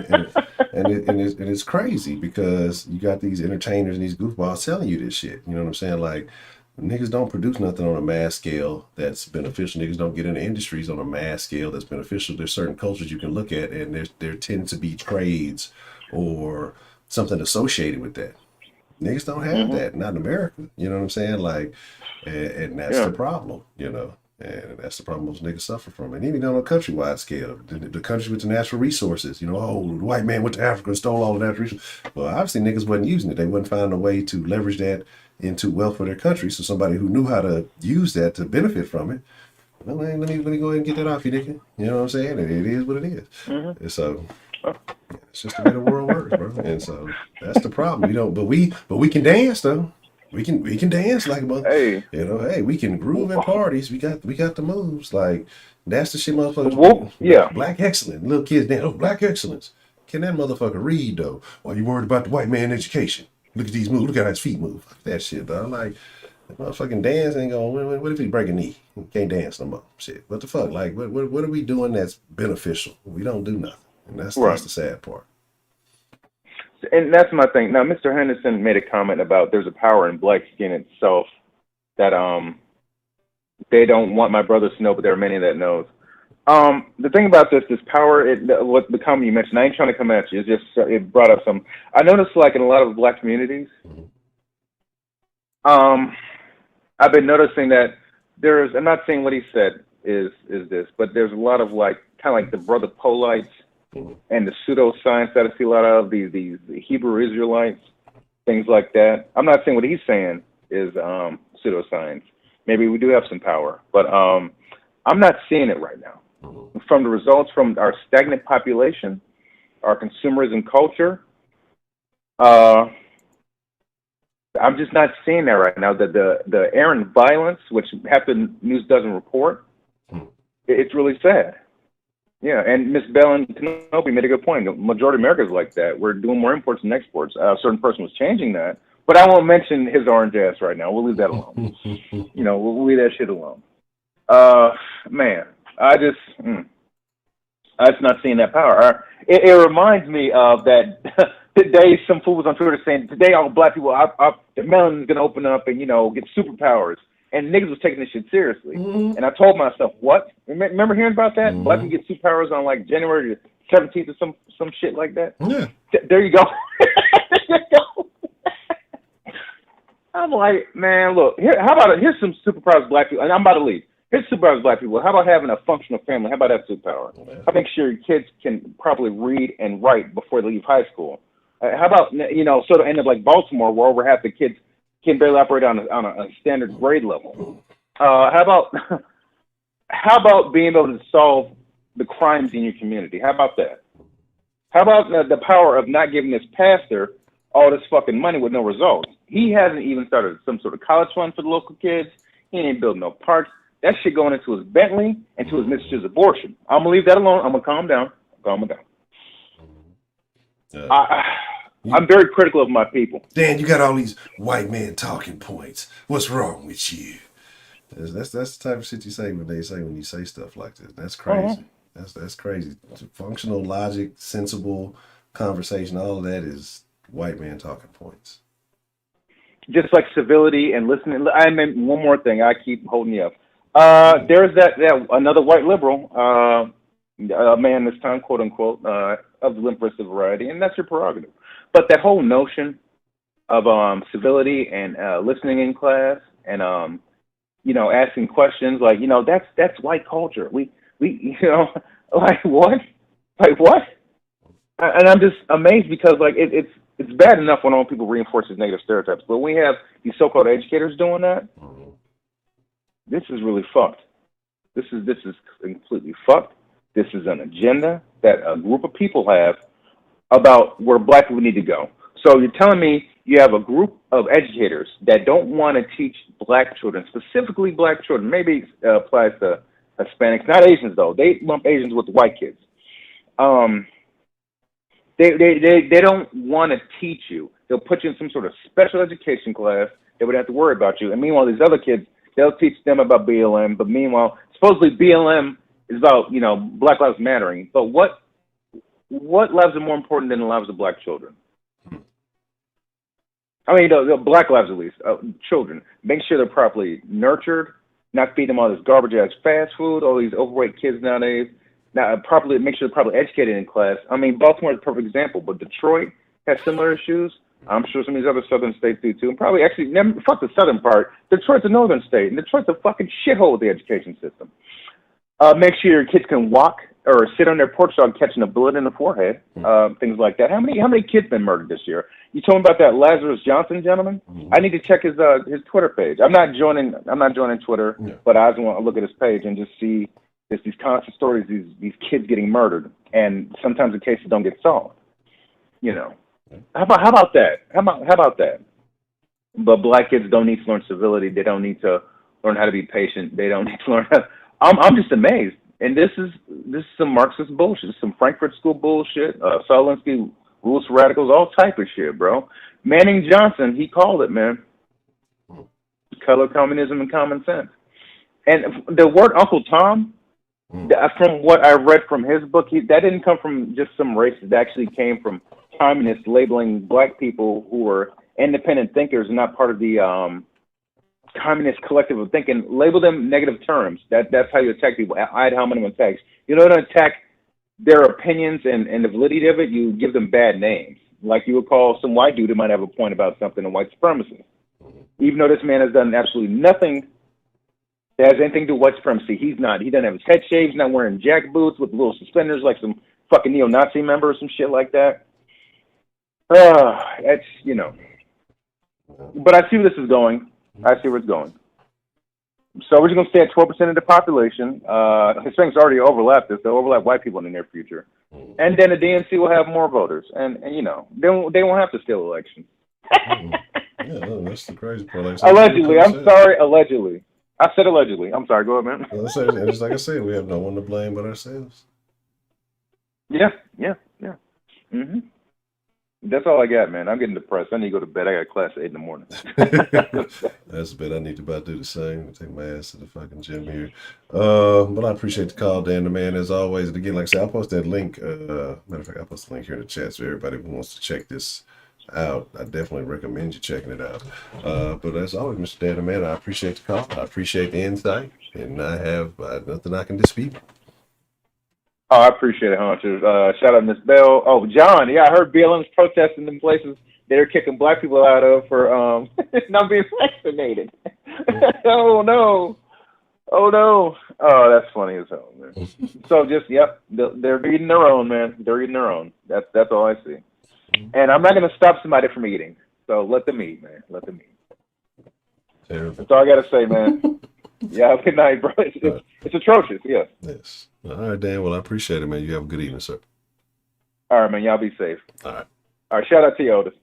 it's crazy, because you got these entertainers and these goofballs telling you this shit. You know what I'm saying? Like, niggas don't produce nothing on a mass scale that's beneficial. Niggas don't get into industries on a mass scale that's beneficial. There's certain cultures you can look at, and there tend to be trades or something associated with that. Niggas don't have that, not in America. You know what I'm saying? Like, and that's the problem, and that's the problem most niggas suffer from. And even on a countrywide scale, the countries with the natural resources, the white man went to Africa and stole all the natural resources. Well, obviously niggas wasn't using it. They wasn't finding a way to leverage that into wealth for their country. So somebody who knew how to use that to benefit from it, well, man, let me go ahead and get that off you, nigga. You know what I'm saying? And it is what it is. And so it's just the way the world works, bro. And so that's the problem. But we can dance though. We can dance like a mother. Hey, hey, we can groove at parties. We got the moves. Like, that's the shit motherfuckers. Black excellence. Little kids dance. Oh, black excellence. Can that motherfucker read though? Why you worried about the white man education? Look at these moves. Look at how his feet move. Fuck that shit, dog. Like, that motherfucking dance ain't going. What if he break a knee? He can't dance no more. Shit. What the fuck? Like, what are we doing that's beneficial? We don't do nothing, and that's the sad part. And that's my thing. Now, Mr. Henderson made a comment about there's a power in black skin itself that they don't want my brothers to know, but there are many that knows. The thing about this power, what the comment you mentioned, I ain't trying to come at you. It's just it brought up some. I noticed, like, in a lot of black communities, I've been noticing that there's. I'm not saying what he said is this, but there's a lot of, like, kind of like the brother Polites and the pseudoscience that I see a lot of, these Hebrew Israelites, things like that. I'm not saying what he's saying is pseudoscience. Maybe we do have some power, but I'm not seeing it right now. From the results from our stagnant population, our consumerism culture, I'm just not seeing that right now. That the errant violence, which half the news doesn't report, it's really sad. Yeah, and Ms. Bell and Kenobi made a good point. The majority of America is like that. We're doing more imports than exports. A certain person was changing that, but I won't mention his orange ass right now. We'll leave that alone. We'll leave that shit alone. Man, I'm just not seeing that power. It reminds me of that today. Some fool was on Twitter saying today all black people, the melanin is gonna open up and get superpowers. And niggas was taking this shit seriously. And I told myself, what? Remember hearing about that? Black people get superpowers on like January 17th or some shit like that? Yeah. There you go. There you go. I'm like, man, look, here's some superpowers black people, and I'm about to leave. Here's superpowers black people. How about having a functional family? How about that superpower? How make sure your kids can properly read and write before they leave high school? How about, sort of end up like Baltimore, where over half the kids can barely operate on a standard grade level. How about being able to solve the crimes in your community? How about that? How about the power of not giving this pastor all this fucking money with no results? He hasn't even started some sort of college fund for the local kids. He ain't building no parks. That shit going into his Bentley and to his mistress's abortion. I'm gonna leave that alone. I'm gonna calm down. Calm down. I'm very critical of my people. Dan, you got all these white men talking points. What's wrong with you? That's the type of shit you say when you say stuff like this. That's crazy. That's crazy. Functional logic, sensible conversation, all of that is white man talking points. Just like civility and listening. I mean, one more thing. I keep holding you up. There's that another white liberal, a man this time, quote unquote, of the limperist variety, and that's your prerogative. But that whole notion of civility and listening in class and asking questions, like, that's white culture. We like what? Like what? And I'm just amazed because like it's bad enough when all people reinforce these negative stereotypes, but when we have these so-called educators doing that, this is really fucked. This is completely fucked. This is an agenda that a group of people have about where black people need to go. So you're telling me you have a group of educators that don't want to teach black children, specifically black children, maybe applies to Hispanics, not Asians though. They lump Asians with white kids. They don't want to teach you. They'll put you in some sort of special education class. They would have to worry about you. And meanwhile, these other kids, they'll teach them about BLM. But meanwhile, supposedly BLM is about, Black Lives Mattering. But what lives are more important than the lives of black children? I mean, the black lives at least, children. Make sure they're properly nurtured, not feed them all this garbage-ass fast food, all these overweight kids nowadays. Now, make sure they're properly educated in class. I mean, Baltimore is a perfect example, but Detroit has similar issues. I'm sure some of these other southern states do too. And probably actually, fuck the southern part. Detroit's a northern state, and Detroit's a fucking shithole with the education system. Make sure your kids can walk or sit on their porch without catching a bullet in the forehead, things like that. How many kids been murdered this year? You told me about that Lazarus Johnson gentleman? I need to check his Twitter page. I'm not joining Twitter, but I just want to look at his page and just see these constant stories, these kids getting murdered, and sometimes the cases don't get solved. How about that? How about that? But black kids don't need to learn civility. They don't need to learn how to be patient. They don't need to learn how. I'm just amazed. And this is some Marxist bullshit, some Frankfurt School bullshit, Solinsky rules for radicals, all type of shit, bro. Manning Johnson, he called it, man. Color communism and common sense. And the word Uncle Tom, from what I read from his book, that didn't come from just some racist. It actually came from communists labeling black people who were independent thinkers and not part of the communist collective of thinking. Label them negative terms. That's how you attack people. Ad hominem attacks. You don't attack their opinions and the validity of it. You give them bad names. Like you would call some white dude who might have a point about something, a white supremacist. Even though this man has done absolutely nothing that has anything to do with white supremacy. He doesn't have his head shaved. He's not wearing jack boots with little suspenders like some fucking neo-Nazi member or some shit like that. That's, But I see where this is going. I see where it's going. So we're just going to stay at 12% of the population. Hispanics already overlapped this. They'll overlap white people in the near future. And then the DNC will have more voters. And they won't have to steal elections. Yeah, that's the crazy part. Allegedly. I'm sorry, allegedly. I said allegedly. I'm sorry. Go ahead, man. Well, just like I said, we have no one to blame but ourselves. Yeah. Mm-hmm. That's all I got, man. I'm getting depressed. I need to go to bed. I got class at 8 in the morning. That's a bit. I need to about do the same. Take my ass to the fucking gym here. But I appreciate the call, Dan the man, as always. And again, like I said, I'll post that link. Matter of fact, I'll post the link here in the chat so everybody who wants to check this out, I definitely recommend you checking it out. But as always, Mr. Dan the man, I appreciate the call. I appreciate the insight, and I have nothing I can dispute. Oh, I appreciate it, Honcho. Shout out Miss Bell. Oh, John, yeah, I heard BLM's protesting in places they're kicking black people out of for not being vaccinated. Oh no. Oh, that's funny as hell, man. So just, they're eating their own, man. They're eating their own. That's all I see. And I'm not going to stop somebody from eating. So let them eat, man. Let them eat. Terrible. That's all I got to say, man. Yeah, good night, bro. It's atrocious, yeah. Yes. All right, Dan. Well, I appreciate it, man. You have a good evening, sir. All right, man. Y'all be safe. All right. All right, shout out to you, Otis.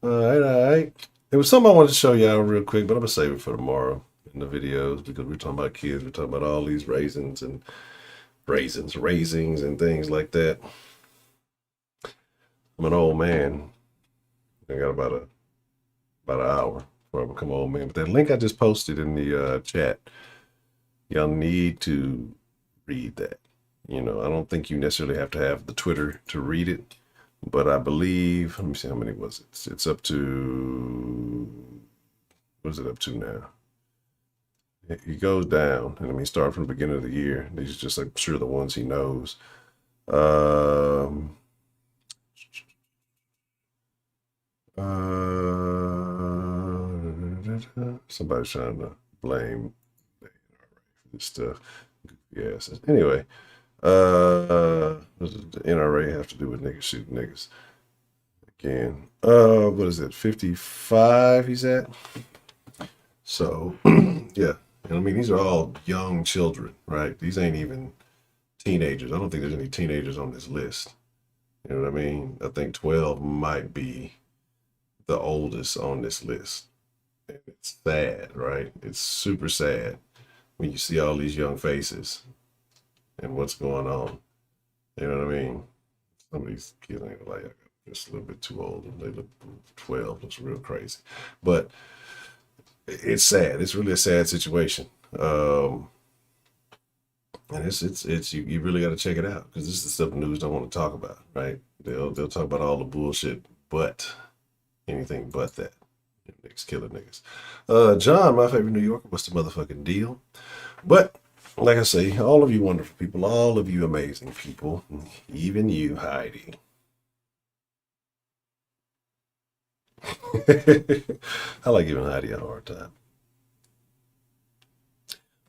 All right. It was something I wanted to show y'all real quick, but I'm gonna save it for tomorrow in the videos because we're talking about kids. We're talking about all these raisins and things like that. I'm an old man. I got about an hour before I become an old man. But that link I just posted in the chat, y'all need to read that. You know, I don't think you necessarily have to have the Twitter to read it, but I believe, let me see how many was it. It's up to, what is it up to now? He goes down, and I mean, starting from the beginning of the year. These are just, like, sure, the ones he knows. Somebody's trying to blame this stuff. Yes. Anyway, what does the NRA have to do with niggas shooting niggas? Again, what is it? 55 he's at. So, yeah. And I mean, these are all young children, right? These ain't even teenagers. I don't think there's any teenagers on this list. You know what I mean? I think 12 might be the oldest on this list. And it's sad, right? It's super sad when you see all these young faces and what's going on. You know what I mean? Some of these kids ain't like just a little bit too old, and they look 12 looks real crazy. But it's sad. It's really a sad situation. And it's you really got to check it out because this is the stuff the news don't want to talk about, right? They'll talk about all the bullshit, but anything but that. Niggas killing niggas. John, my favorite New Yorker, what's the motherfucking deal? But like I say, all of you wonderful people, all of you amazing people, even you, Heidi. I like giving Heidi a hard time.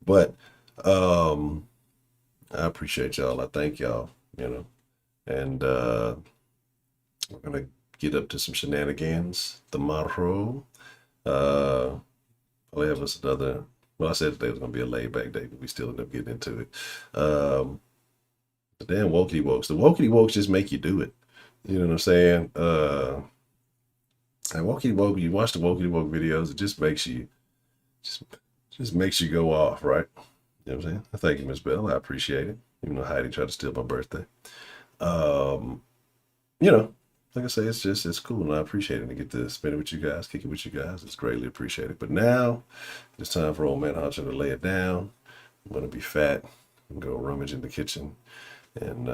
But I appreciate y'all. I thank y'all, you know. And we're gonna get up to some shenanigans tomorrow. I'll have us another. Well, I said today was gonna be a laid back day, but we still end up getting into it. The damn wokey wokes. The wokey wokes just make you do it. You know what I'm saying? And wokey woke, you watch the wokey woke videos, it just makes you just makes you go off, right? You know what I'm saying? Thank you, Miss Bell. I appreciate it. Even though Heidi tried to steal my birthday. You know, like I say, it's cool, and I appreciate it to get to spend it with you guys, kick it with you guys. It's greatly appreciated. But now it's time for old man Honcho to lay it down. I'm gonna be fat and go rummage in the kitchen and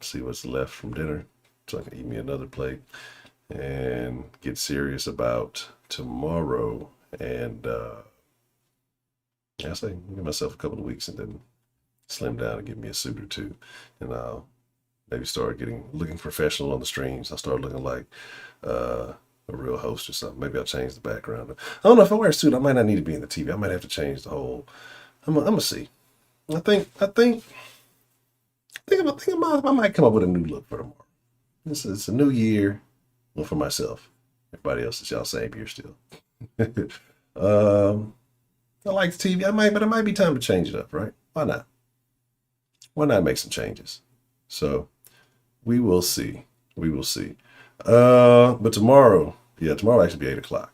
see what's left from dinner so I can eat me another plate and get serious about tomorrow. And I say give myself a couple of weeks and then slim down and give me a suit or two, and I'll maybe start looking professional on the streams. I'll start looking like a real host or something. Maybe I'll change the background. I don't know, if I wear a suit, I might not need to be in the TV. I might have to change the whole. I'm gonna see. I think I might come up with a new look for tomorrow. It's a new year, well, for myself. Everybody else is y'all same year still. I like the TV. But it might be time to change it up, right? Why not? Why not make some changes? So we will see. We will see. But tomorrow actually be 8:00.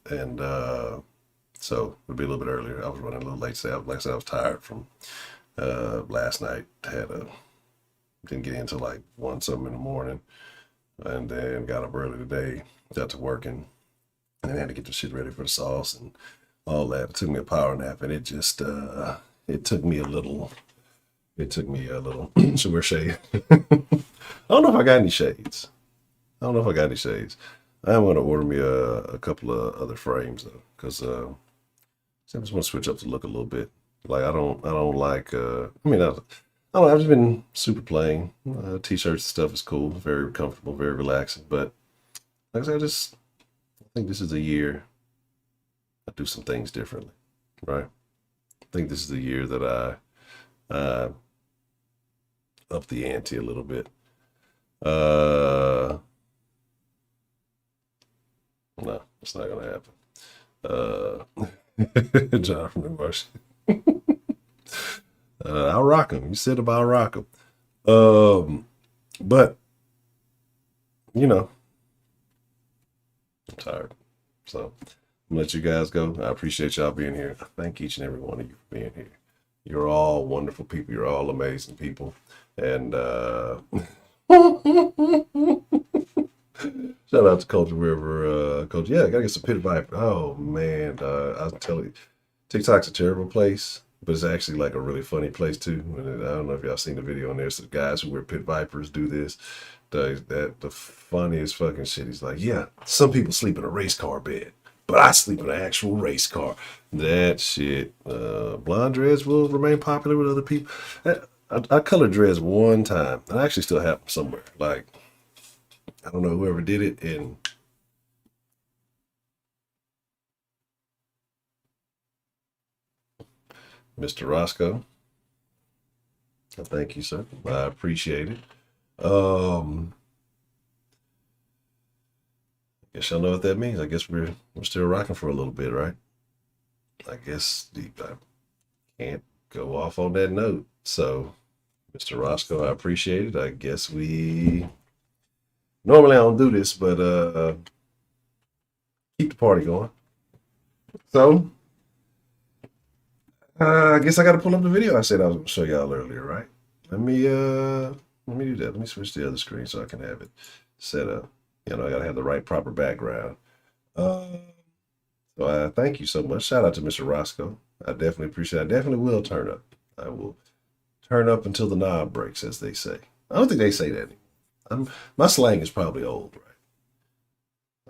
And so it'll be a little bit earlier. I was running a little late today. Like I said, I was tired from last night. Didn't get in until like 1 something in the morning. And then got up early today, got to working, and then had to get the shit ready for the sauce and all that. It took me a power nap, and it just it took me a little should wear shade. I don't know if I got any shades. I am going to order me a couple of other frames though, because I just want to switch up the look a little bit. Like I don't like I've just been super plain. T-shirts and stuff is cool, very comfortable, very relaxing. But like I said, I think this is a year I do some things differently, right? I think this is the year that I up the ante a little bit. No, it's not gonna happen. John from the Marsh. I'll rock him. You said about rock him. But you know, I'm tired. So I'm gonna let you guys go. I appreciate y'all being here. Thank each and every one of you for being here. You're all wonderful people. You're all amazing people. And shout out to Culture wherever Culture. Yeah, gotta get some pit viper. Oh man, I was telling you, TikTok's a terrible place, but it's actually like a really funny place too. And I don't know if y'all seen the video on there. So the guys who wear pit vipers do this. The funniest fucking shit. He's like, yeah, some people sleep in a race car bed, but I sleep in an actual race car. That shit. Blonde dreads will remain popular with other people. I colored dreads one time, and I actually still have them somewhere. Like, I don't know whoever did it, and Mr. Roscoe, thank you, sir. I appreciate it. Guess y'all know what that means. I guess we're still rocking for a little bit, right? I guess I can't go off on that note. So, Mr. Roscoe, I appreciate it. I guess we normally I don't do this, but keep the party going. So, I guess I got to pull up the video I said I was going to show y'all earlier, right? Let me do that. Let me switch to the other screen so I can have it set up. You know, I got to have the right proper background. So I thank you so much. Shout out to Mr. Roscoe. I definitely appreciate it. I definitely will turn up. I will turn up until the knob breaks, as they say. I don't think they say that anymore. My slang is probably old, right?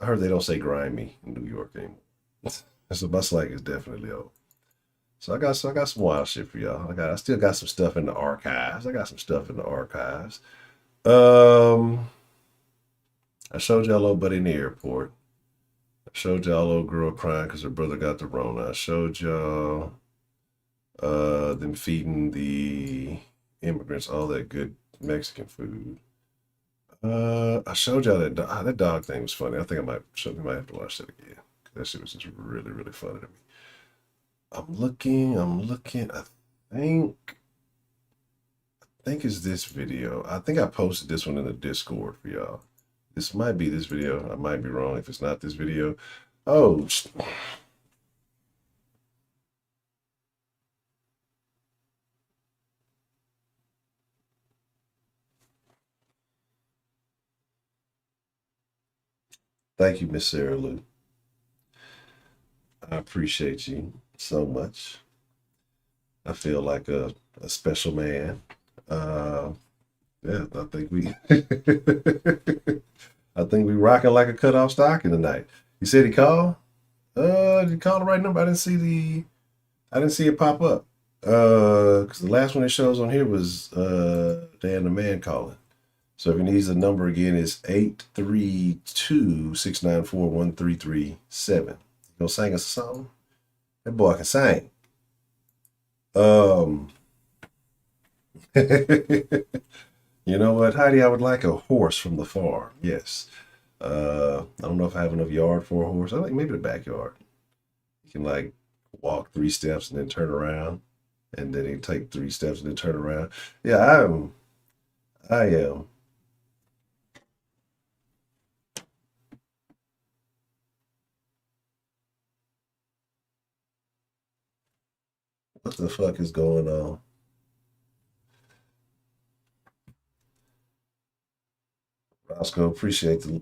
I heard they don't say grimy in New York anymore. So my slang is definitely old. So I got some wild shit for y'all. I still got some stuff in the archives. I showed y'all old buddy in the airport. I showed y'all old girl crying because her brother got the Rona. I showed y'all them feeding the immigrants all that good Mexican food. I showed y'all that dog thing was funny. I think I might have to watch that again. That shit was just really, really funny to me. I'm looking. I think it's this video. I think I posted this one in the Discord for y'all. This might be this video. I might be wrong if it's not this video. Oh, thank you, Miss Sarah Lou. I appreciate you so much. I feel like a special man. Yeah, I think we rocking like a cutoff stocking tonight. You said he called? Did he call the right number? I didn't see it pop up. Because the last one it shows on here was Dan the man calling. So if he needs the number again, it's 832-694-1337. You gonna sing us a song? That boy can sing. You know what, Heidi? I would like a horse from the farm. Yes. I don't know if I have enough yard for a horse. I think maybe the backyard. You can like walk 3 steps and then turn around, and then you take 3 steps and then turn around. Yeah, I am. What the fuck is going on? Roscoe, appreciate the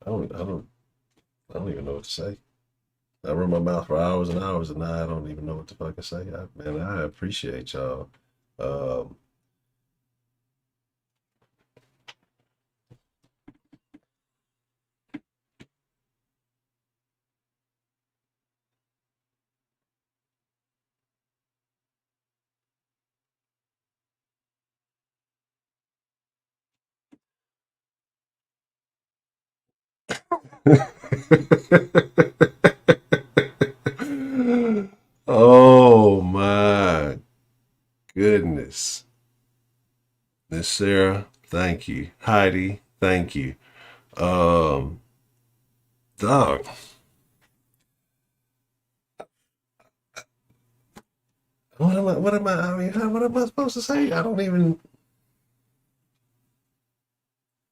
I don't even know what to say. I run my mouth for hours and hours, and now I don't even know what to fucking say. Man, I appreciate y'all. Oh my goodness. thank you. Heidi, thank you. Dog. What am I what am I supposed to say? I don't even.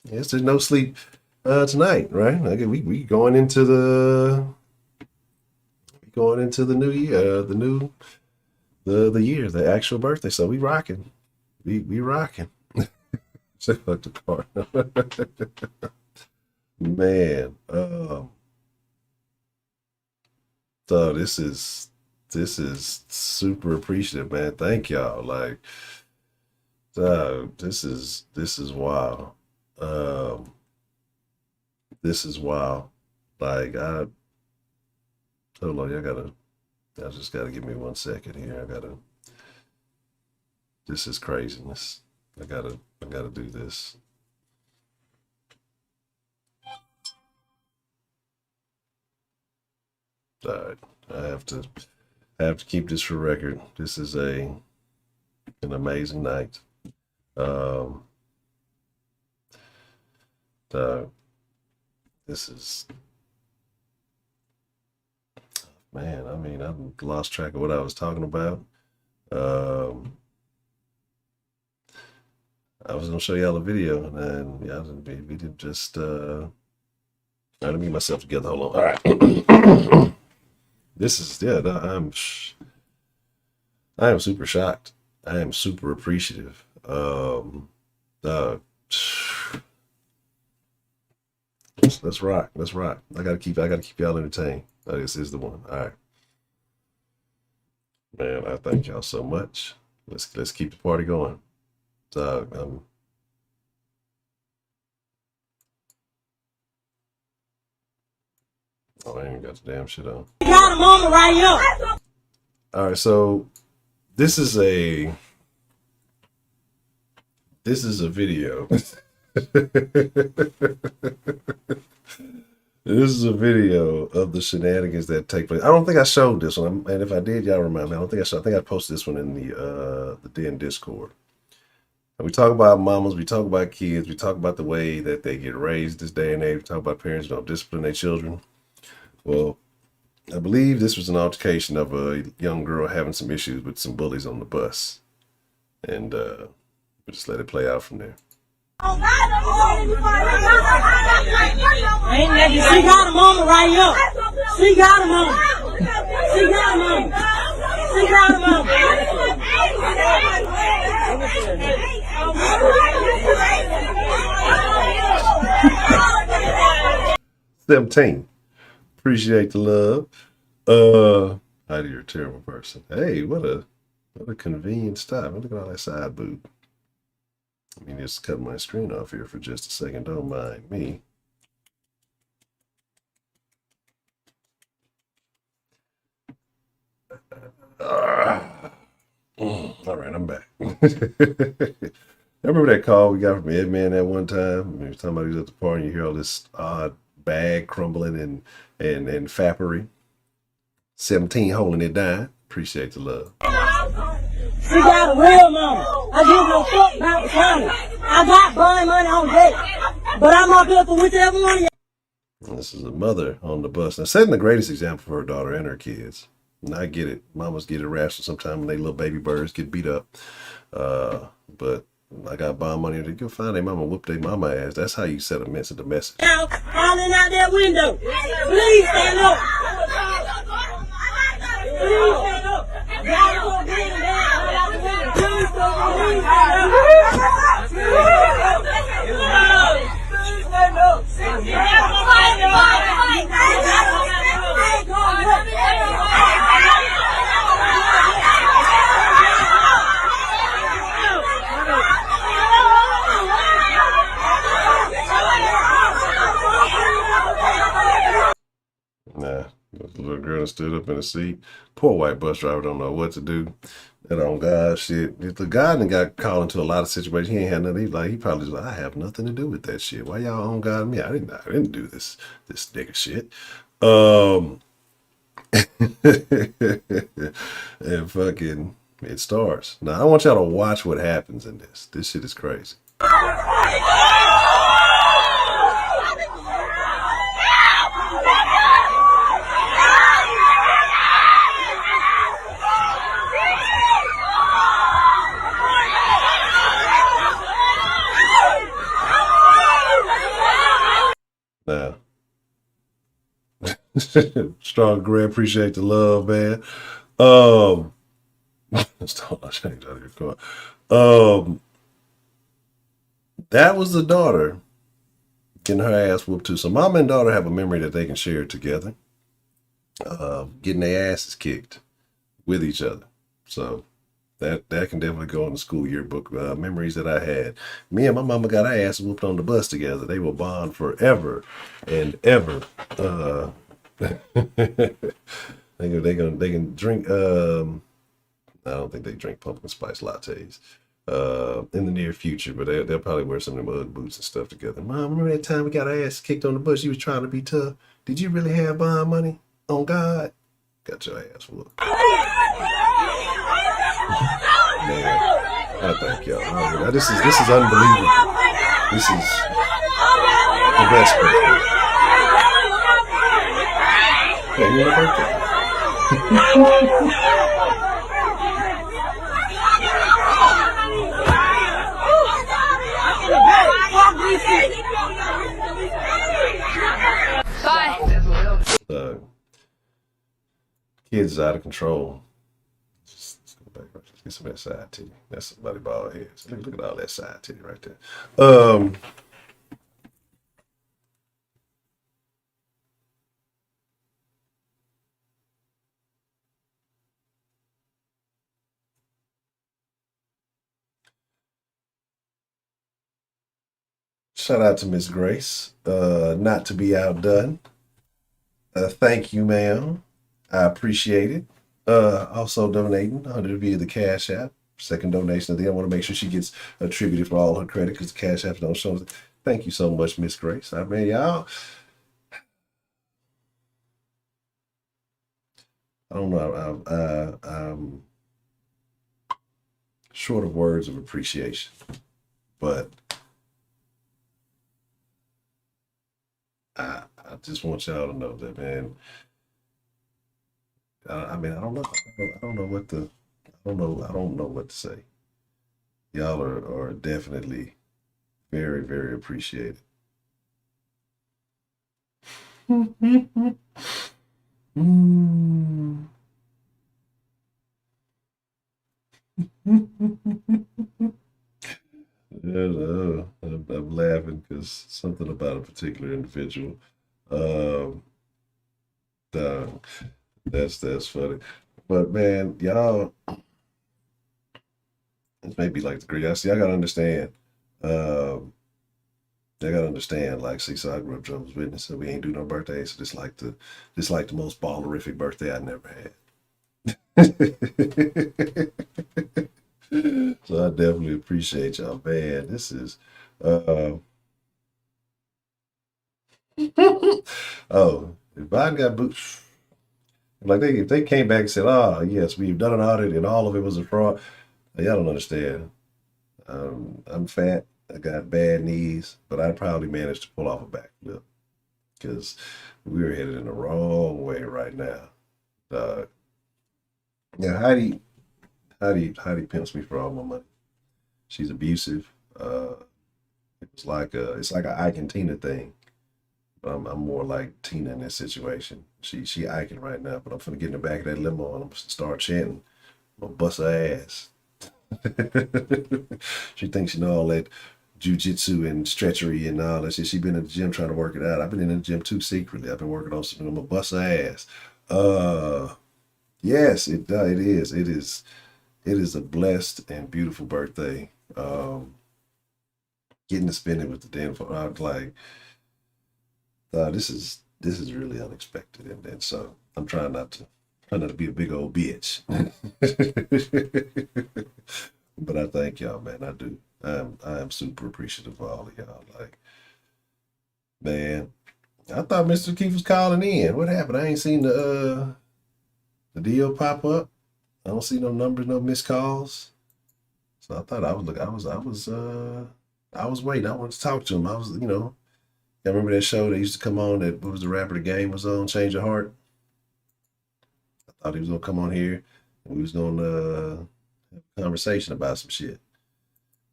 Yes, there's no sleep tonight, right? Okay, we going into the new year, the year, the actual birthday. So we rocking. We rocking. Say fuck the car. Man. So this is super appreciative, man. Thank y'all. Like, this is wild. This is wild. Like, hold on, y'all just gotta give me 1 second here. This is craziness. I gotta do this. All right, I have to keep this for record. This is an amazing night. This is, man, I mean, I've lost track of what I was talking about. I was gonna show y'all a video, and then yeah, we did just let me get myself together. Hold on. All right. This is, yeah, I am super shocked. I am super appreciative. Let's rock. Let's rock. I gotta keep y'all entertained. This is the one. All right. Man, I thank y'all so much. Let's keep the party going. Oh, I ain't got the damn shit on. Got a moment right here. All right, so this is a video. This is a video of the shenanigans that take place. I don't think I showed this one, and if I did, y'all remind me. I don't think I showed. I think I posted this one in the Den Discord. And we talk about mamas, we talk about kids, we talk about the way that they get raised this day and age. We talk about parents who don't discipline their children. Well, I believe this was an altercation of a young girl having some issues with some bullies on the bus, and we'll just let it play out from there. She got a moment right here. She got a moment. She got a moment. She got a moment. 17. Appreciate the love. Heidi, you're a terrible person. Hey, what a convenient stop. Look at all that side boob. Let me just cut my screen off here for just a second. Don't mind me. All right, I'm back. I remember that call we got from Ed Man that one time. He was talking about he was at the party and you hear all this odd bag crumbling and fappery. 17 holding it down. Appreciate the love. She got a real mama. I give no fuck about the county. I got buying money on deck. But I'm up here for whichever one of you. This is a mother on the bus. Now, setting the greatest example for her daughter and her kids. And I get it. Mamas get irrational sometimes when they little baby birds get beat up. But I got bond money to go find their mama, whoop their mama ass. That's how you set a message to message. Now, falling out that window. Please stand up. Please stand up. Y'all so big and bad out the window. Please stand up. Please stand up. Please Nah, the little girl stood up in the seat. Poor white bus driver don't know what to do. That on God shit. The guy done got called into a lot of situations. He ain't had nothing. He probably just like, I have nothing to do with that shit. Why y'all on God me? I didn't do this nigga shit. And fucking it starts. Now I want y'all to watch what happens in this. This shit is crazy. Now, Strong Gray, appreciate the love, man. Change out of your car. That was the daughter getting her ass whooped too. So mom and daughter have a memory that they can share together. Getting their asses kicked with each other. So that can definitely go in the school yearbook. Memories that I had. Me and my mama got our asses whooped on the bus together. They will bond forever and ever. They can drink. I don't think they drink pumpkin spice lattes in the near future, but they'll probably wear some of them Ugg boots and stuff together. Mom, remember that time we got our ass kicked on the bus? You was trying to be tough. Did you really have bond money? On God, got your ass whooped. Man, I thank y'all. This is unbelievable. This is the best birthday. Yeah, you want a birthday? Kids out of control. Let's go back. Let's get some of that side titty. That's somebody bald head. So look at all that side titty right there. Shout out to Miss Grace. Not to be outdone. Thank you, ma'am. I appreciate it. Also donating under via the Cash App. Second donation of the day. I want to make sure she gets attributed for all her credit because the Cash App don't show it. Thank you so much, Miss Grace. I mean, y'all. I don't know. I'm short of words of appreciation, but I just want y'all to know that, man. I mean, I don't know. I don't know what to. I don't know what to say. Y'all are definitely very, very appreciated. I'm laughing because something about a particular individual. That's funny. But man, y'all, this may be like the great. See, I gotta understand. I gotta understand. Like, see, so I grew up Jehovah's Witness, so we ain't do no birthdays. So this like the most ballerific birthday I never had. So I definitely appreciate y'all, man. This is oh, if Biden got boots, like if they came back and said, "Oh yes, we've done an audit and all of it was a fraud," y'all don't understand. I'm fat. I got bad knees, but I probably managed to pull off a backflip because we're headed in the wrong way right now. Yeah, Heidi pimps me for all my money. She's abusive. It's like an Ike and Tina thing. I'm more like Tina in this situation. She Iking right now, but I'm finna get in the back of that limo and I'm gonna start chanting. I'm gonna bust her ass. She thinks she know all that jujitsu and stretchery and all that shit. She been in the gym trying to work it out. I've been in the gym too secretly. I've been working on something. I'm gonna bust her ass. Yes, it is. It is a blessed and beautiful birthday. Getting to spend it with the damn phone. I was like, this is really unexpected, and so I'm trying not to be a big old bitch. But I thank y'all, man. I do. I am super appreciative of all of y'all. Like, man, I thought Mr. Keith was calling in. What happened? I ain't seen the deal pop up. I don't see no numbers, no missed calls. So I thought I was I was waiting. I wanted to talk to him. I was, I remember that show that used to come on that, what was the rapper the game was on, Change Your Heart? I thought he was going to come on here and we was going to have a conversation about some shit.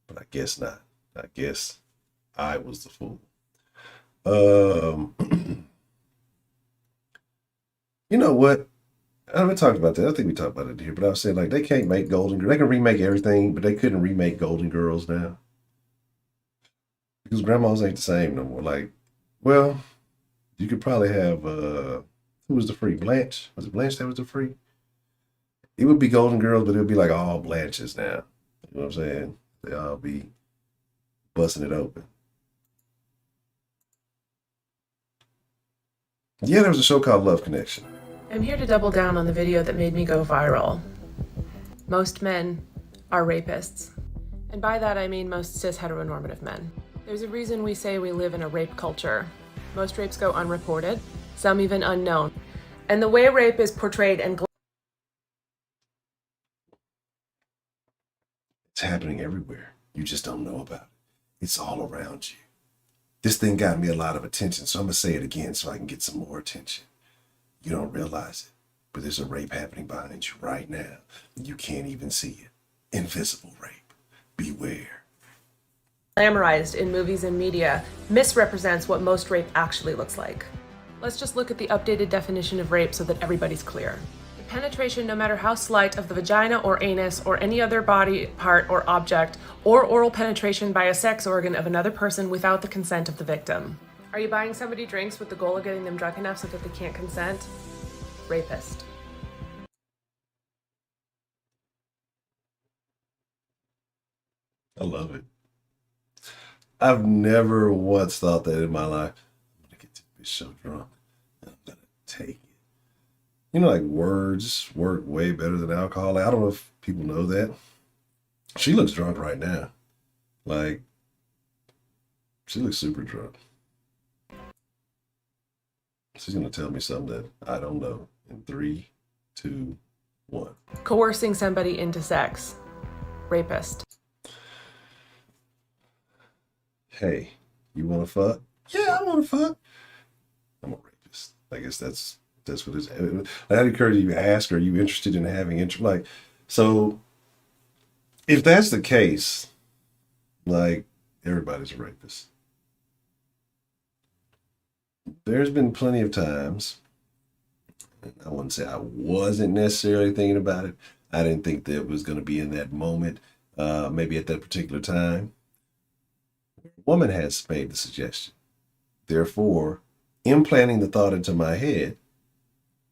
But I guess not. I guess I was the fool. You know what? I haven't talked about that. I think we talked about it here, but I was saying, like, they can't make Golden Girls. They can remake everything, but they couldn't remake Golden Girls now. Because grandmas ain't the same no more. Like, well, you could probably have, who was the free? Blanche? Was it Blanche that was the free? It would be Golden Girls, but it would be like all Blanches now. You know what I'm saying? They all be busting it open. Yeah, there was a show called Love Connection. I'm here to double down on the video that made me go viral. Most men are rapists. And by that I mean most cis heteronormative men. There's a reason we say we live in a rape culture. Most rapes go unreported, some even unknown. And the way rape is portrayed and it's happening everywhere. You just don't know about it. It's all around you. This thing got me a lot of attention, so I'm going to say it again so I can get some more attention. You don't realize it, but there's a rape happening behind you right now. You can't even see it. Invisible rape. Beware. glamorized in movies and media misrepresents what most rape actually looks like. Let's just look at the updated definition of rape so that everybody's clear. Penetration, no matter how slight, of the vagina or anus or any other body part or object, or oral penetration by a sex organ of another person without the consent of the victim. Are you buying somebody drinks with the goal of getting them drunk enough so that they can't consent? Rapist. I love it. I've never once thought that in my life. I'm gonna get this bitch so drunk, and I'm gonna take it. You know, like words work way better than alcohol. I don't know if people know that. She looks drunk right now. Like, she looks super drunk. She's gonna tell me something that I don't know. In 3, 2, 1. Coercing somebody into sex. Rapist. Hey, you wanna fuck? Yeah, I wanna fuck. I'm a rapist. I guess that's what it's. That occurs to you. Ask, are you interested in having interest? Like, so if that's the case, like, everybody's a rapist. There's been plenty of times, I wouldn't say I wasn't necessarily thinking about it. I didn't think that it was going to be in that moment, maybe at that particular time. A woman has made the suggestion. Therefore, implanting the thought into my head,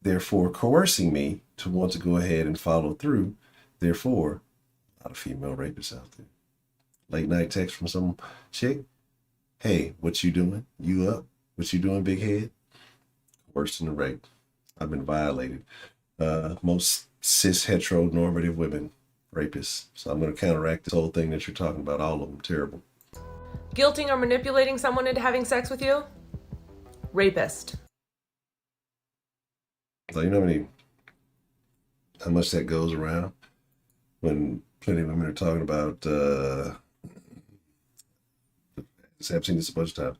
therefore coercing me to want to go ahead and follow through. Therefore, a lot of female rapists out there. Late night text from some chick. Hey, what you doing? You up? What you doing, big head? Worse than the rape. I've been violated. Most cis heteronormative women rapists. So I'm going to counteract this whole thing that you're talking about. All of them terrible. Guilting or manipulating someone into having sex with you? Rapist. So you know how much that goes around when plenty of women are talking about, I've seen this a bunch of times.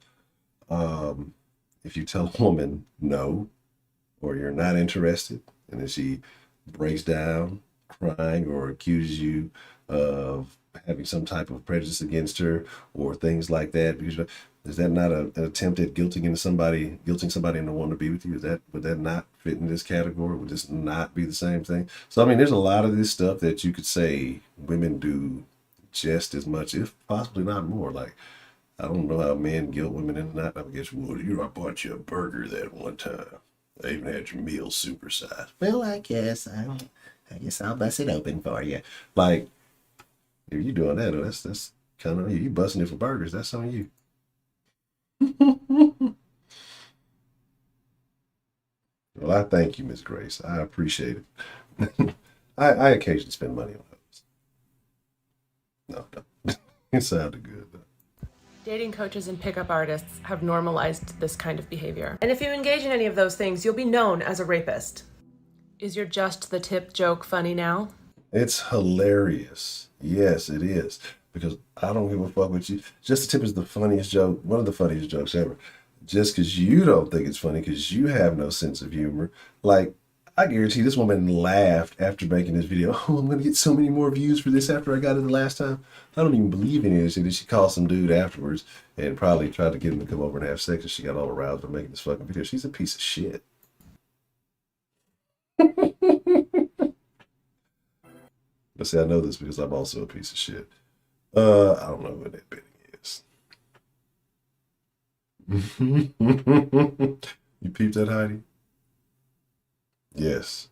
If you tell a woman no, or you're not interested, and then she breaks down crying or accuses you of having some type of prejudice against her or things like that, because is that not an attempt at guilting somebody into wanting to be with you? Would that not fit in this category? Would this not be the same thing? So I mean, there's a lot of this stuff that you could say women do just as much, if possibly not more. Like, I don't know how men guilt women into not. I guess, well, I bought you a burger that one time. I even had your meal supersized. Well, I guess I'll bust it open for you. Like, if you doing that, that's kind of you busting it for burgers. That's on you. Well, I thank you, Miss Grace. I appreciate it. I occasionally spend money on those. No. It sounded good though. Dating coaches and pickup artists have normalized this kind of behavior. And if you engage in any of those things, you'll be known as a rapist. Is your just the tip joke funny now? It's hilarious. Yes, it is. because I don't give a fuck with you. Just the tip is the funniest joke, one of the funniest jokes ever. Just because you don't think it's funny because you have no sense of humor. Like, I guarantee this woman laughed after making this video. Oh, I'm going to get so many more views for this after I got it the last time. I don't even believe any of this shit. She called some dude afterwards and probably tried to get him to come over and have sex, and she got all aroused by making this fucking video. She's a piece of shit. But see, I know this because I'm also a piece of shit. I don't know who that Benny is. You peeped that, Heidi? Yes.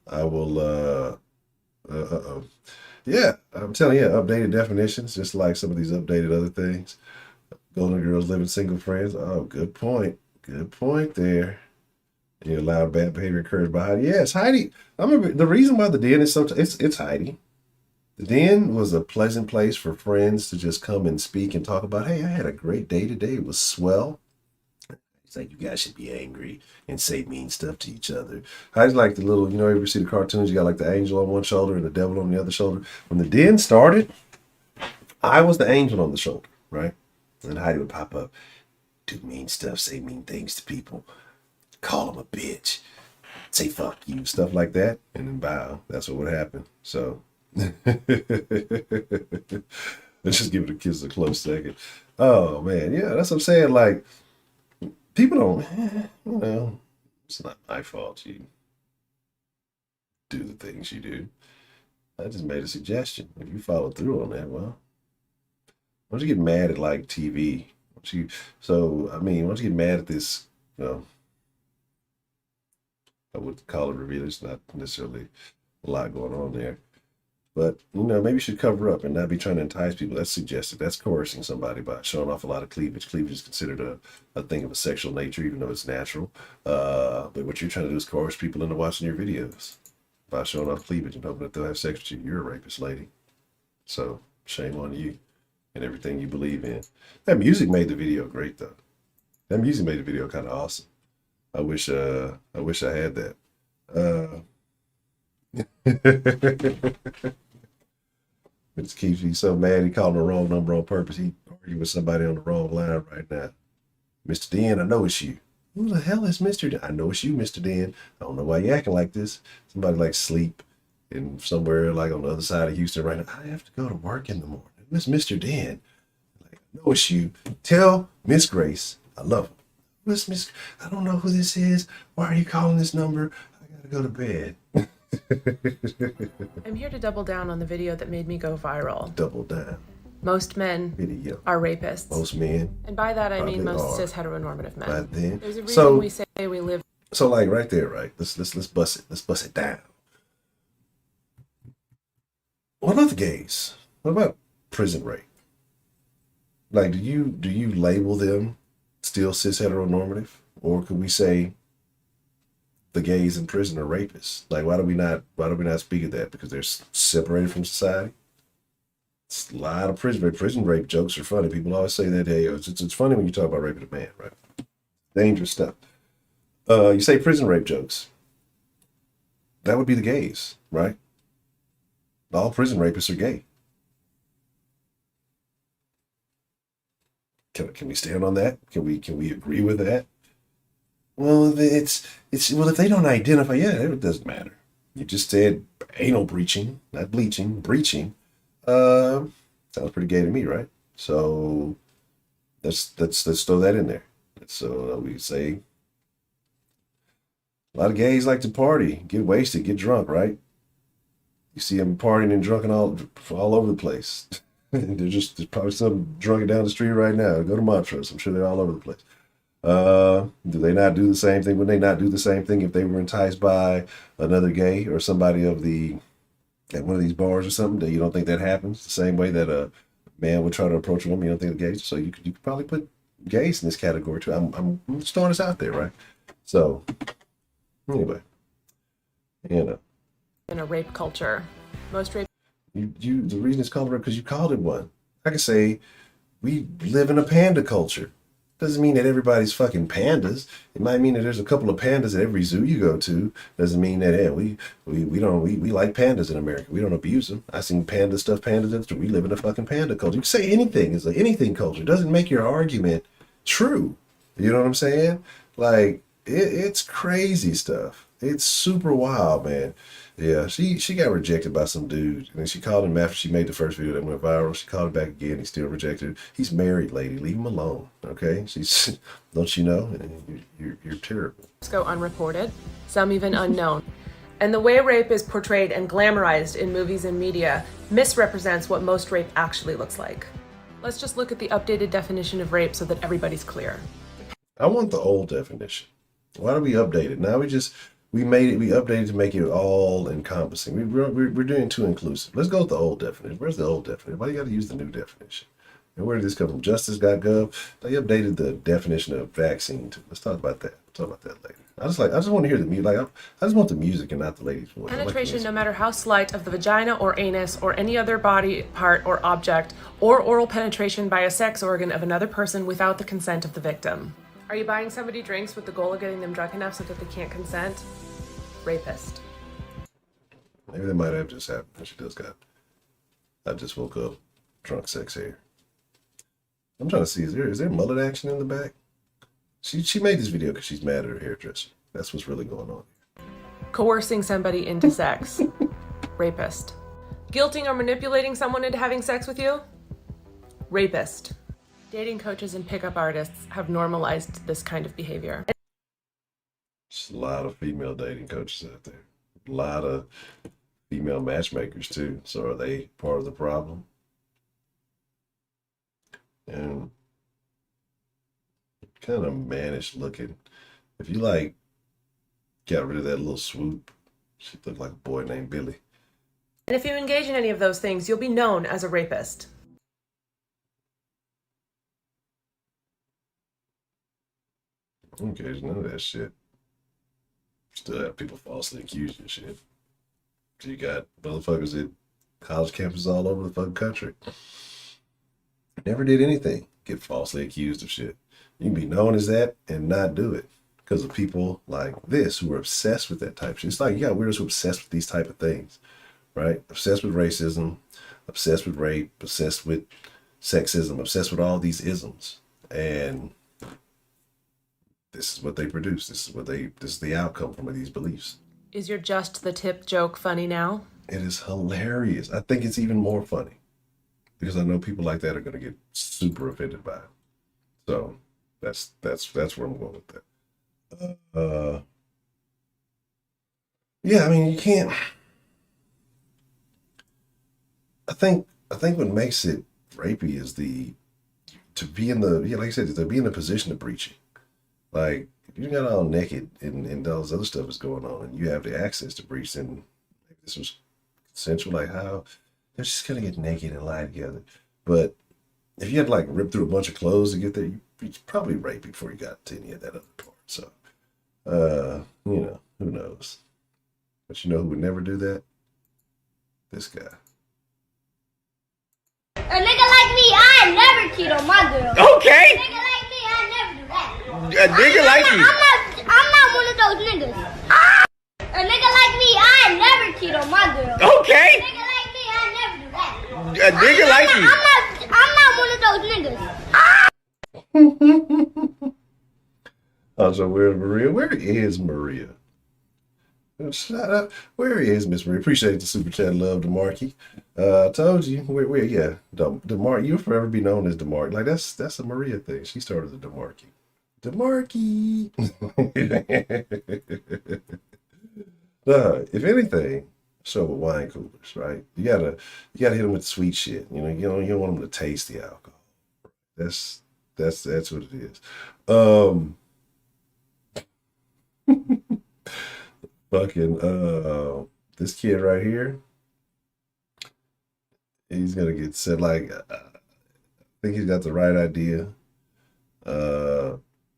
I will, yeah, I'm telling you, updated definitions, just like some of these updated other things. Golden girls living single friends. Oh, good point. Good point there. You allow bad behavior encouraged by Heidi. Yes, Heidi. I remember the reason why the den is so, it's Heidi. The den was a pleasant place for friends to just come and speak and talk about, hey, I had a great day today. It was swell. It's like, you guys should be angry and say mean stuff to each other. Heidi's like the little, you know, ever see the cartoons? You got like the angel on one shoulder and the devil on the other shoulder. When the den started, I was the angel on the shoulder, right? And Heidi would pop up, do mean stuff, say mean things to people, call them a bitch, say fuck you, stuff like that, and then bow. That's what would happen. So let's just give it a kiss a close second. Oh man, yeah, that's what I'm saying. Like, people don't, you know, it's not my fault you do the things you do. I just made a suggestion. If you follow through on that, well, why don't you get mad at like TV? Why don't you get mad at this, you know, I would call it reveal. It's not necessarily a lot going on there. But, you know, maybe you should cover up and not be trying to entice people. That's suggested. That's coercing somebody by showing off a lot of cleavage. Cleavage is considered a thing of a sexual nature, even though it's natural. But what you're trying to do is coerce people into watching your videos by showing off cleavage and hoping that they'll have sex with you. You're a rapist, lady. So, shame on you and everything you believe in. That music made the video great, though. That music made the video kind of awesome. I wish I had that. It keeps me so mad. He called the wrong number on purpose. He argued with somebody on the wrong line right now. Mr. Den, I know it's you. Who the hell is Mr. Den? I know it's you, Mr. Den. I don't know why you acting like this. Somebody like sleep in somewhere like on the other side of Houston right now. I have to go to work in the morning. It's Mr. Den. Like, I know it's you. Tell Miss Grace I love her. What's Miss? I don't know who this is. Why are you calling this number? I gotta go to bed. I'm here to double down on the video that made me go viral. Double down. Most men Video. are rapists. Most men. And by that I mean They most are. cis heteronormative men. Right then. There's a reason So- we say we live. So like right there, right? Let's bust it. Let's bust it down. What about the gays? What about prison rape? Like, do you label them still cis heteronormative, or could we say the gays in prison are rapists? Like, why do we not speak of that? Because they're separated from society. It's a lot of prison rape jokes are funny. People always say that. Hey, it's funny when you talk about raping a man, right? Dangerous stuff. You say prison rape jokes. That would be the gays, right? All prison rapists are gay. Can we stand on that? Can we agree with that? Well, it's if they don't identify, yeah, it doesn't matter. You just said anal breaching, not bleaching, breaching. Sounds pretty gay to me, right? So let's throw that in there. So we say a lot of gays like to party, get wasted, get drunk, right? You see them partying and drunken all over the place. There's probably some drunken down the street right now. Go to Montrose. I'm sure they're all over the place. Do they not do the same thing? Would they not do the same thing if they were enticed by another gay or somebody at one of these bars or something? You don't think that happens the same way that a man would try to approach a woman? You don't think the gays? So you could probably put gays in this category too. I'm just throwing this out there, right? So anyway, you know, In a rape culture. Most rape. The reason it's called rape because you called it one. I could say we live in a panda culture. Doesn't mean that everybody's fucking pandas. It might mean that there's a couple of pandas at every zoo you go to. Doesn't mean that we like pandas in America. We don't abuse them. I seen panda stuff, pandas. We live in a fucking panda culture. You can say anything. It's like anything culture. It doesn't make your argument true. You know what I'm saying? Like it's crazy stuff. It's super wild, man. Yeah, she got rejected by some dude, and then she called him after she made the first video that went viral. She called him back again. He still rejected her. He's married, lady. Leave him alone, okay? She's, don't you know? You're terrible. Go unreported, some even unknown. And the way rape is portrayed and glamorized in movies and media misrepresents what most rape actually looks like. Let's just look at the updated definition of rape so that everybody's clear. I want the old definition. Why do we update it? Now we updated to make it all encompassing. We're doing too inclusive. Let's go with the old definition. Where's the old definition? Why do you got to use the new definition? And where did this come from? Justice.gov. They updated the definition of vaccine too. Let's talk about that. We'll talk about that later. I just want to hear the music. Like I just want the music and not the lady's voice. Penetration, no matter how slight, of the vagina or anus or any other body part or object, or oral penetration by a sex organ of another person without the consent of the victim. Are you buying somebody drinks with the goal of getting them drunk enough so that they can't consent? Rapist. Maybe that might have just happened. She does got. I just woke up, drunk sex hair. I'm trying to see, is there mullet action in the back? She made this video because she's mad at her hairdresser. That's what's really going on here. Coercing somebody into sex. Rapist. Guilting or manipulating someone into having sex with you? Rapist. Dating coaches and pickup artists have normalized this kind of behavior. There's a lot of female dating coaches out there. A lot of female matchmakers too. So are they part of the problem? And kind of mannish looking. If you like got rid of that little swoop, she looked like a boy named Billy. And if you engage in any of those things, you'll be known as a rapist. Okay, there's none of that shit. Still have people falsely accused and shit. So you got motherfuckers at college campuses all over the fucking country. Never did anything. Get falsely accused of shit. You can be known as that and not do it because of people like this who are obsessed with that type of shit. It's like you got weirdos who are obsessed with these type of things, right? Obsessed with racism, obsessed with rape, obsessed with sexism, obsessed with all these isms. And this is what they produce. This is the outcome from these beliefs. Is your just the tip joke funny now? It is hilarious. I think it's even more funny because I know people like that are going to get super offended by it. So that's where I'm going with that. Yeah, I mean, you can't. I think what makes it rapey is to be in the position of breaching. Like, if you got all naked and all this other stuff is going on and you have the access to breach, then maybe this was consensual. Like, how they're just gonna get naked and lie together. But if you had to like rip through a bunch of clothes to get there, you probably raped before you got to any of that other part. So, you know, who knows? But you know who would never do that? This guy. A nigga like me, I never cheat on my girl. Okay. A nigga like me, I never do that. A nigga like you. I'm not one of those niggas. A nigga like me, I never cheat on my girl. Okay. A nigga like me, I never do that. A nigga like you. I'm not one of those niggas. Also, where's Maria? Where is Maria? Shut up. Where is Miss Maria? Appreciate the super chat, love, DeMarkey. I told you, yeah, DeMarkey. You'll forever be known as DeMarkey. Like that's a Maria thing. She started the DeMarkey. DeMarkey. If anything, show with wine coolers, right? You gotta hit them with the sweet shit. You don't want them to taste the alcohol. That's what it is. Fucking this kid right here, he's gonna get set. Like, I think he's got the right idea.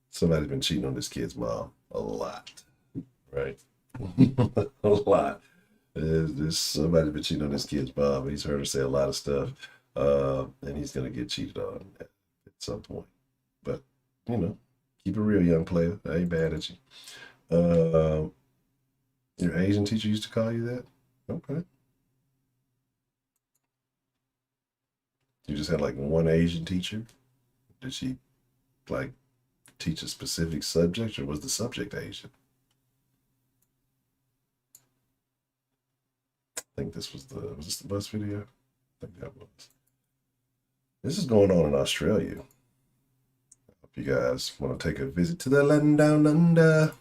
Somebody's been cheating on this kid's mom a lot, right? A lot. There's somebody's been cheating on this kid's mom. He's heard her say a lot of stuff, and he's gonna get cheated on at some point. But you know, keep it real, young player. I ain't mad at you. Your Asian teacher used to call you that? Okay. You just had like one Asian teacher? Did she like teach a specific subject, or was the subject Asian? I think this was this the bus video? I think that was. This is going on in Australia. If you guys want to take a visit to the land down under.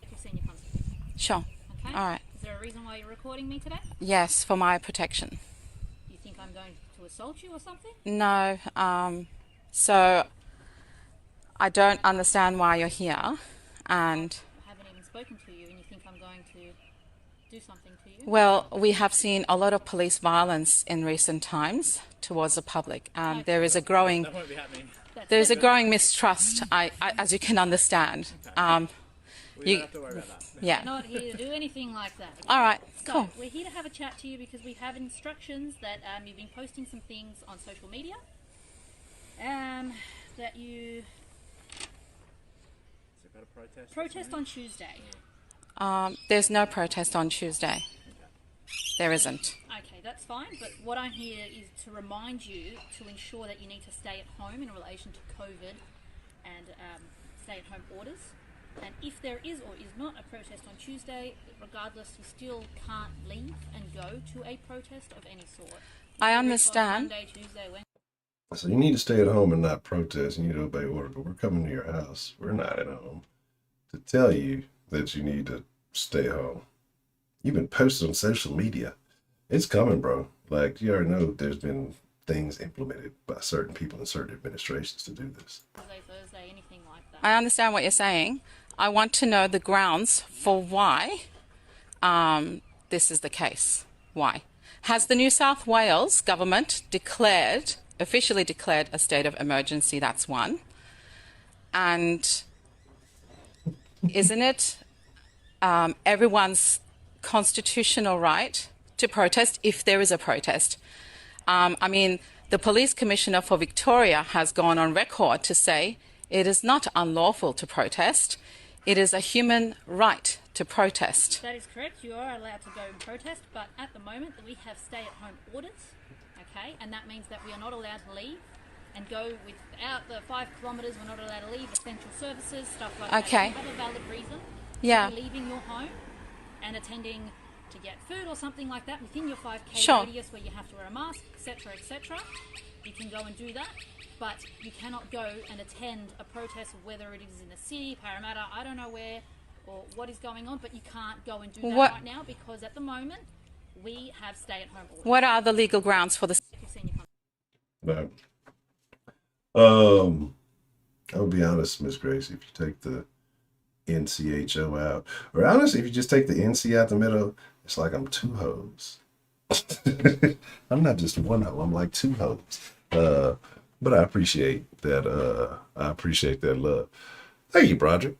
Sure. Okay. All right. Is there a reason why you're recording me today? Yes, for my protection. You think I'm going to assault you or something? No. So I don't understand why you're here, and I haven't even spoken to you, and you think I'm going to do something to you? well, we have seen a lot of police violence in recent times towards the public, and there is a growing mistrust. As you can understand. We're not here to do anything like that. All right, so, cool. We're here to have a chat to you because we have instructions that you've been posting some things on social media. That you protest on Tuesday. There's no protest on Tuesday. There isn't. Okay, that's fine. But what I'm here is to remind you to ensure that you need to stay at home in relation to COVID and stay-at-home orders. And if there is or is not a protest on Tuesday, regardless, you still can't leave and go to a protest of any sort. I understand. Monday, Tuesday, Wednesday. So you need to stay at home and not protest. You need to obey order. But we're coming to your house. We're not at home to tell you that you need to stay home. You've been posted on social media. It's coming, bro. Like, you already know there's been things implemented by certain people in certain administrations to do this. Thursday, anything like that. I understand what you're saying. I want to know the grounds for why this is the case. Why? Has the New South Wales government officially declared a state of emergency? That's one. And isn't it everyone's constitutional right to protest if there is a protest? I mean, the police commissioner for Victoria has gone on record to say it is not unlawful to protest. It is a human right to protest. That is correct. You are allowed to go and protest, but at the moment we have stay-at-home orders, okay? And that means that we are not allowed to leave and go without the 5 kilometres. We're not allowed to leave essential services, stuff like that. Okay. If you have a valid reason Yeah. for leaving your home and attending to get food or something like that within your 5K Sure. radius where you have to wear a mask, etc., you can go and do that. But you cannot go and attend a protest, whether it is in the city, Parramatta, I don't know where, or what is going on, but you can't go and do that right now because at the moment we have stay-at-home orders. What are the legal grounds for this? No. I'll be honest, Miss Grace, if you take the NCHO out, or honestly, if you just take the NC out the middle, it's like I'm two hoes. I'm not just one hoe, I'm like two hoes. But I appreciate that. I appreciate that love. Thank you, Broderick.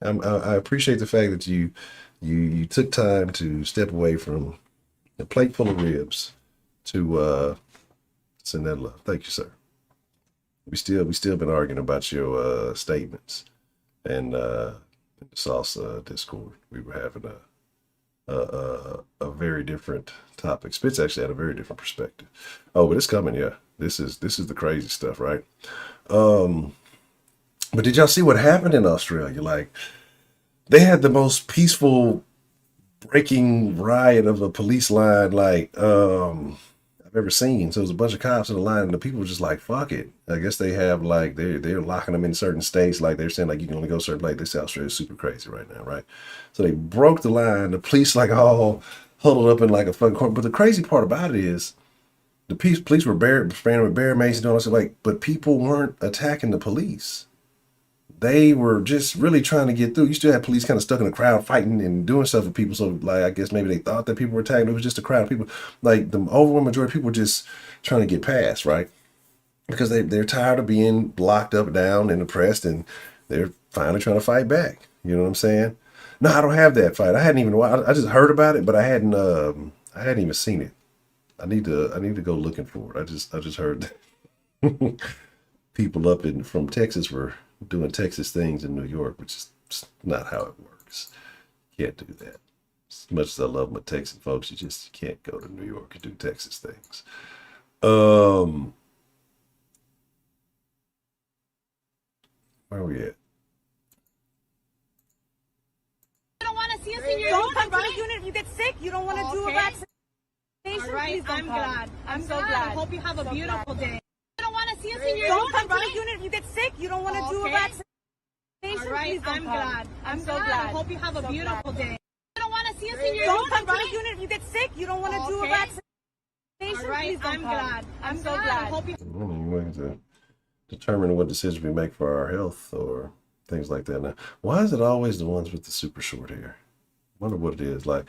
I appreciate the fact that you took time to step away from a plate full of ribs to send that love. Thank you, sir. We still been arguing about your statements and the salsa Discord. We were having a very different topic. Spitz actually had a very different perspective. Oh, but it's coming, yeah. This is the crazy stuff, right? But did y'all see what happened in Australia? Like, they had the most peaceful breaking riot of a police line like I've ever seen. So it was a bunch of cops in the line, and the people were just like, "Fuck it." I guess they have like they're locking them in certain states. Like they're saying like you can only go certain places. They say Australia's super crazy right now, right? So they broke the line. The police like all huddled up in like a fucking corner. But the crazy part about it is, the police were spraying with bear mace and all that, like, but people weren't attacking the police. They were just really trying to get through. You still had police kind of stuck in the crowd fighting and doing stuff with people. So, like, I guess maybe they thought that people were attacking. It was just a crowd of people. Like, the overwhelming majority of people were just trying to get past, right? Because they're tired of being locked up, down, and oppressed, and they're finally trying to fight back. You know what I'm saying? No, I don't have that fight. I hadn't even. I just heard about it, but I hadn't even seen it. I need to go looking for it. I just heard that people from Texas were doing Texas things in New York, which is not how it works. You can't do that. As much as I love my Texan folks, you just can't go to New York and do Texas things. Where are we at? You don't want to see us in your Don't come to the unit if you get sick. You don't want to do a vaccination. All right, I'm glad. I'm so glad. I hope you have a beautiful day. You don't want to see us in your Don't come to the unit if you get sick. You don't want to do a vaccination. All right, I'm glad. I'm so glad. I hope you have a beautiful day. You don't want to see us in your Don't come to the unit if you get sick. You don't want to do a vaccination. All right, I'm glad. I'm so glad. I hope you. Going to determine what decisions we make for our health or things like that. Now, why is it always the ones with the super short hair? I wonder what it is. Like,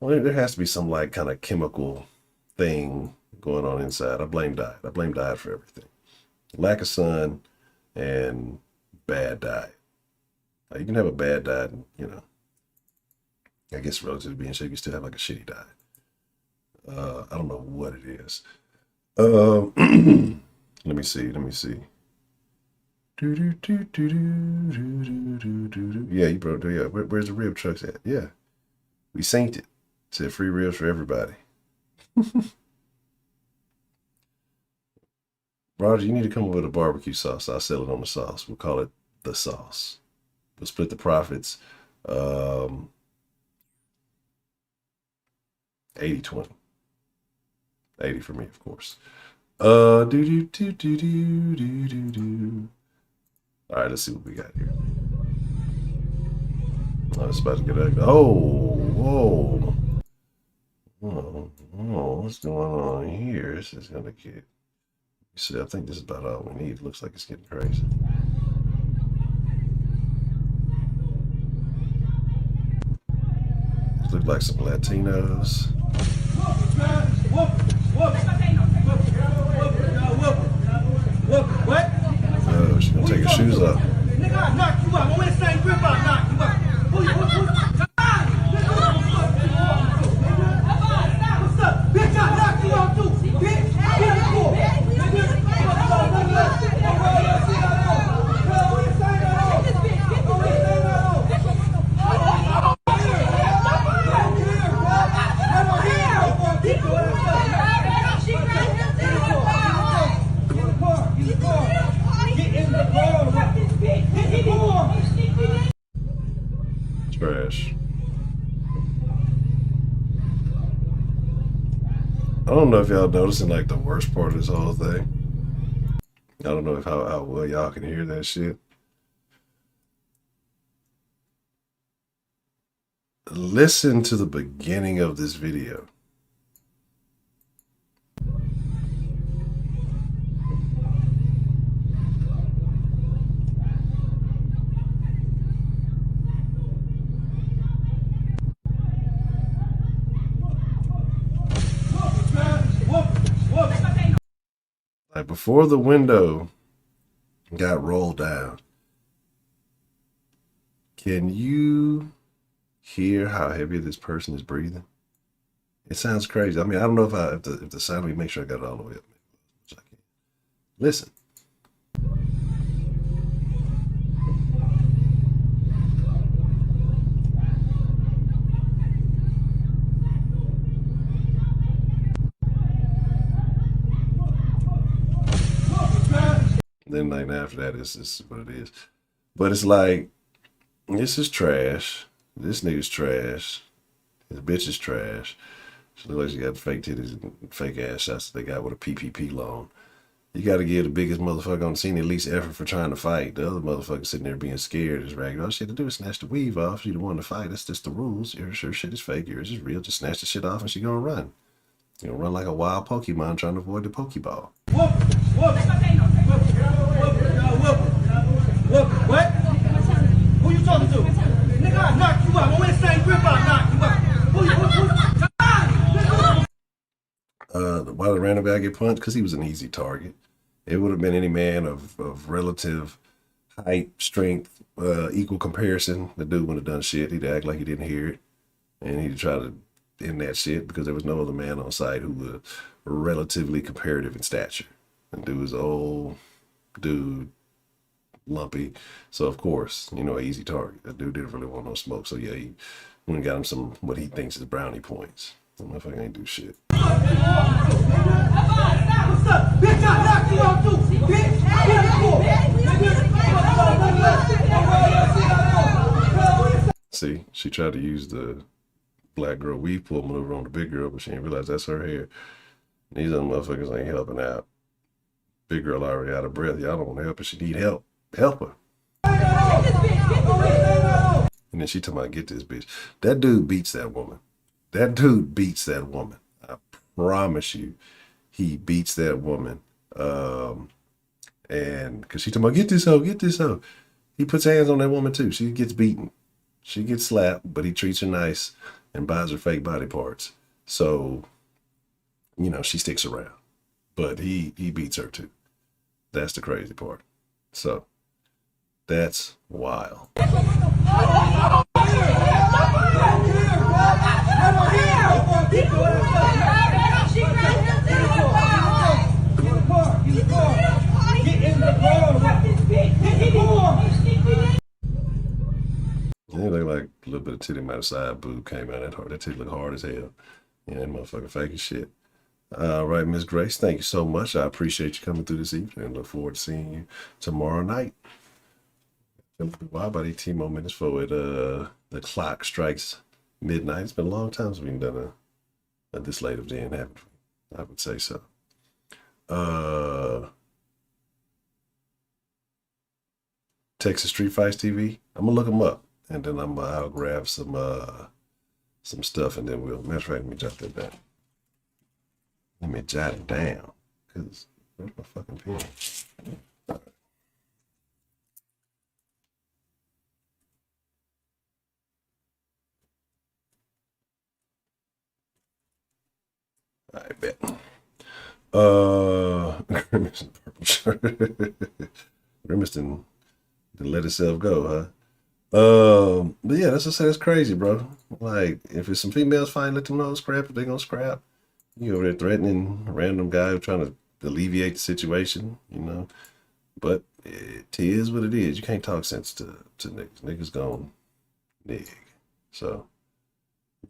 well, there has to be some like kind of chemical thing going on inside. I blame diet. I blame diet for everything. Lack of sun and bad diet. You can have a bad diet and, you know, I guess relative to being shape, you still have like a shitty diet. I don't know what it is. Let me see. Yeah, you bro. Yeah, where's the rib trucks at? Yeah, we synced it. Said free ribs for everybody. Roger, you need to come up with a barbecue sauce. I'll sell it on the sauce. We'll call it the sauce. We'll split the profits. 80-20. 80 for me, of course. All right, let's see what we got here. Oh, it's about to get ugly. Whoa. What's going on here? This is gonna get. See, I think this is about all we need. It looks like it's getting crazy. These look like some Latinos. Oh, she's gonna take her shoes off. Nigga, I knock you out. I'm in the same grip, I knock you out. What's up? Bitch, I knock you out too. Bitch, Trash. I don't know if y'all noticing like the worst part of this whole thing. I don't know if how well y'all can hear that shit. Listen to the beginning of this video. Like before the window got rolled down, can you hear how heavy this person is breathing? It sounds crazy. I mean, I don't know if the sound, let me make sure I got it all the way up. Listen. Then like after that, this is what it is. But it's like, this is trash. This nigga's trash. His bitch is trash. She looks like she got fake titties and fake ass shots that they got with a PPP loan. You got to give the biggest motherfucker on the scene at least effort for trying to fight. The other motherfucker sitting there being scared is ragged. All she had to do is snatch the weave off. She the one to fight. That's just the rules. Her shit is fake. Yours is real. Just snatch the shit off and she gonna run. You know, run like a wild Pokemon trying to avoid the Pokeball. What? Who you talking to? Nigga, I knock you out. I'm in the same grip, I knock you out. Why did random guy get punched? Because he was an easy target. It would have been any man of relative height, strength, equal comparison. The dude wouldn't have done shit. He'd act like he didn't hear it. And he'd try to end that shit because there was no other man on site who was relatively comparative in stature. And dude was old, dude, lumpy. So of course, you know, easy target. That dude didn't really want no smoke. So yeah, he went and got him some what he thinks is brownie points. That motherfucker ain't do shit. See, she tried to use the black girl weave pull maneuver on the big girl, but she didn't realize that's her hair. These other motherfuckers ain't helping out. Big girl already out of breath. Y'all don't want to help her. She need help. Help her. And then she talking about, get this bitch. That dude beats that woman. That dude beats that woman. I promise you, he beats that woman. And because she talking about, get this hoe, get this hoe. He puts hands on that woman too. She gets beaten. She gets slapped, but he treats her nice and buys her fake body parts. So, you know, she sticks around. But he beats her too. That's the crazy part. So, that's wild. Yeah, they like a little bit of titty out of side boob came out. That titty look hard as hell. Yeah, that motherfucker fake as shit. All right, Miss Grace, thank you so much. I appreciate you coming through this evening and look forward to seeing you tomorrow night. Why about 18 more minutes for it? The clock strikes midnight. It's been a long time since we've done a this late of day, haven't we? I would say so. Texas Street Fights TV. I'm gonna look them up, and then I'll grab some stuff, and then we'll. Matter of fact, let me jot that down. Let me jot it down, cause where's my fucking pen? I bet. Grimace in purple shirt. Grimace didn't let itself go, huh? But yeah, that's what I say. That's crazy, bro. Like, if it's some females fighting, let them know scrap. If they gonna scrap, you over there threatening a random guy who's trying to alleviate the situation, you know. But it is what it is. You can't talk sense to niggas. Niggas gon' nig. So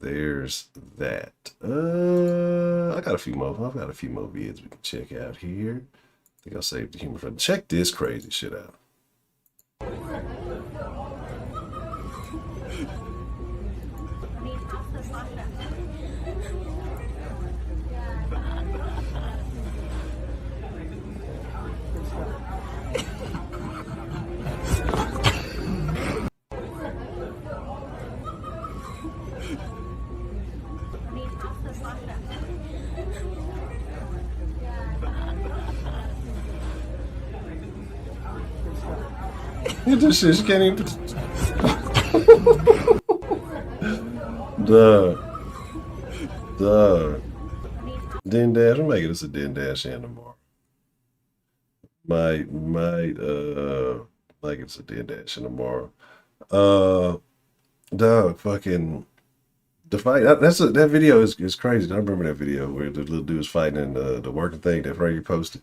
there's that. I got a few more. I've got a few more vids we can check out here. I think I'll save the humor for. Check this crazy shit out. This shit, she can't even. Duh. Den Dash, we're making this a Den Dash in tomorrow. Might, like it's a Den Dash in tomorrow. Dog, fucking. The fight, that video is crazy. I remember that video where the little dude was fighting in the working thing that Frankie posted.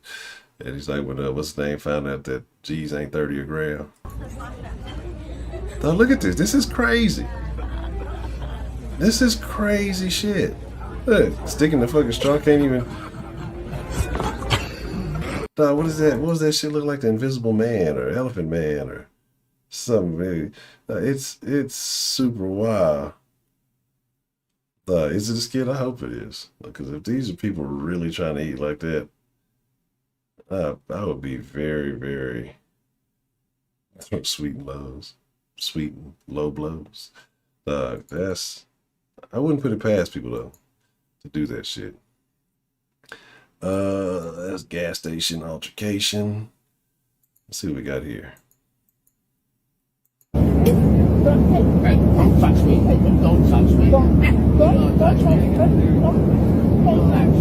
And he's like, when what's his name found out that G's ain't 30 a gram. Now look at this. This is crazy. This is crazy shit. Look, sticking the fucking straw can't even. Dog, what is that? What does that shit look like? The Invisible Man or Elephant Man or something? Maybe. It's super wild. Is it a skit? I hope it is. Because if these are people really trying to eat like that, I would be very, very sweet and low blows. I wouldn't put it past people though to do that shit. That's gas station altercation. Let's see what we got here. Hey, don't touch me. Don't touch me. Don't touch me. Relax.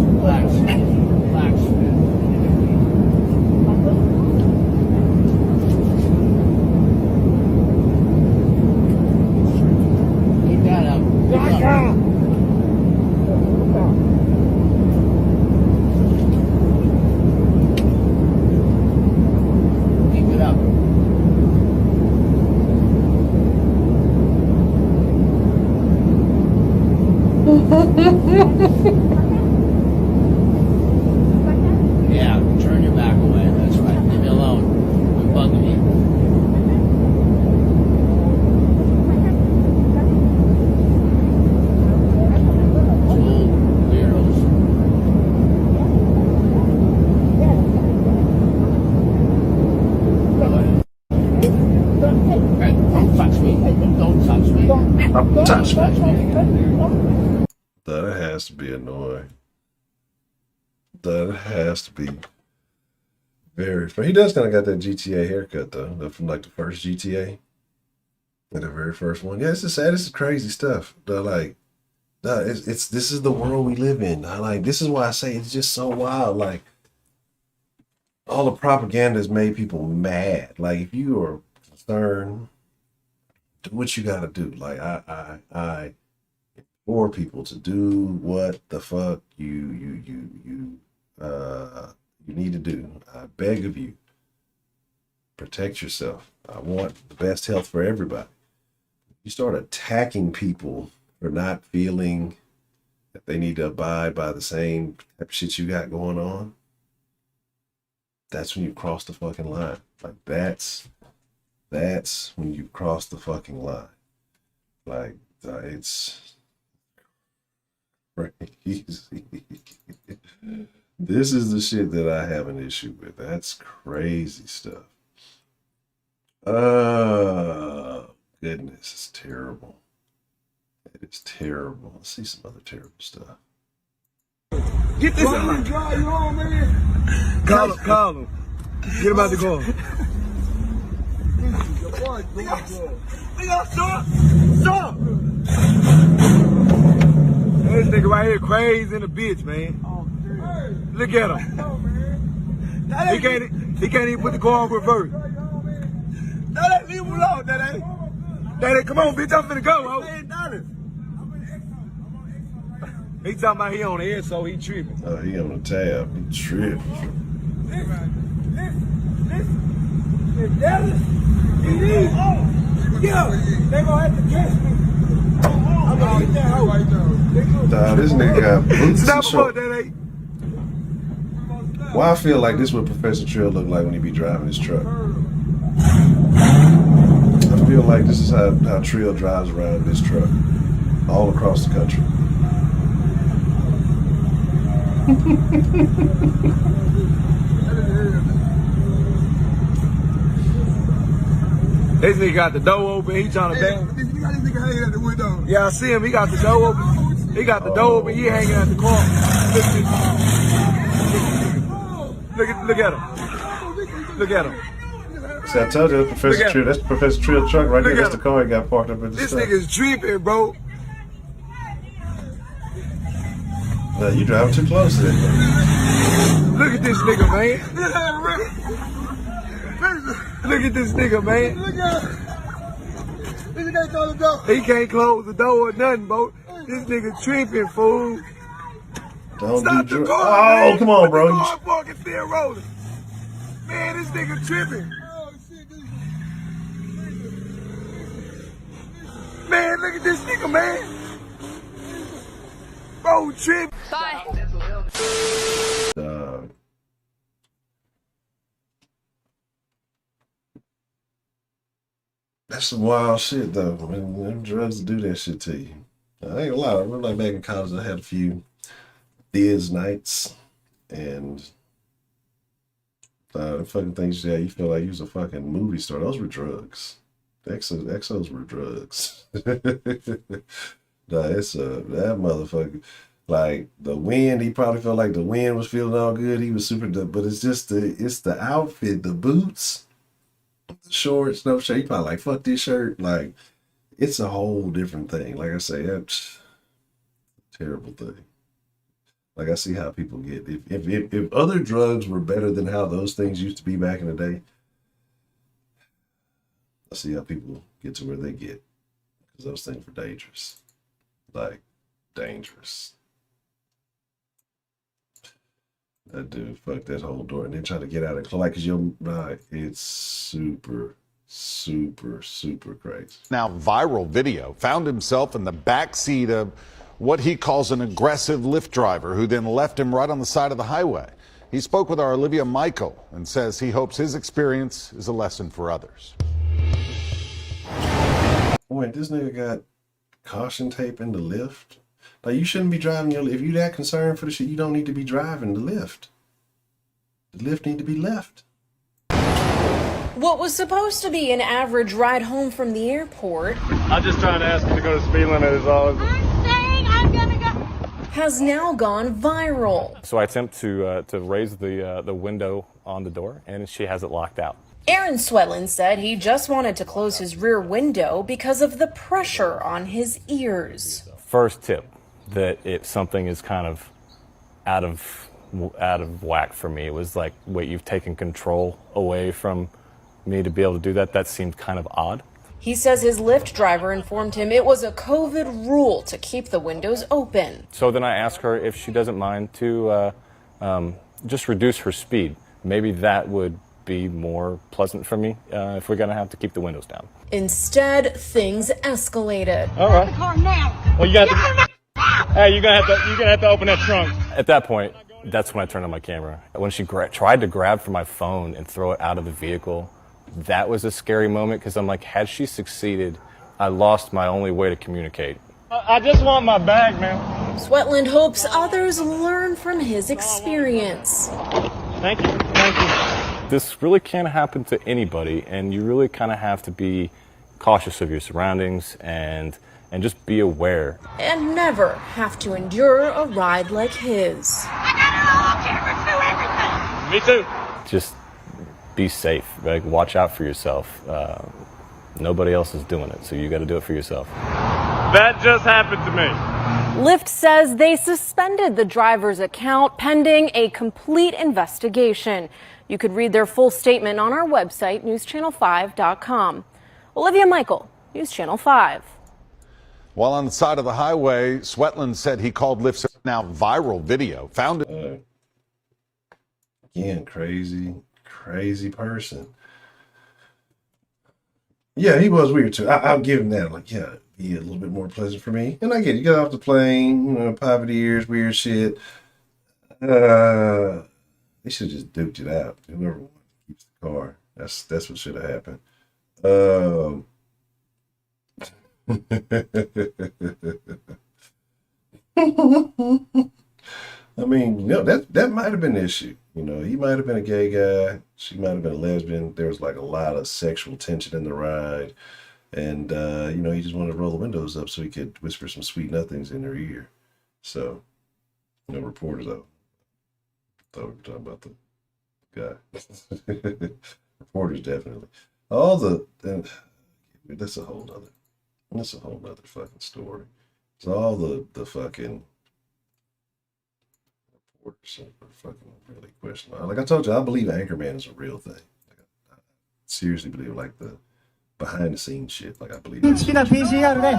Keep that up. Keep it up. Yeah, turn your back away. That's right. Leave me alone. You're bugging me. Old weirdos. Hey, don't touch me. Don't touch me. Don't touch me. Touch me. That has to be annoying. That has to be very. He does kind of got that GTA haircut though, from like the first GTA, and the very first one. Yeah, it's just sad. This is crazy stuff. Like, it's this is the world we live in. Like, this is why I say it's just so wild. Like, all the propaganda has made people mad. Like, if you are concerned, do what you got to do. Like, I implore people to do what the fuck you need to do. I beg of you, protect yourself. I want the best health for everybody. You start attacking people for not feeling that they need to abide by the same type of shit you got going on. That's when you cross the fucking line. Like, that's when you cross the fucking line. Like, it's crazy. This is the shit that I have an issue with. That's crazy stuff. Oh, goodness, it's terrible. It is terrible. Let's see some other terrible stuff. Get this out. Drive you home, man. Call him. Get him out the car. Stop. This nigga right here crazy in the bitch, man. Look at him. He can't even put the car on reverse. Daddy, leave him alone, Daddy. Daddy, come on, bitch, I'm finna go, ho. He talking about he on the air, so he tripping. Oh, he on the tab. He tripping. Listen. If Dallas, yeah, they gonna have to catch me. I'm gonna hit that hoe right now. This nigga got boots and Stop shorts. that, eh? Well, I feel like this is what Professor Trill looked like when he be driving his truck. I feel like this is how Trill drives around in this truck all across the country. This nigga got the door open, he trying to bang. This nigga hanging out the window. Yeah, I see him, he got the door open. He got the door open, he hanging out the car. Look at him. Look at him. See, I told you that's Professor Trill. That's Professor Trill truck right there. That's the car he got parked up in the This stuff. nigga's tripping, bro. No, you driving too close to that. Look at this nigga, man. Look at this nigga, man. He can't close the door or nothing, bro. This nigga tripping, fool. Don't Stop do the drugs. car, Oh, man. come on, bro. The car parking still rolling. Man, this nigga tripping. Man, look at this nigga, man. Bro, tripping. Bye. That's some wild shit, though. Man, them drugs do that shit to you. I ain't gonna lie. I remember like back in college, I had a few Thiz nights, and the fucking things, yeah, you feel like you was a fucking movie star. Those were drugs. Exos were drugs. Nah, it's that motherfucker. Like the wind, he probably felt like the wind was feeling all good. He was super, but it's just the outfit, the boots, the shorts, no shirt. He probably like, fuck this shirt. Like, it's a whole different thing. Like I say, that's a terrible thing. Like, I see how people get, if other drugs were better than how those things used to be back in the day, I see how people get to where they get, because those things were dangerous. Like, dangerous. That dude fucked that whole door and then try to get out of it. Like, cause it's super, super, super crazy. Now viral video found himself in the back seat of what he calls an aggressive Lyft driver who then left him right on the side of the highway. He spoke with our Olivia Michael and says he hopes his experience is a lesson for others. Wait, this nigga got caution tape in the lift? Like, you shouldn't be driving your... If you're that concerned for the shit, you don't need to be driving the lift. The lift need to be left. What was supposed to be an average ride home from the airport... I'm just trying to ask him to go to speed limit is all. I'm gonna go... has now gone viral. So I attempt to raise the window on the door, and she has it locked out. Aaron Swetland said he just wanted to close his rear window because of the pressure on his ears. First tip, that if something is kind of out of whack for me, it was like, wait, you've taken control away from me to be able to do that? That seemed kind of odd. He says his Lyft driver informed him it was a COVID rule to keep the windows open. So then I asked her if she doesn't mind to just reduce her speed. Maybe that would be more pleasant for me if we're going to have to keep the windows down. Instead, things escalated. All right. Well, you got to. Hey, you're gonna have to open that trunk. At that point, that's when I turned on my camera. When she tried to grab for my phone and throw it out of the vehicle, that was a scary moment because I'm like, had she succeeded, I lost my only way to communicate. I just want my bag, man. Swetland hopes others learn from his experience. Thank you. Thank you. This really can't happen to anybody, and you really kind of have to be cautious of your surroundings and just be aware. And never have to endure a ride like his. Me too. Just be safe. Like, watch out for yourself. Nobody else is doing it, so you got to do it for yourself. That just happened to me. Lyft says they suspended the driver's account pending a complete investigation. You could read their full statement on our website, newschannel5.com. Olivia Michael, News Channel 5. While on the side of the highway, Swetland said he called Lyft's now viral video found it. Again, crazy person. Yeah, he was weird too. I'll give him that. Like, yeah, be a little bit more pleasant for me. And I get it. You got off the plane, you know, popping ears, weird shit. They should have just duped it out. Whoever keeps the car. That's what should have happened. I mean, you know, that might have been the issue. You know, he might have been a gay guy. She might have been a lesbian. There was like a lot of sexual tension in the ride. And, you know, he just wanted to roll the windows up so he could whisper some sweet nothings in her ear. So, you know, reporters, I thought we were talking about the guy. Reporters, definitely. That's a whole nother fucking story. It's all the fucking reporters are fucking really questionable. Like I told you, I believe Anchorman is a real thing. Like, I seriously believe, like, the behind the scenes shit. Like, I believe it. PCR ね。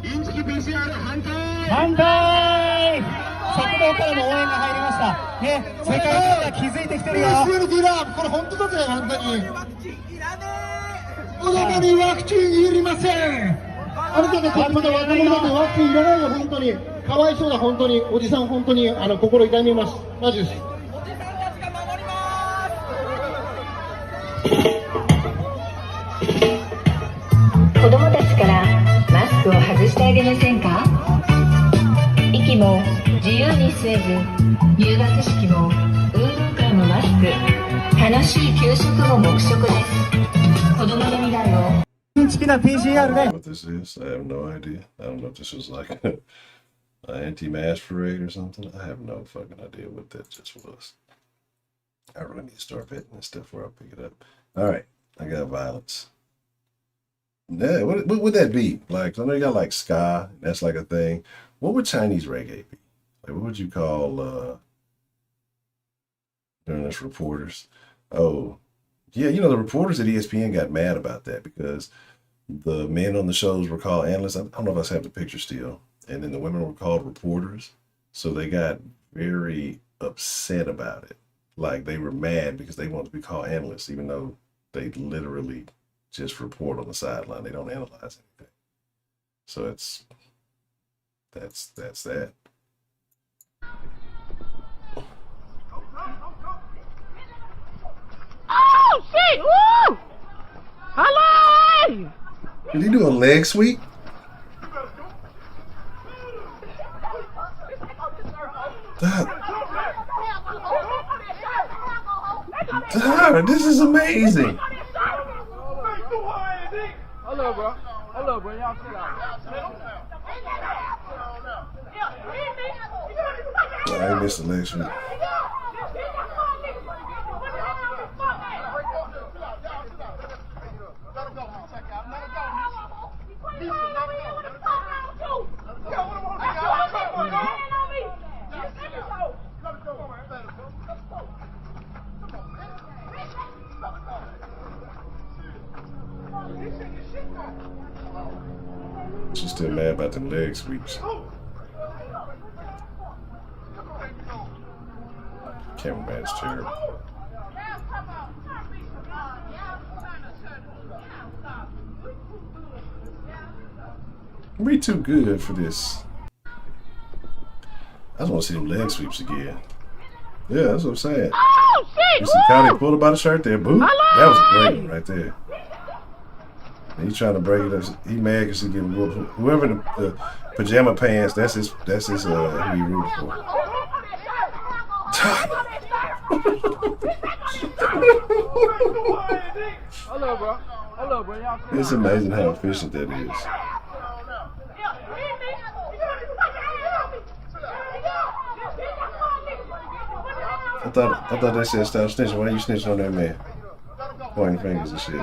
インチキ PCR 反対。反対。昨年からの応援が入りました。ね、世界中が気づいてきてるよ。これ本当だぜ、本当に。子供にワクチンいりません。あなたがまだ若者だってワクチンいらないよ、本当に。かわいそうだ、本当に。おじさん、本当に心痛みます。マジです。子供たちからマスクを外してあげませんか？息も自由に吸えず、入学式も運動会もマスク、楽しい給食も黙食です。子供の未来を。インチキな PCR で。What this is? I have no idea. I don't know if this was like an anti-mask parade or something. I have no fucking idea what that just was. I really need to start betting this stuff where I'll pick it up. All right, I got violence. Yeah, what would that be? Like, I know you got like ska, that's like a thing. What would Chinese reggae be? Like, what would you call journalist reporters? Oh, yeah, you know, the reporters at ESPN got mad about that because the men on the shows were called analysts. I don't know if I have the picture still. And then the women were called reporters. So they got very upset about it. Like, they were mad because they wanted to be called analysts, even though they literally just report on the sideline. They don't analyze anything. So that's that. Oh, shit! Woo! Hello! Did he do a leg sweep? God, this is amazing. Hello, bro. Hello, bro. Y'all chill out. I missed the leg sweep. She's still mad about the leg sweeps. Cameraman's terrible. We too good for this. I just want to see them leg sweeps again. Yeah, that's what I'm saying. Oh, shit! You see Connie pulled him by the shirt there, boo. That was a great one right there. And he's trying to break it up. He mad because he getting whooped. Whoever in the pajama pants, that's his who he rooted for. Hello, bro. Hello, bro. Y'all chill out. It's amazing how efficient that is. I thought they said stop snitching. Why are you snitching on that man? Pointing fingers and shit.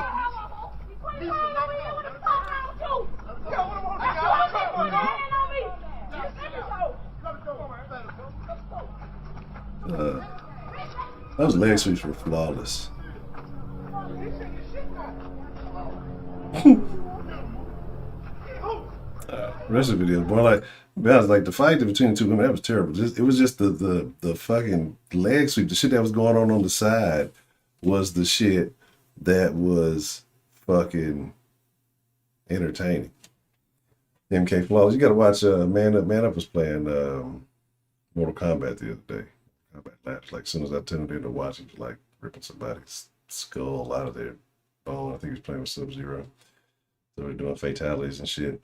Those leg sweeps were flawless. Rest of the video, boy, like, the fight between the two women, that was terrible. It was just the fucking leg sweep, the shit that was going on the side was the shit that was fucking entertaining. MK Flawless, you gotta watch Man Up was playing Mortal Kombat the other day. Combat Labs. Like as soon as I tuned in to watch, it was like ripping somebody's skull out of their bone. I think he was playing with Sub-Zero. So we're doing fatalities and shit.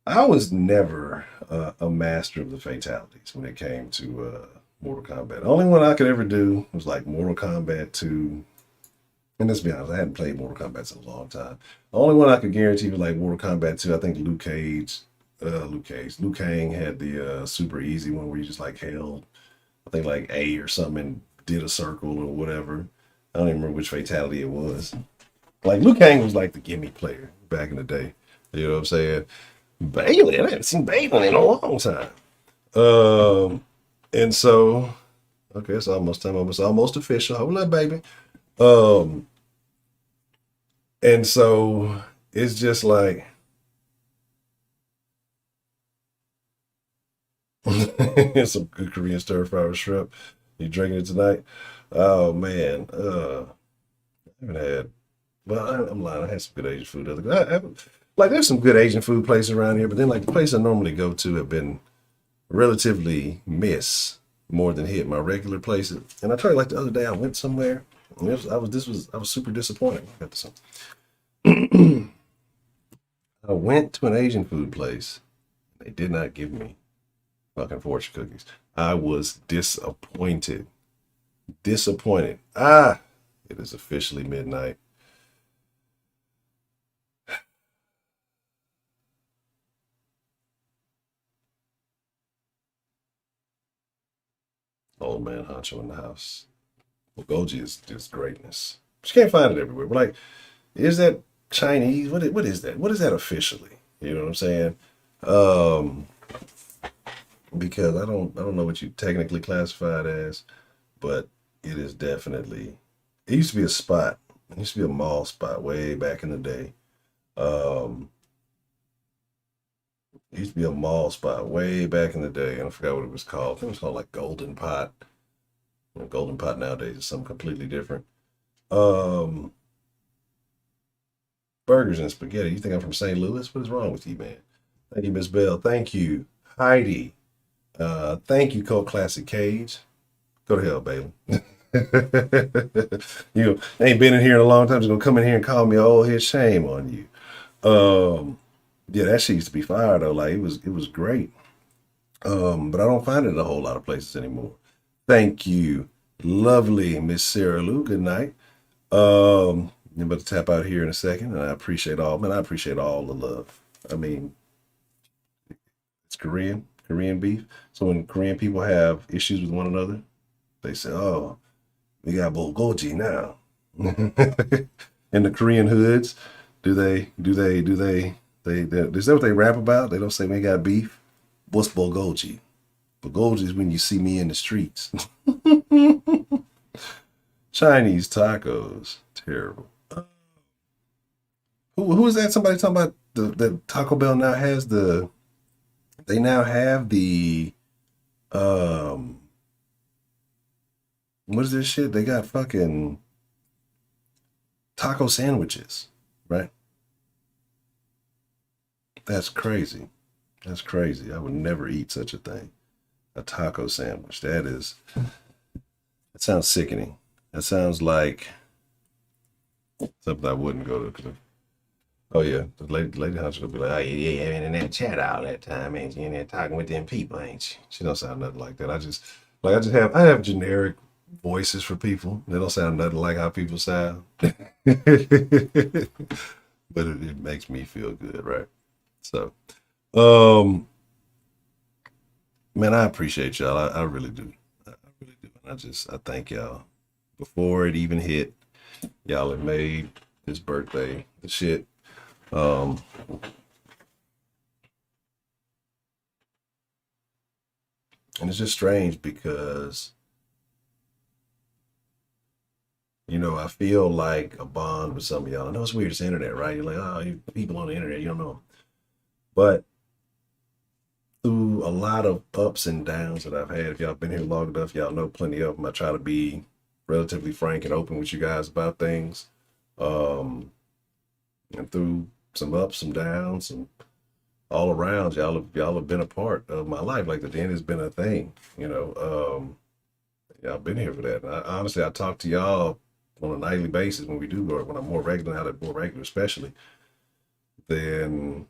I was never a master of the fatalities when it came to Mortal Kombat. The only one I could ever do was like Mortal Kombat 2. And let's be honest, I hadn't played Mortal Kombat in a long time. The only one I could guarantee was like Mortal Kombat 2. I think Liu Kang had the super easy one where you just like held, I think like A or something and did a circle or whatever. I don't even remember which fatality it was. Like Liu Kang was like the gimme player back in the day. You know what I'm saying? Bailey, I haven't seen Bailey in a long time. And so, okay, it's almost time. It's almost official. Hold up, baby. And so it's just like some good Korean stir fry with shrimp. You drinking it tonight? Oh man, I haven't had. Well, I'm lying. I had some good Asian food. Like there's some good Asian food places around here, but then like the place I normally go to have been relatively miss more than hit my regular places. And I tried like the other day I went somewhere. And I was super disappointed. I went to an Asian food place. They did not give me fucking fortune cookies. I was disappointed. Disappointed. It is officially midnight. Old man Honcho in the house. Bulgogi is just greatness. But you can't find it everywhere. But like, is that Chinese? What is that? What is that officially? You know what I'm saying? Because I don't know what you technically classify it as, but it is definitely. It used to be a spot. It used to be a mall spot way back in the day. It used to be a mall spot way back in the day, and I forgot what it was called. I think it was called like Golden Pot. Golden Pot nowadays is something completely different. Burgers and spaghetti. You think I'm from St. Louis? What is wrong with you, man? Thank you, Miss Bell. Thank you. Heidi. Thank you, Cult Classic Cage. Go to hell, Bailey. You ain't been in here in a long time. Just gonna come in here and call me old head. Shame on you. Yeah, that shit used to be fire though. Like it was great. But I don't find it in a whole lot of places anymore. Thank you, lovely Miss Sarah Lou. Good night. I'm about to tap out here in a second, and I appreciate all the love. I mean, it's Korean beef. So when Korean people have issues with one another, they say, "Oh, we got bulgogi now." In the Korean hoods, is that what they rap about? They don't say we got beef. What's bulgogi? Bulgogi is when you see me in the streets. Chinese tacos, terrible. Who is that? Somebody talking about the Taco Bell now has the. They now have the what is this shit? They got fucking taco sandwiches, right? That's crazy. That's crazy. I would never eat such a thing. A taco sandwich. That sounds sickening. That sounds like something I wouldn't go to. Oh yeah, the lady Hunter will be like, "Oh, you ain't in that chat all that time, ain't you? In there talking with them people, ain't you?" She don't sound nothing like that. I have generic voices for people. They don't sound nothing like how people sound, but it makes me feel good, right? So, man, I appreciate y'all. I really do. I really do. I thank y'all. Before it even hit, y'all have made his birthday the shit. And it's just strange because, I feel like a bond with some of y'all. I know it's weird, it's the internet, right? You're like, oh, you people on the internet, you don't know. But through a lot of ups and downs that I've had, if y'all been here long enough, y'all know plenty of them. I try to be relatively frank and open with you guys about things. And through some ups, some downs, and all around, y'all have been a part of my life. Like the den has been a thing, y'all been here for that. And honestly, I talk to y'all on a nightly basis when we do work, when I'm more regular, especially than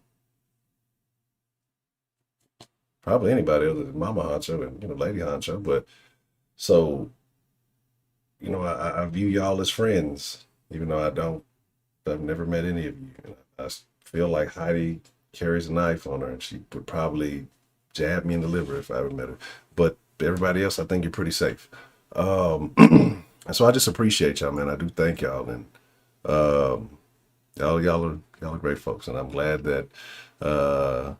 probably anybody other than Mama Honcho and, Lady Honcho. But so, I view y'all as friends, even though I've never met any of you. I feel like Heidi carries a knife on her and she would probably jab me in the liver if I ever met her. But everybody else, I think you're pretty safe. And so I just appreciate y'all, man. I do thank y'all. And y'all are great folks. And I'm glad that, that'll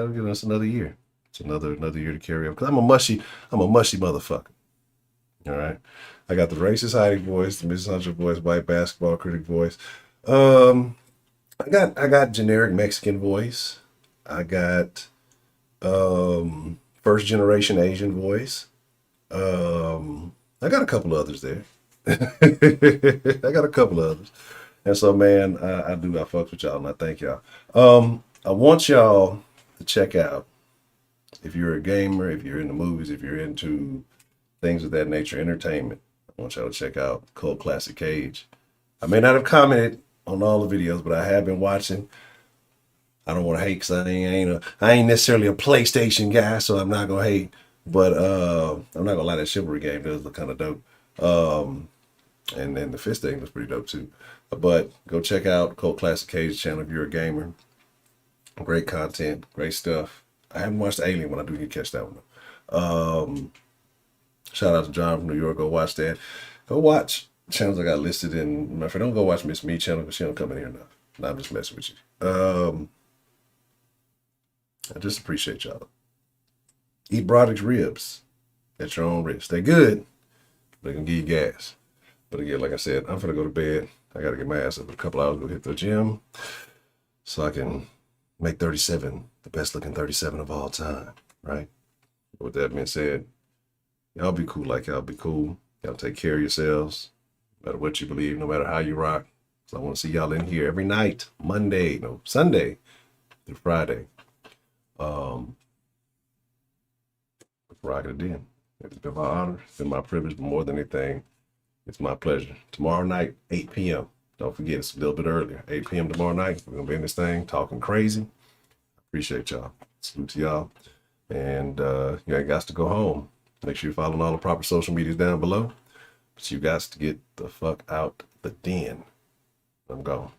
give us another year. It's another year to carry on. Because I'm a mushy motherfucker. All right. I got the racist Heidi voice, the Mrs. Honcho voice, white basketball critic voice. I got generic Mexican voice. I got first generation Asian voice. I got a couple others there. I got a couple others. And so, man, I fuck with y'all and I thank y'all. I want y'all to check out, if you're a gamer, if you're into movies, if you're into things of that nature, entertainment, I want y'all to check out Cult Classic Cage. I may not have commented on all the videos, but I have been watching. I don't want to hate because I ain't necessarily a PlayStation guy, so I'm not gonna hate. But I'm not gonna lie, that Chivalry game does look kind of dope. And then the fist thing was pretty dope too. But go check out Cult Classic Cage channel if you're a gamer. Great content, great stuff. I haven't watched Alien when I do get catch that one though. Shout out to John from New York. Go watch that. Go watch channels I got listed in. My friend, don't go watch Miss Me channel because she don't come in here now. No, I'm just messing with you. I just appreciate y'all. Eat Broderick's ribs at your own risk. They good. They can give you gas. But again, like I said, I'm gonna go to bed. I gotta get my ass up in a couple hours, go hit the gym so I can make 37 the best looking 37 of all time, right? With that being said, y'all be cool like y'all be cool. Y'all take care of yourselves, no matter what you believe, no matter how you rock. So I want to see y'all in here every night, Sunday through Friday. Rock it again. It's been my honor. It's been my privilege, but more than anything, it's my pleasure. Tomorrow night, 8 p.m. Don't forget, it's a little bit earlier. 8 p.m. tomorrow night. We're gonna be in this thing talking crazy. Appreciate y'all. Salute to y'all. And you ain't got to go home. Make sure you're following all the proper social medias down below. But you got to get the fuck out the den. I'm gone.